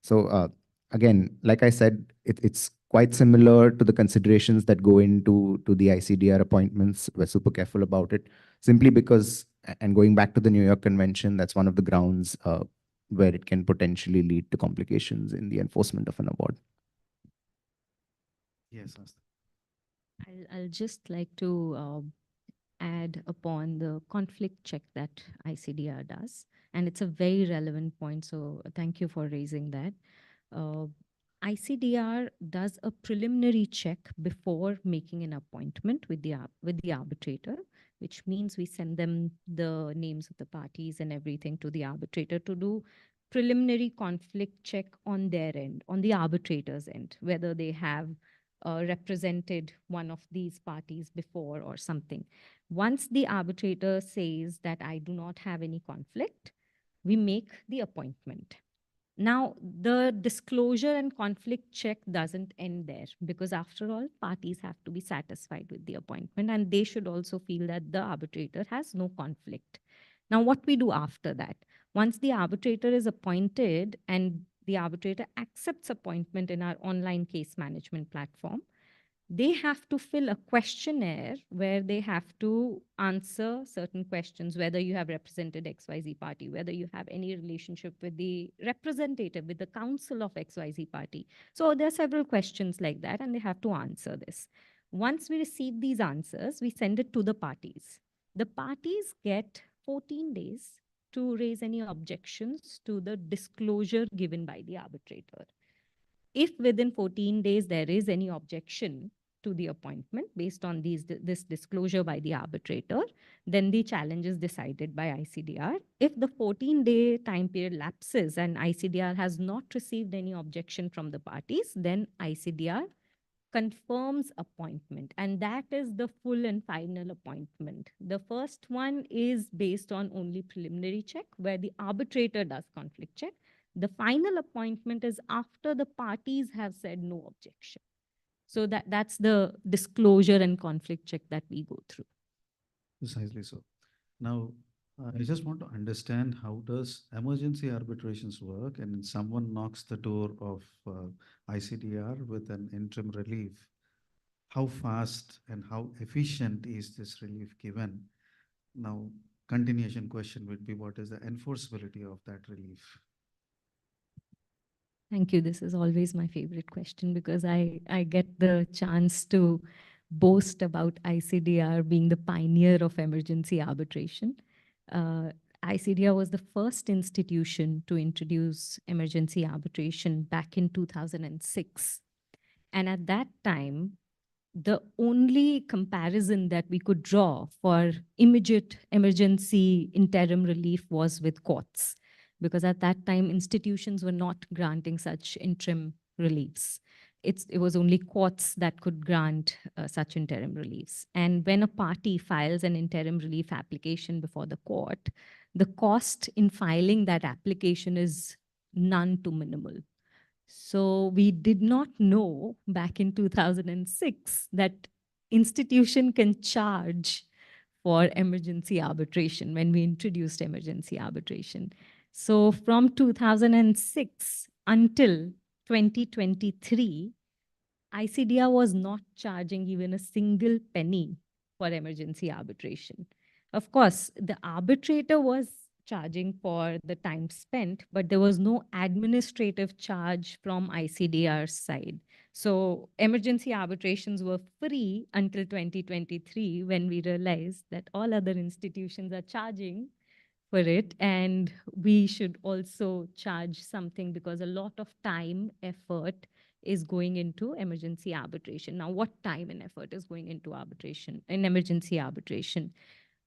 So again, like I said, it's quite similar to the considerations that go into the ICDR appointments. We're super careful about it simply because, and going back to the New York Convention, that's one of the grounds where it can potentially lead to complications in the enforcement of an award. Yes, Astha. I'll just like to add upon the conflict check that ICDR does. And it's a very relevant point, so thank you for raising that. ICDR does a preliminary check before making an appointment with the arbitrator, which means we send them the names of the parties and everything to the arbitrator to do preliminary conflict check on their end, on the arbitrator's end, whether they have represented one of these parties before or something. Once the arbitrator says that I do not have any conflict, we make the appointment. Now, the disclosure and conflict check doesn't end there because after all, parties have to be satisfied with the appointment and they should also feel that the arbitrator has no conflict. Now, what we do after that, once the arbitrator is appointed and the arbitrator accepts appointment in our online case management platform, they have to fill a questionnaire where they have to answer certain questions, whether you have represented XYZ party, whether you have any relationship with the representative, with the council of XYZ party. So there are several questions like that, and they have to answer this. Once we receive these answers, we send it to the parties. The parties get 14 days to raise any objections to the disclosure given by the arbitrator. If within 14 days there is any objection to the appointment based on this disclosure by the arbitrator, then the challenge is decided by ICDR. If the 14-day time period lapses and ICDR has not received any objection from the parties, then ICDR confirms appointment, and that is the full and final appointment. The first one is based on only preliminary check, where the arbitrator does conflict check. The final appointment is after the parties have said no objection. So that's the disclosure and conflict check that we go through. Precisely so. Now, I just want to understand, how does emergency arbitrations work? And if someone knocks the door of ICDR with an interim relief, how fast and how efficient is this relief given? Now, continuation question would be, what is the enforceability of that relief? Thank you. This is always my favorite question because I get the chance to boast about ICDR being the pioneer of emergency arbitration. ICDR was the first institution to introduce emergency arbitration back in 2006. And at that time, the only comparison that we could draw for immediate emergency interim relief was with courts, because at that time, institutions were not granting such interim reliefs. It was only courts that could grant such interim reliefs. And when a party files an interim relief application before the court, the cost in filing that application is none to minimal. So we did not know back in 2006 that institution can charge for emergency arbitration when we introduced emergency arbitration. So from 2006 until 2023, ICDR was not charging even a single penny for emergency arbitration. Of course, the arbitrator was charging for the time spent, but there was no administrative charge from ICDR's side. So emergency arbitrations were free until 2023, when we realized that all other institutions are charging for it, and we should also charge something because a lot of time, effort is going into emergency arbitration. Now, what time and effort is going into arbitration, in emergency arbitration?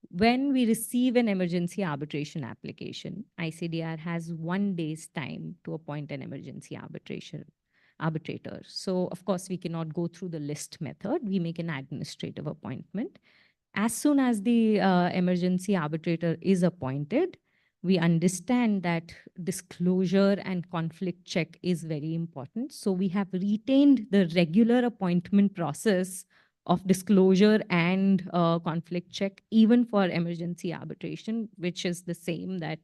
When we receive an emergency arbitration application, ICDR has 1 day's time to appoint an emergency arbitrator. So of course, we cannot go through the list method. We make an administrative appointment. As soon as the emergency arbitrator is appointed, we understand that disclosure and conflict check is very important. So we have retained the regular appointment process of disclosure and conflict check, even for emergency arbitration, which is the same that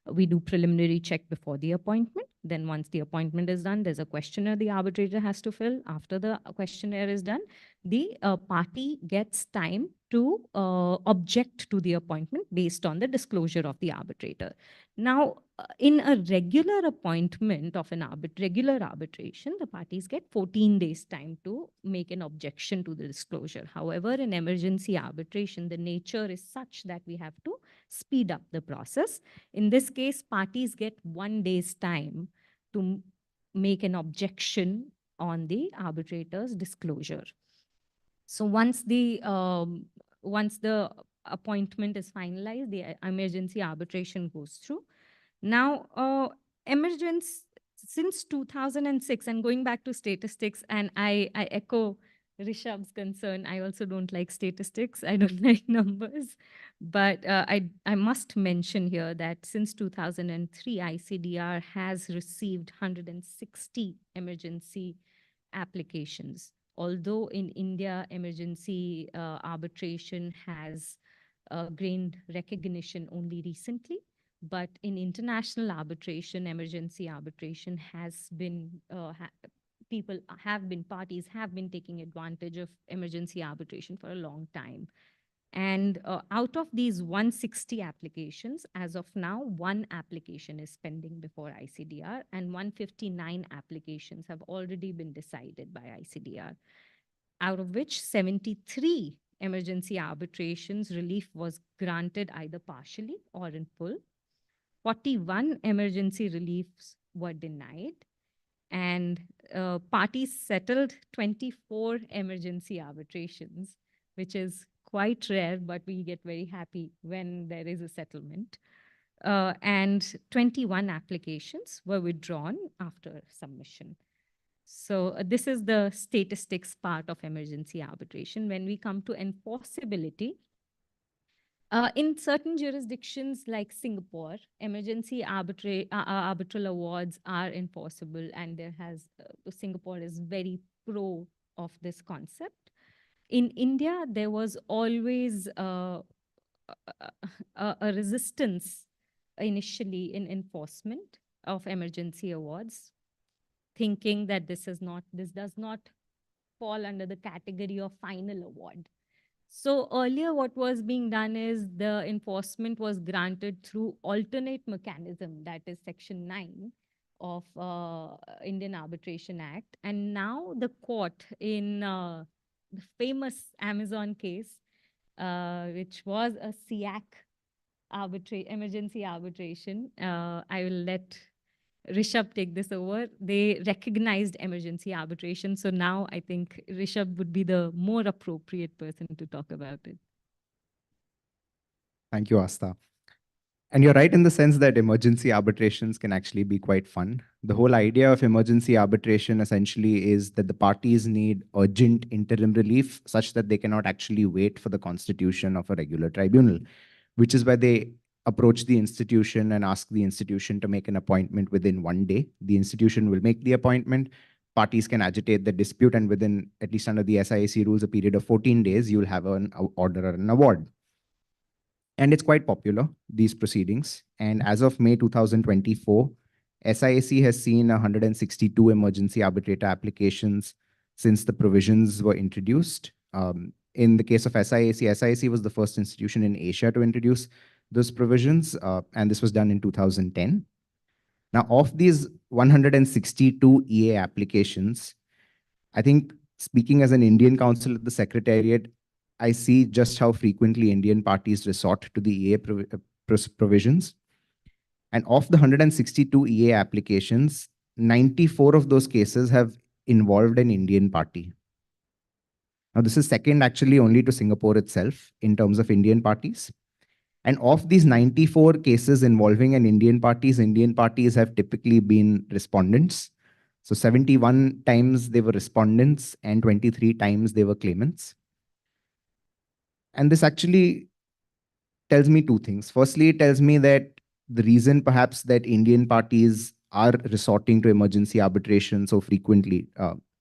we do preliminary check before the appointment. Then once the appointment is done, there's a questionnaire the arbitrator has to fill. After the questionnaire is done, the party gets time to object to the appointment based on the disclosure of the arbitrator. Now, in a regular appointment of an regular arbitration, the parties get 14 days time to make an objection to the disclosure. However, in emergency arbitration, the nature is such that we have to speed up the process. In this case, parties get 1 day's time to make an objection on the arbitrator's disclosure. So once the appointment is finalized, the emergency arbitration goes through. Now, since 2006, and going back to statistics, and I echo Rishabh's concern, I also don't like statistics. I don't like numbers. But I must mention here that since 2003, ICDR has received 160 emergency applications. Although in India, emergency arbitration has gained recognition only recently, but in international arbitration, emergency arbitration has been parties have been taking advantage of emergency arbitration for a long time. And out of these 160 applications, as of now, one application is pending before ICDR, and 159 applications have already been decided by ICDR, out of which 73 emergency arbitrations relief was granted either partially or in full. 41 emergency reliefs were denied, and parties settled 24 emergency arbitrations, which is quite rare, but we get very happy when there is a settlement. And 21 applications were withdrawn after submission. So this is the statistics part of emergency arbitration. When we come to enforceability, in certain jurisdictions like Singapore, emergency arbitral awards are enforceable, and Singapore is very pro of this concept. In India, there was always a resistance initially in enforcement of emergency awards, thinking that this does not fall under the category of final award. So earlier what was being done is the enforcement was granted through alternate mechanism, that is Section 9 of Indian Arbitration Act. And now the court in the famous Amazon case, which was a SIAC emergency arbitration, I will let Rishabh take this over. They recognized emergency arbitration. So now I think Rishabh would be the more appropriate person to talk about it. Thank you, Asta. And you're right in the sense that emergency arbitrations can actually be quite fun. The whole idea of emergency arbitration essentially is that the parties need urgent interim relief such that they cannot actually wait for the constitution of a regular tribunal, which is why they approach the institution and ask the institution to make an appointment within 1 day. The institution will make the appointment. Parties can agitate the dispute, and within, at least under the SIAC rules, a period of 14 days, you'll have an order or an award. And it's quite popular, these proceedings. And as of May 2024, SIAC has seen 162 emergency arbitrator applications since the provisions were introduced. In the case of SIAC, SIAC was the first institution in Asia to introduce those provisions, and this was done in 2010. Now, of these 162 EA applications, I think, speaking as an Indian counsel at the Secretariat, I see just how frequently Indian parties resort to the EA provisions. And of the 162 EA applications, 94 of those cases have involved an Indian party. Now, this is second actually only to Singapore itself in terms of Indian parties. And of these 94 cases involving Indian parties have typically been respondents. So 71 times they were respondents and 23 times they were claimants. And this actually tells me two things. Firstly, it tells me that the reason perhaps that Indian parties are resorting to emergency arbitration so frequently,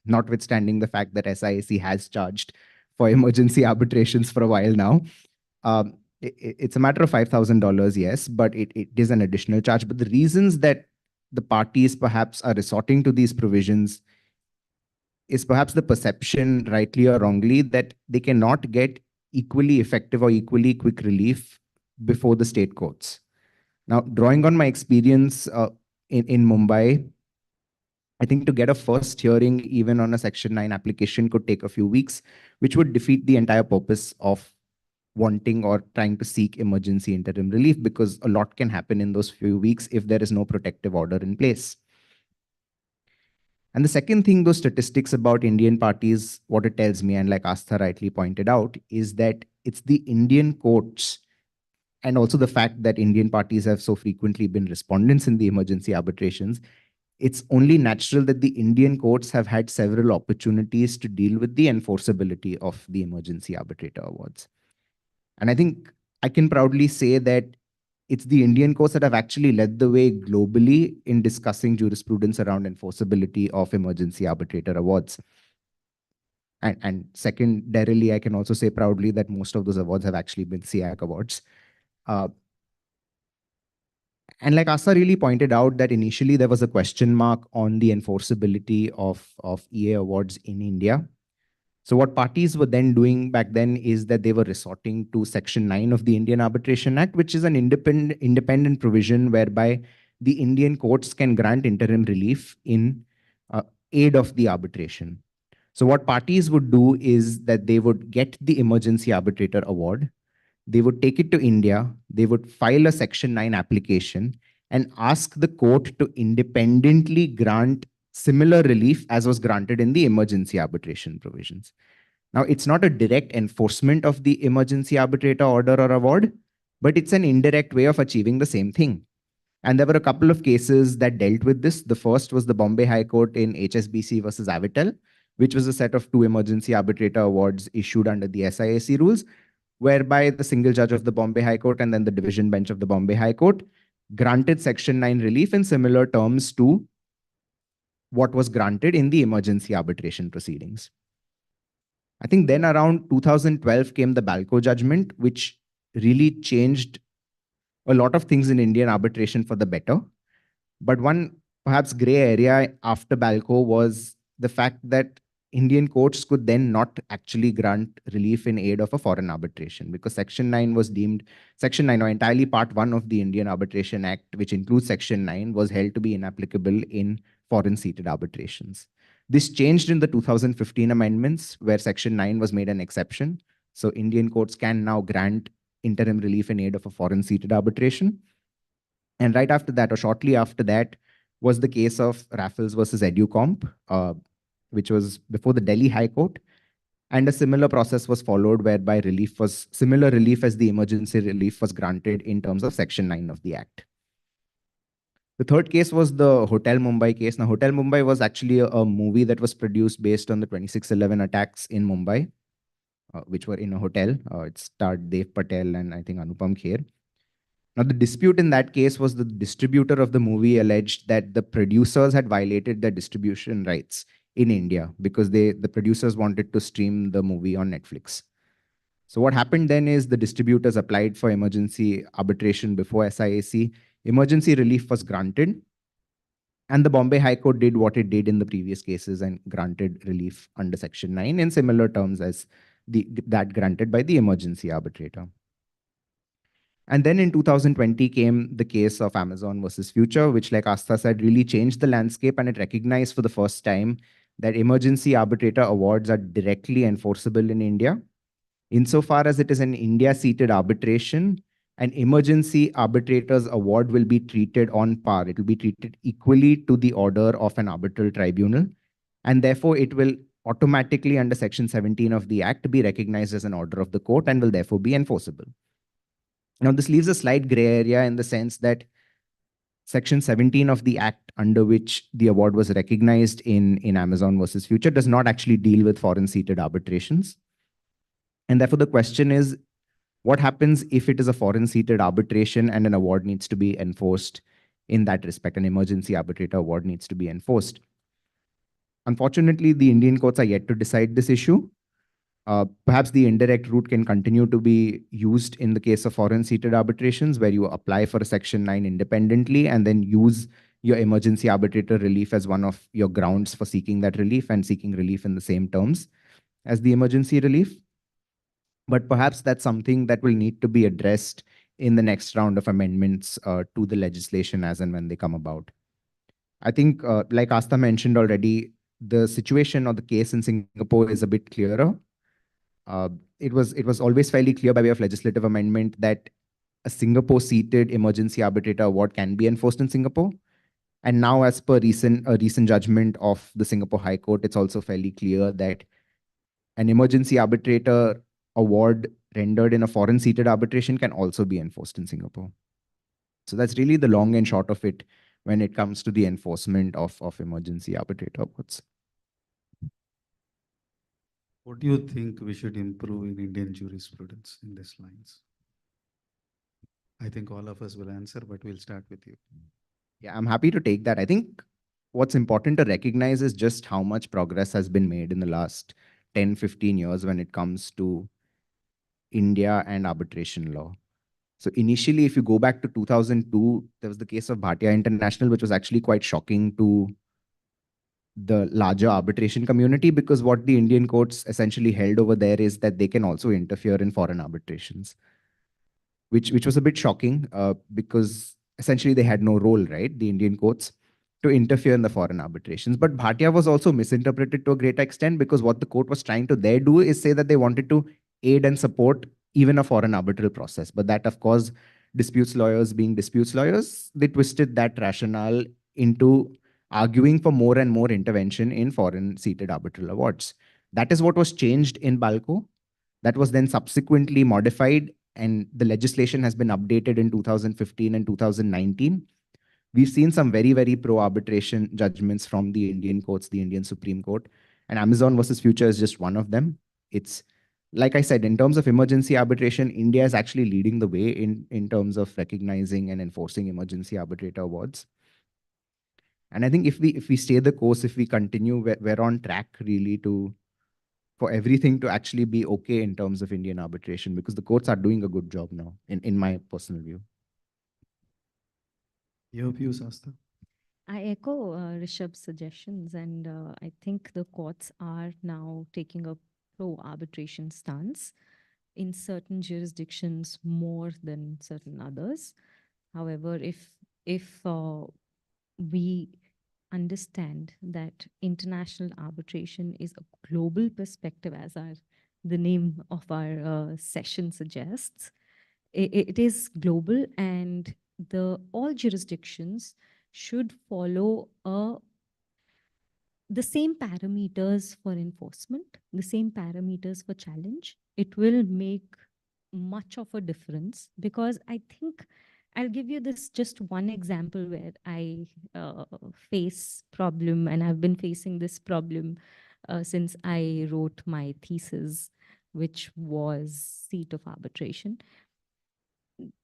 notwithstanding the fact that SIAC has charged for emergency arbitrations for a while now, it's a matter of $5,000, yes, but it is an additional charge. But the reasons that the parties perhaps are resorting to these provisions is perhaps the perception, rightly or wrongly, that they cannot get equally effective or equally quick relief before the state courts. Now, drawing on my experience in Mumbai, I think to get a first hearing, even on a Section 9 application, could take a few weeks, which would defeat the entire purpose of wanting or trying to seek emergency interim relief, because a lot can happen in those few weeks if there is no protective order in place. And the second thing, those statistics about Indian parties, what it tells me, and like Astha rightly pointed out, is that it's the Indian courts, and also the fact that Indian parties have so frequently been respondents in the emergency arbitrations, it's only natural that the Indian courts have had several opportunities to deal with the enforceability of the emergency arbitrator awards. And I think I can proudly say that it's the Indian courts that have actually led the way globally in discussing jurisprudence around enforceability of emergency arbitrator awards. And secondarily, I can also say proudly that most of those awards have actually been SIAC awards. And like Asa really pointed out, that initially there was a question mark on the enforceability of EA awards in India. So what parties were then doing back then is that they were resorting to Section 9 of the Indian Arbitration Act, which is an independent provision whereby the Indian courts can grant interim relief in aid of the arbitration. So what parties would do is that they would get the emergency arbitrator award, they would take it to India, they would file a Section 9 application and ask the court to independently grant similar relief as was granted in the emergency arbitration provisions. Now, it's not a direct enforcement of the emergency arbitrator order or award, but it's an indirect way of achieving the same thing. And there were a couple of cases that dealt with this. The first was the Bombay High Court in HSBC versus Avitel, which was a set of 2 emergency arbitrator awards issued under the SIAC rules, whereby the single judge of the Bombay High Court and then the division bench of the Bombay High Court granted Section 9 relief in similar terms to what was granted in the emergency arbitration proceedings. I think then around 2012 came the Balco judgment, which really changed a lot of things in Indian arbitration for the better. But one perhaps gray area after Balco was the fact that Indian courts could then not actually grant relief in aid of a foreign arbitration, because Section 9 was deemed, Section 9 or entirely Part 1 of the Indian Arbitration Act, which includes Section 9, was held to be inapplicable in foreign seated arbitrations. This changed in the 2015 amendments, where Section 9 was made an exception. So Indian courts can now grant interim relief in aid of a foreign seated arbitration. And right after that, or shortly after that, was the case of Raffles versus EduComp, which was before the Delhi High Court. And a similar process was followed, whereby similar relief as the emergency relief was granted in terms of Section 9 of the Act. The third case was the Hotel Mumbai case. Now, Hotel Mumbai was actually a movie that was produced based on the 26/11 attacks in Mumbai, which were in a hotel. It starred Dev Patel and I think Anupam Kher. Now, the dispute in that case was the distributor of the movie alleged that the producers had violated their distribution rights in India because the producers wanted to stream the movie on Netflix. So what happened then is the distributors applied for emergency arbitration before SIAC. Emergency relief was granted, and the Bombay High Court did what it did in the previous cases and granted relief under Section 9 in similar terms as that granted by the emergency arbitrator. And then in 2020 came the case of Amazon versus Future, which, like Asta said, really changed the landscape, and it recognized for the first time that emergency arbitrator awards are directly enforceable in India. Insofar as it is an India-seated arbitration, an emergency arbitrator's award will be treated on par. It will be treated equally to the order of an arbitral tribunal, and therefore it will automatically, under Section 17 of the Act, be recognized as an order of the court and will therefore be enforceable. Now, this leaves a slight gray area in the sense that Section 17 of the Act, under which the award was recognized in Amazon versus Future, does not actually deal with foreign-seated arbitrations. And therefore, the question is, what happens if it is a foreign-seated arbitration and an award needs to be enforced in that respect? An emergency arbitrator award needs to be enforced. Unfortunately, the Indian courts are yet to decide this issue. Perhaps the indirect route can continue to be used in the case of foreign-seated arbitrations, where you apply for a Section 9 independently and then use your emergency arbitrator relief as one of your grounds for seeking that relief and seeking relief in the same terms as the emergency relief. But perhaps that's something that will need to be addressed in the next round of amendments to the legislation as and when they come about. I think, like Asta mentioned already, the situation or the case in Singapore is a bit clearer. It was always fairly clear by way of legislative amendment that a Singapore-seated emergency arbitrator award can be enforced in Singapore. And now, as per a recent judgment of the Singapore High Court, it's also fairly clear that an emergency arbitrator award rendered in a foreign-seated arbitration can also be enforced in Singapore. So that's really the long and short of it when it comes to the enforcement of emergency arbitrator awards. What do you think we should improve in Indian jurisprudence in these lines? I think all of us will answer, but we'll start with you. Yeah, I'm happy to take that. I think what's important to recognize is just how much progress has been made in the last 10, 15 years when it comes to India and arbitration law. So initially, if you go back to 2002, there was the case of Bhatia International, which was actually quite shocking to the larger arbitration community, because what the Indian courts essentially held over there is that they can also interfere in foreign arbitrations, which was a bit shocking, because essentially they had no role, right, the Indian courts, to interfere in the foreign arbitrations. But Bhatia was also misinterpreted to a great extent, because what the court was trying to there do is say that they wanted to aid and support even a foreign arbitral process. But that, of course, disputes lawyers being disputes lawyers, they twisted that rationale into arguing for more and more intervention in foreign seated arbitral awards. That is what was changed in Balco. That was then subsequently modified, and the legislation has been updated in 2015 and 2019. We've seen some very, very pro arbitration judgments from the Indian courts, the Indian Supreme Court, and Amazon versus Future is just one of them. It's like I said, in terms of emergency arbitration, India is actually leading the way in terms of recognizing and enforcing emergency arbitrator awards. And I think if we stay the course, if we continue, we're on track really to for everything to actually be okay in terms of Indian arbitration, because the courts are doing a good job now, in my personal view. Your views, Asta? I echo Rishabh's suggestions, and I think the courts are now taking a pro-arbitration stance in certain jurisdictions more than certain others. However, if we understand that international arbitration is a global perspective, as the name of our session suggests, it is global, and all jurisdictions should follow the same parameters for enforcement, the same parameters for challenge. It will make much of a difference, because I think I'll give you this just one example where I face problem, and I've been facing this problem since I wrote my thesis, which was seat of arbitration.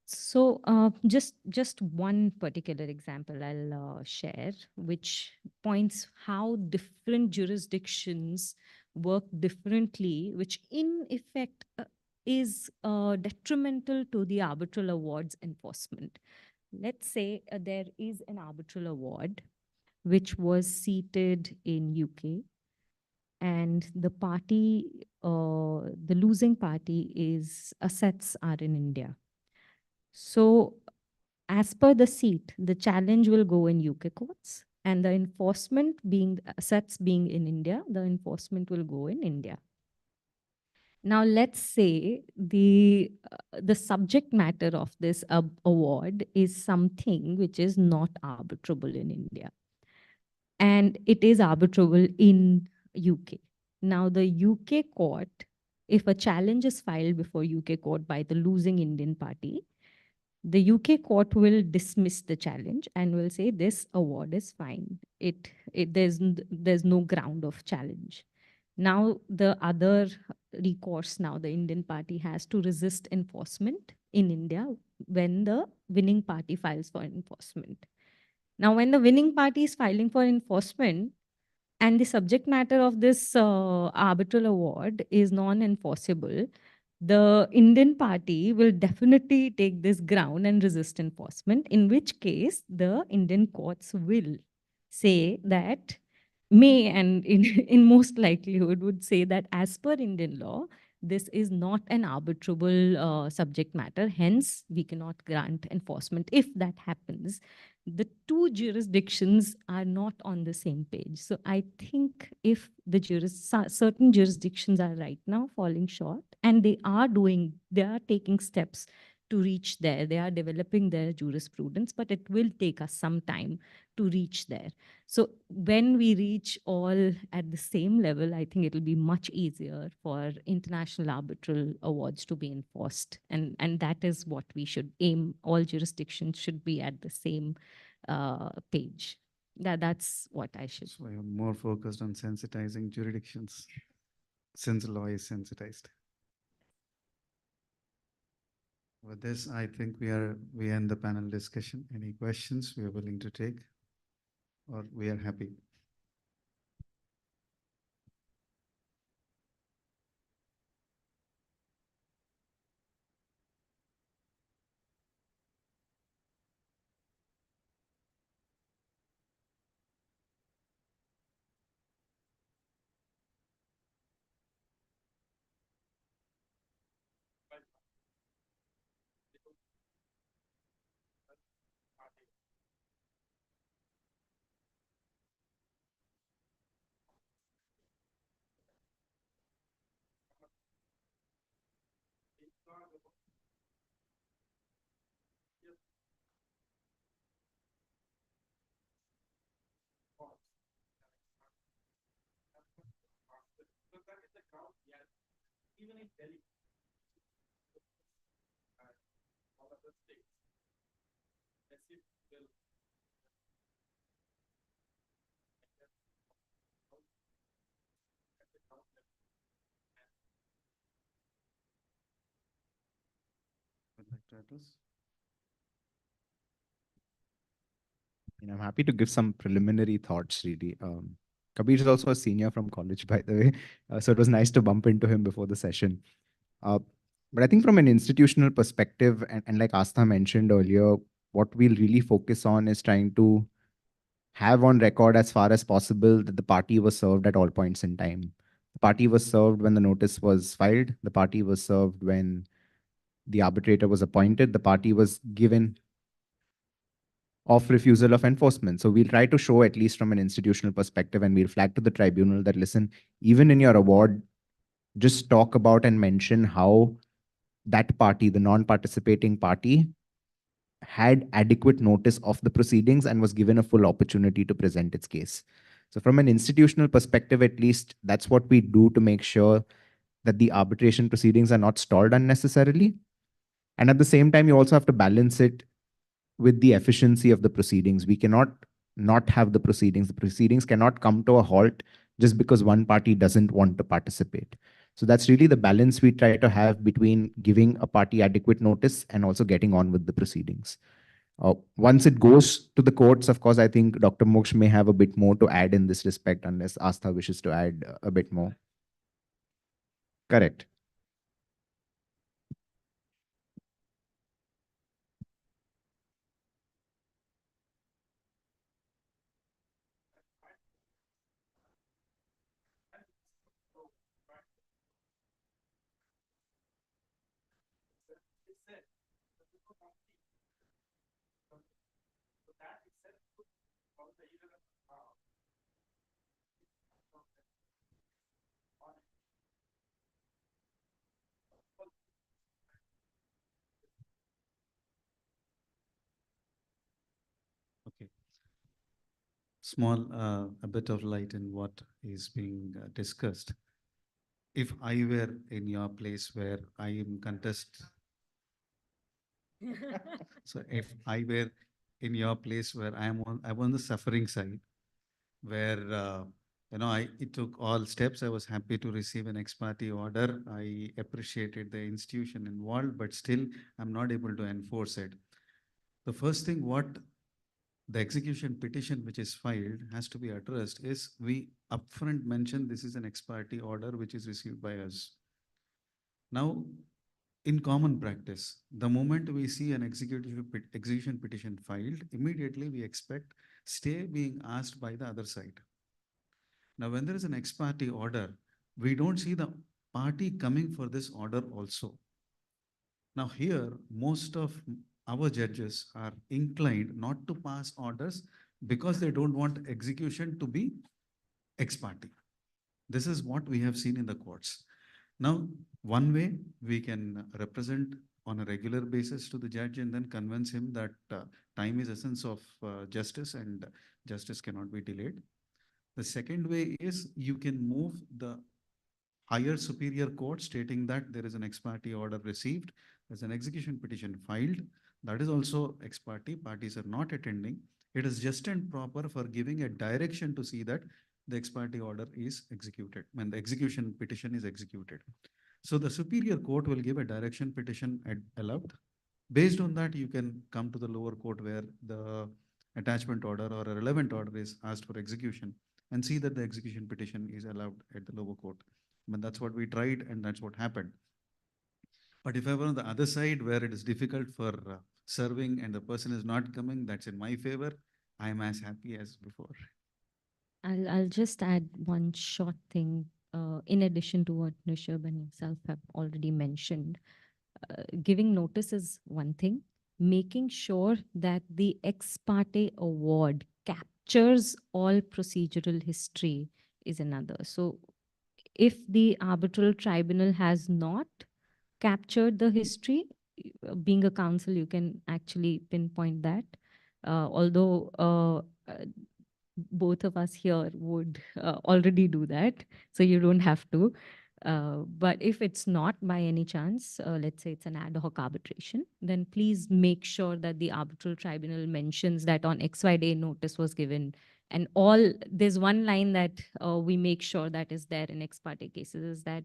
So just one particular example I'll share, which points how different jurisdictions work differently, which in effect is detrimental to the arbitral awards enforcement. Let's say there is an arbitral award which was seated in UK, and the losing party assets are in India. So as per the seat, the challenge will go in UK courts, and the enforcement being assets being in India, the enforcement will go in India. Now, let's say the subject matter of this award is something which is not arbitrable in India, and it is arbitrable in UK. Now, the UK court, if a challenge is filed before UK court by the losing Indian party, the UK court will dismiss the challenge and will say this award is fine. There's no ground of challenge. Now the other recourse, now the Indian party has to resist enforcement in India when the winning party files for enforcement. Now when the winning party is filing for enforcement, and the subject matter of this arbitral award is non-enforceable, the Indian party will definitely take this ground and resist enforcement, in which case the Indian courts will say that and in most likelihood would say that as per Indian law, this is not an arbitrable subject matter. Hence, we cannot grant enforcement. If that happens, the two jurisdictions are not on the same page. So I think if the certain jurisdictions are right now falling short, and they are taking steps to reach there, they are developing their jurisprudence, but it will take us some time to reach there. So when we reach all at the same level, I think it'll be much easier for international arbitral awards to be enforced. And that is what we should aim. All jurisdictions should be at the same page. That's what I should. So you're more focused on sensitizing jurisdictions since law is sensitized. With this, I think we end the panel discussion. Any questions we are willing to take, or we are happy? Would like to address? I'm happy to give some preliminary thoughts, really. Kabir is also a senior from college, by the way. So it was nice to bump into him before the session. Uh, but I think from an institutional perspective, and like Astha mentioned earlier, what we'll really focus on is trying to have on record as far as possible that the party was served at all points in time. The party was served when the notice was filed. The party was served when the arbitrator was appointed. The party was given of refusal of enforcement. So we'll try to show, at least from an institutional perspective, and we'll flag to the tribunal that, listen, even in your award, just talk about and mention how that party, the non-participating party, had adequate notice of the proceedings and was given a full opportunity to present its case. So from an institutional perspective, at least, that's what we do to make sure that the arbitration proceedings are not stalled unnecessarily. And at the same time, you also have to balance it with the efficiency of the proceedings. We cannot not have the proceedings. The proceedings cannot come to a halt just because one party doesn't want to participate. So that's really the balance we try to have between giving a party adequate notice and also getting on with the proceedings. Once it goes to the courts, of course, I think Dr. Moksh may have a bit more to add in this respect, unless Astha wishes to add a bit more. Correct. Okay. Small, a bit of light in what is being discussed. If I were in your place where I am contest, so if I were in your place where I'm on the suffering side, where it took all steps. I was happy to receive an ex parte order. I appreciated the institution involved, but still I'm not able to enforce it. The first thing what the execution petition which is filed has to be addressed is we upfront mention this is an ex parte order which is received by us. Now, in common practice, the moment we see an execution petition filed, immediately we expect stay being asked by the other side. Now, when there is an ex parte order, we don't see the party coming for this order also. Now, here, most of our judges are inclined not to pass orders because they don't want execution to be ex parte. This is what we have seen in the courts. Now, one way we can represent on a regular basis to the judge and then convince him that time is essence of justice and justice cannot be delayed. The second way is you can move the higher superior court stating that there is an ex parte order received, there's an execution petition filed, that is also ex parte, parties are not attending. It is just and proper for giving a direction to see that the ex parte order is executed when the execution petition is executed. So the superior court will give a direction petition allowed. Based on that, you can come to the lower court where the attachment order or a relevant order is asked for execution and see that the execution petition is allowed at the lower court. But that's what we tried and that's what happened. But if I were on the other side where it is difficult for serving and the person is not coming, that's in my favor. I am as happy as before. I'll just add one short thing, in addition to what Nishab and yourself have already mentioned. Giving notice is one thing. Making sure that the ex parte award captures all procedural history is another. So if the arbitral tribunal has not captured the history. Being a council, you can actually pinpoint that. Although both of us here would already do that, so you don't have to. But if it's not by any chance, let's say it's an ad hoc arbitration, then please make sure that the arbitral tribunal mentions that on XY day notice was given. And all, there's one line that we make sure that is there in ex parte cases, is that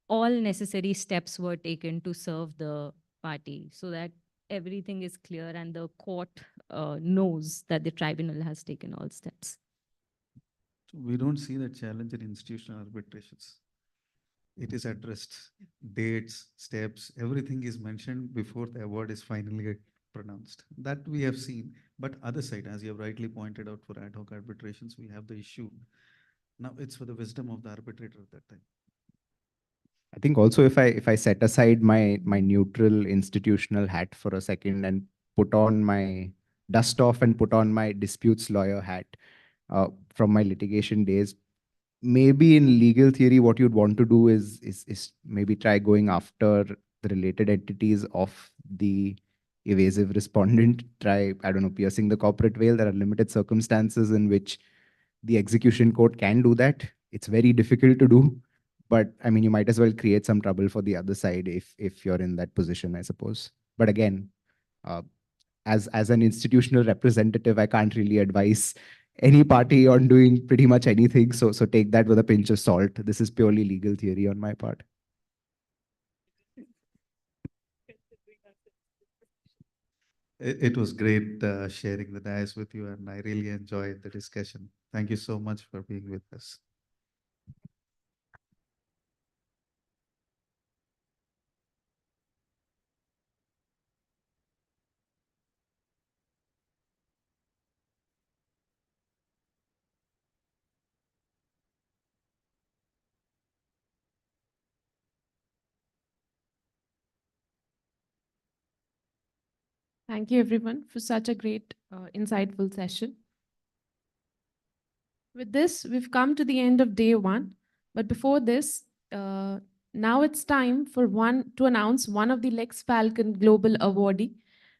all necessary steps were taken to serve the party, so that everything is clear and the court knows that the tribunal has taken all steps. We don't see that challenge in institutional arbitrations. It is addressed, dates, steps, everything is mentioned before the award is finally pronounced. That we have seen. But other side, as you have rightly pointed out, for ad hoc arbitrations, we have the issue. Now it's for the wisdom of the arbitrator at that time. I think also if I set aside my neutral institutional hat for a second and put on my dust off and put on my disputes lawyer hat from my litigation days, maybe in legal theory, what you'd want to do is maybe try going after the related entities of the evasive respondent. Try, I don't know, piercing the corporate veil. There are limited circumstances in which the execution court can do that. It's very difficult to do, but I mean, you might as well create some trouble for the other side if you're in that position, I suppose. But again, as an institutional representative, I can't really advise any party on doing pretty much anything. So take that with a pinch of salt. This is purely legal theory on my part. It was great sharing the dais with you, and I really enjoyed the discussion. Thank you so much for being with us. Thank you, everyone, for such a great, insightful session. With this, we've come to the end of day one. But before this, now it's time for to announce one of the Lex Falcon Global Awardee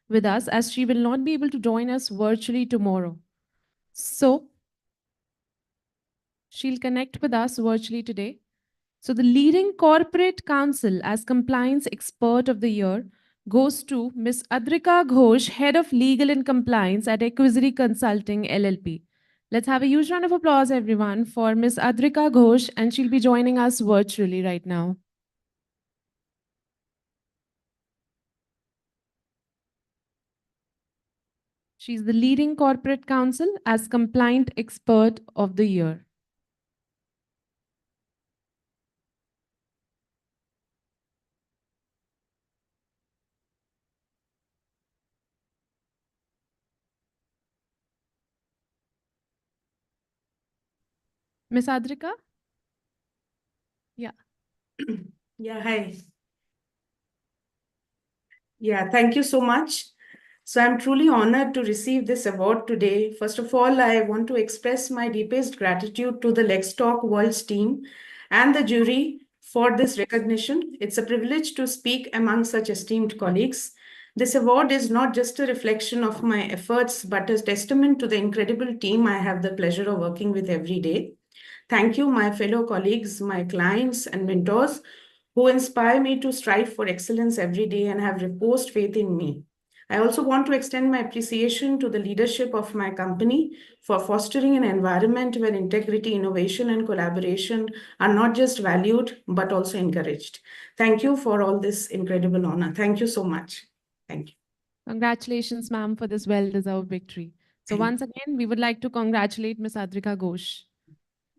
with us, as she will not be able to join us virtually tomorrow. So she'll connect with us virtually today. So the leading corporate counsel as compliance expert of the year goes to Ms. Adrika Ghosh, Head of Legal and Compliance at Equizary Consulting LLP. Let's have a huge round of applause, everyone, for Ms. Adrika Ghosh, and she'll be joining us virtually right now. She's the leading corporate counsel as compliant expert of the year. Ms. Adrika? Yeah. Yeah, hi. Yeah, thank you so much. So I'm truly honored to receive this award today. First of all, I want to express my deepest gratitude to the Lextalk World's team and the jury for this recognition. It's a privilege to speak among such esteemed colleagues. This award is not just a reflection of my efforts, but a testament to the incredible team I have the pleasure of working with every day. Thank you, my fellow colleagues, my clients, and mentors who inspire me to strive for excellence every day and have reposed faith in me. I also want to extend my appreciation to the leadership of my company for fostering an environment where integrity, innovation, and collaboration are not just valued, but also encouraged. Thank you for all this incredible honor. Thank you so much. Thank you. Congratulations, ma'am, for this well-deserved victory. So once again, we would like to congratulate Ms. Adrika Ghosh.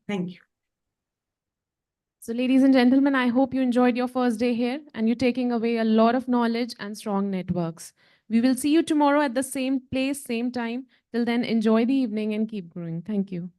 Thank you. So ladies and gentlemen, I hope you enjoyed your first day here and you're taking away a lot of knowledge and strong networks. We will see you tomorrow at the same place, same time. Till then, enjoy the evening and keep growing. Thank you.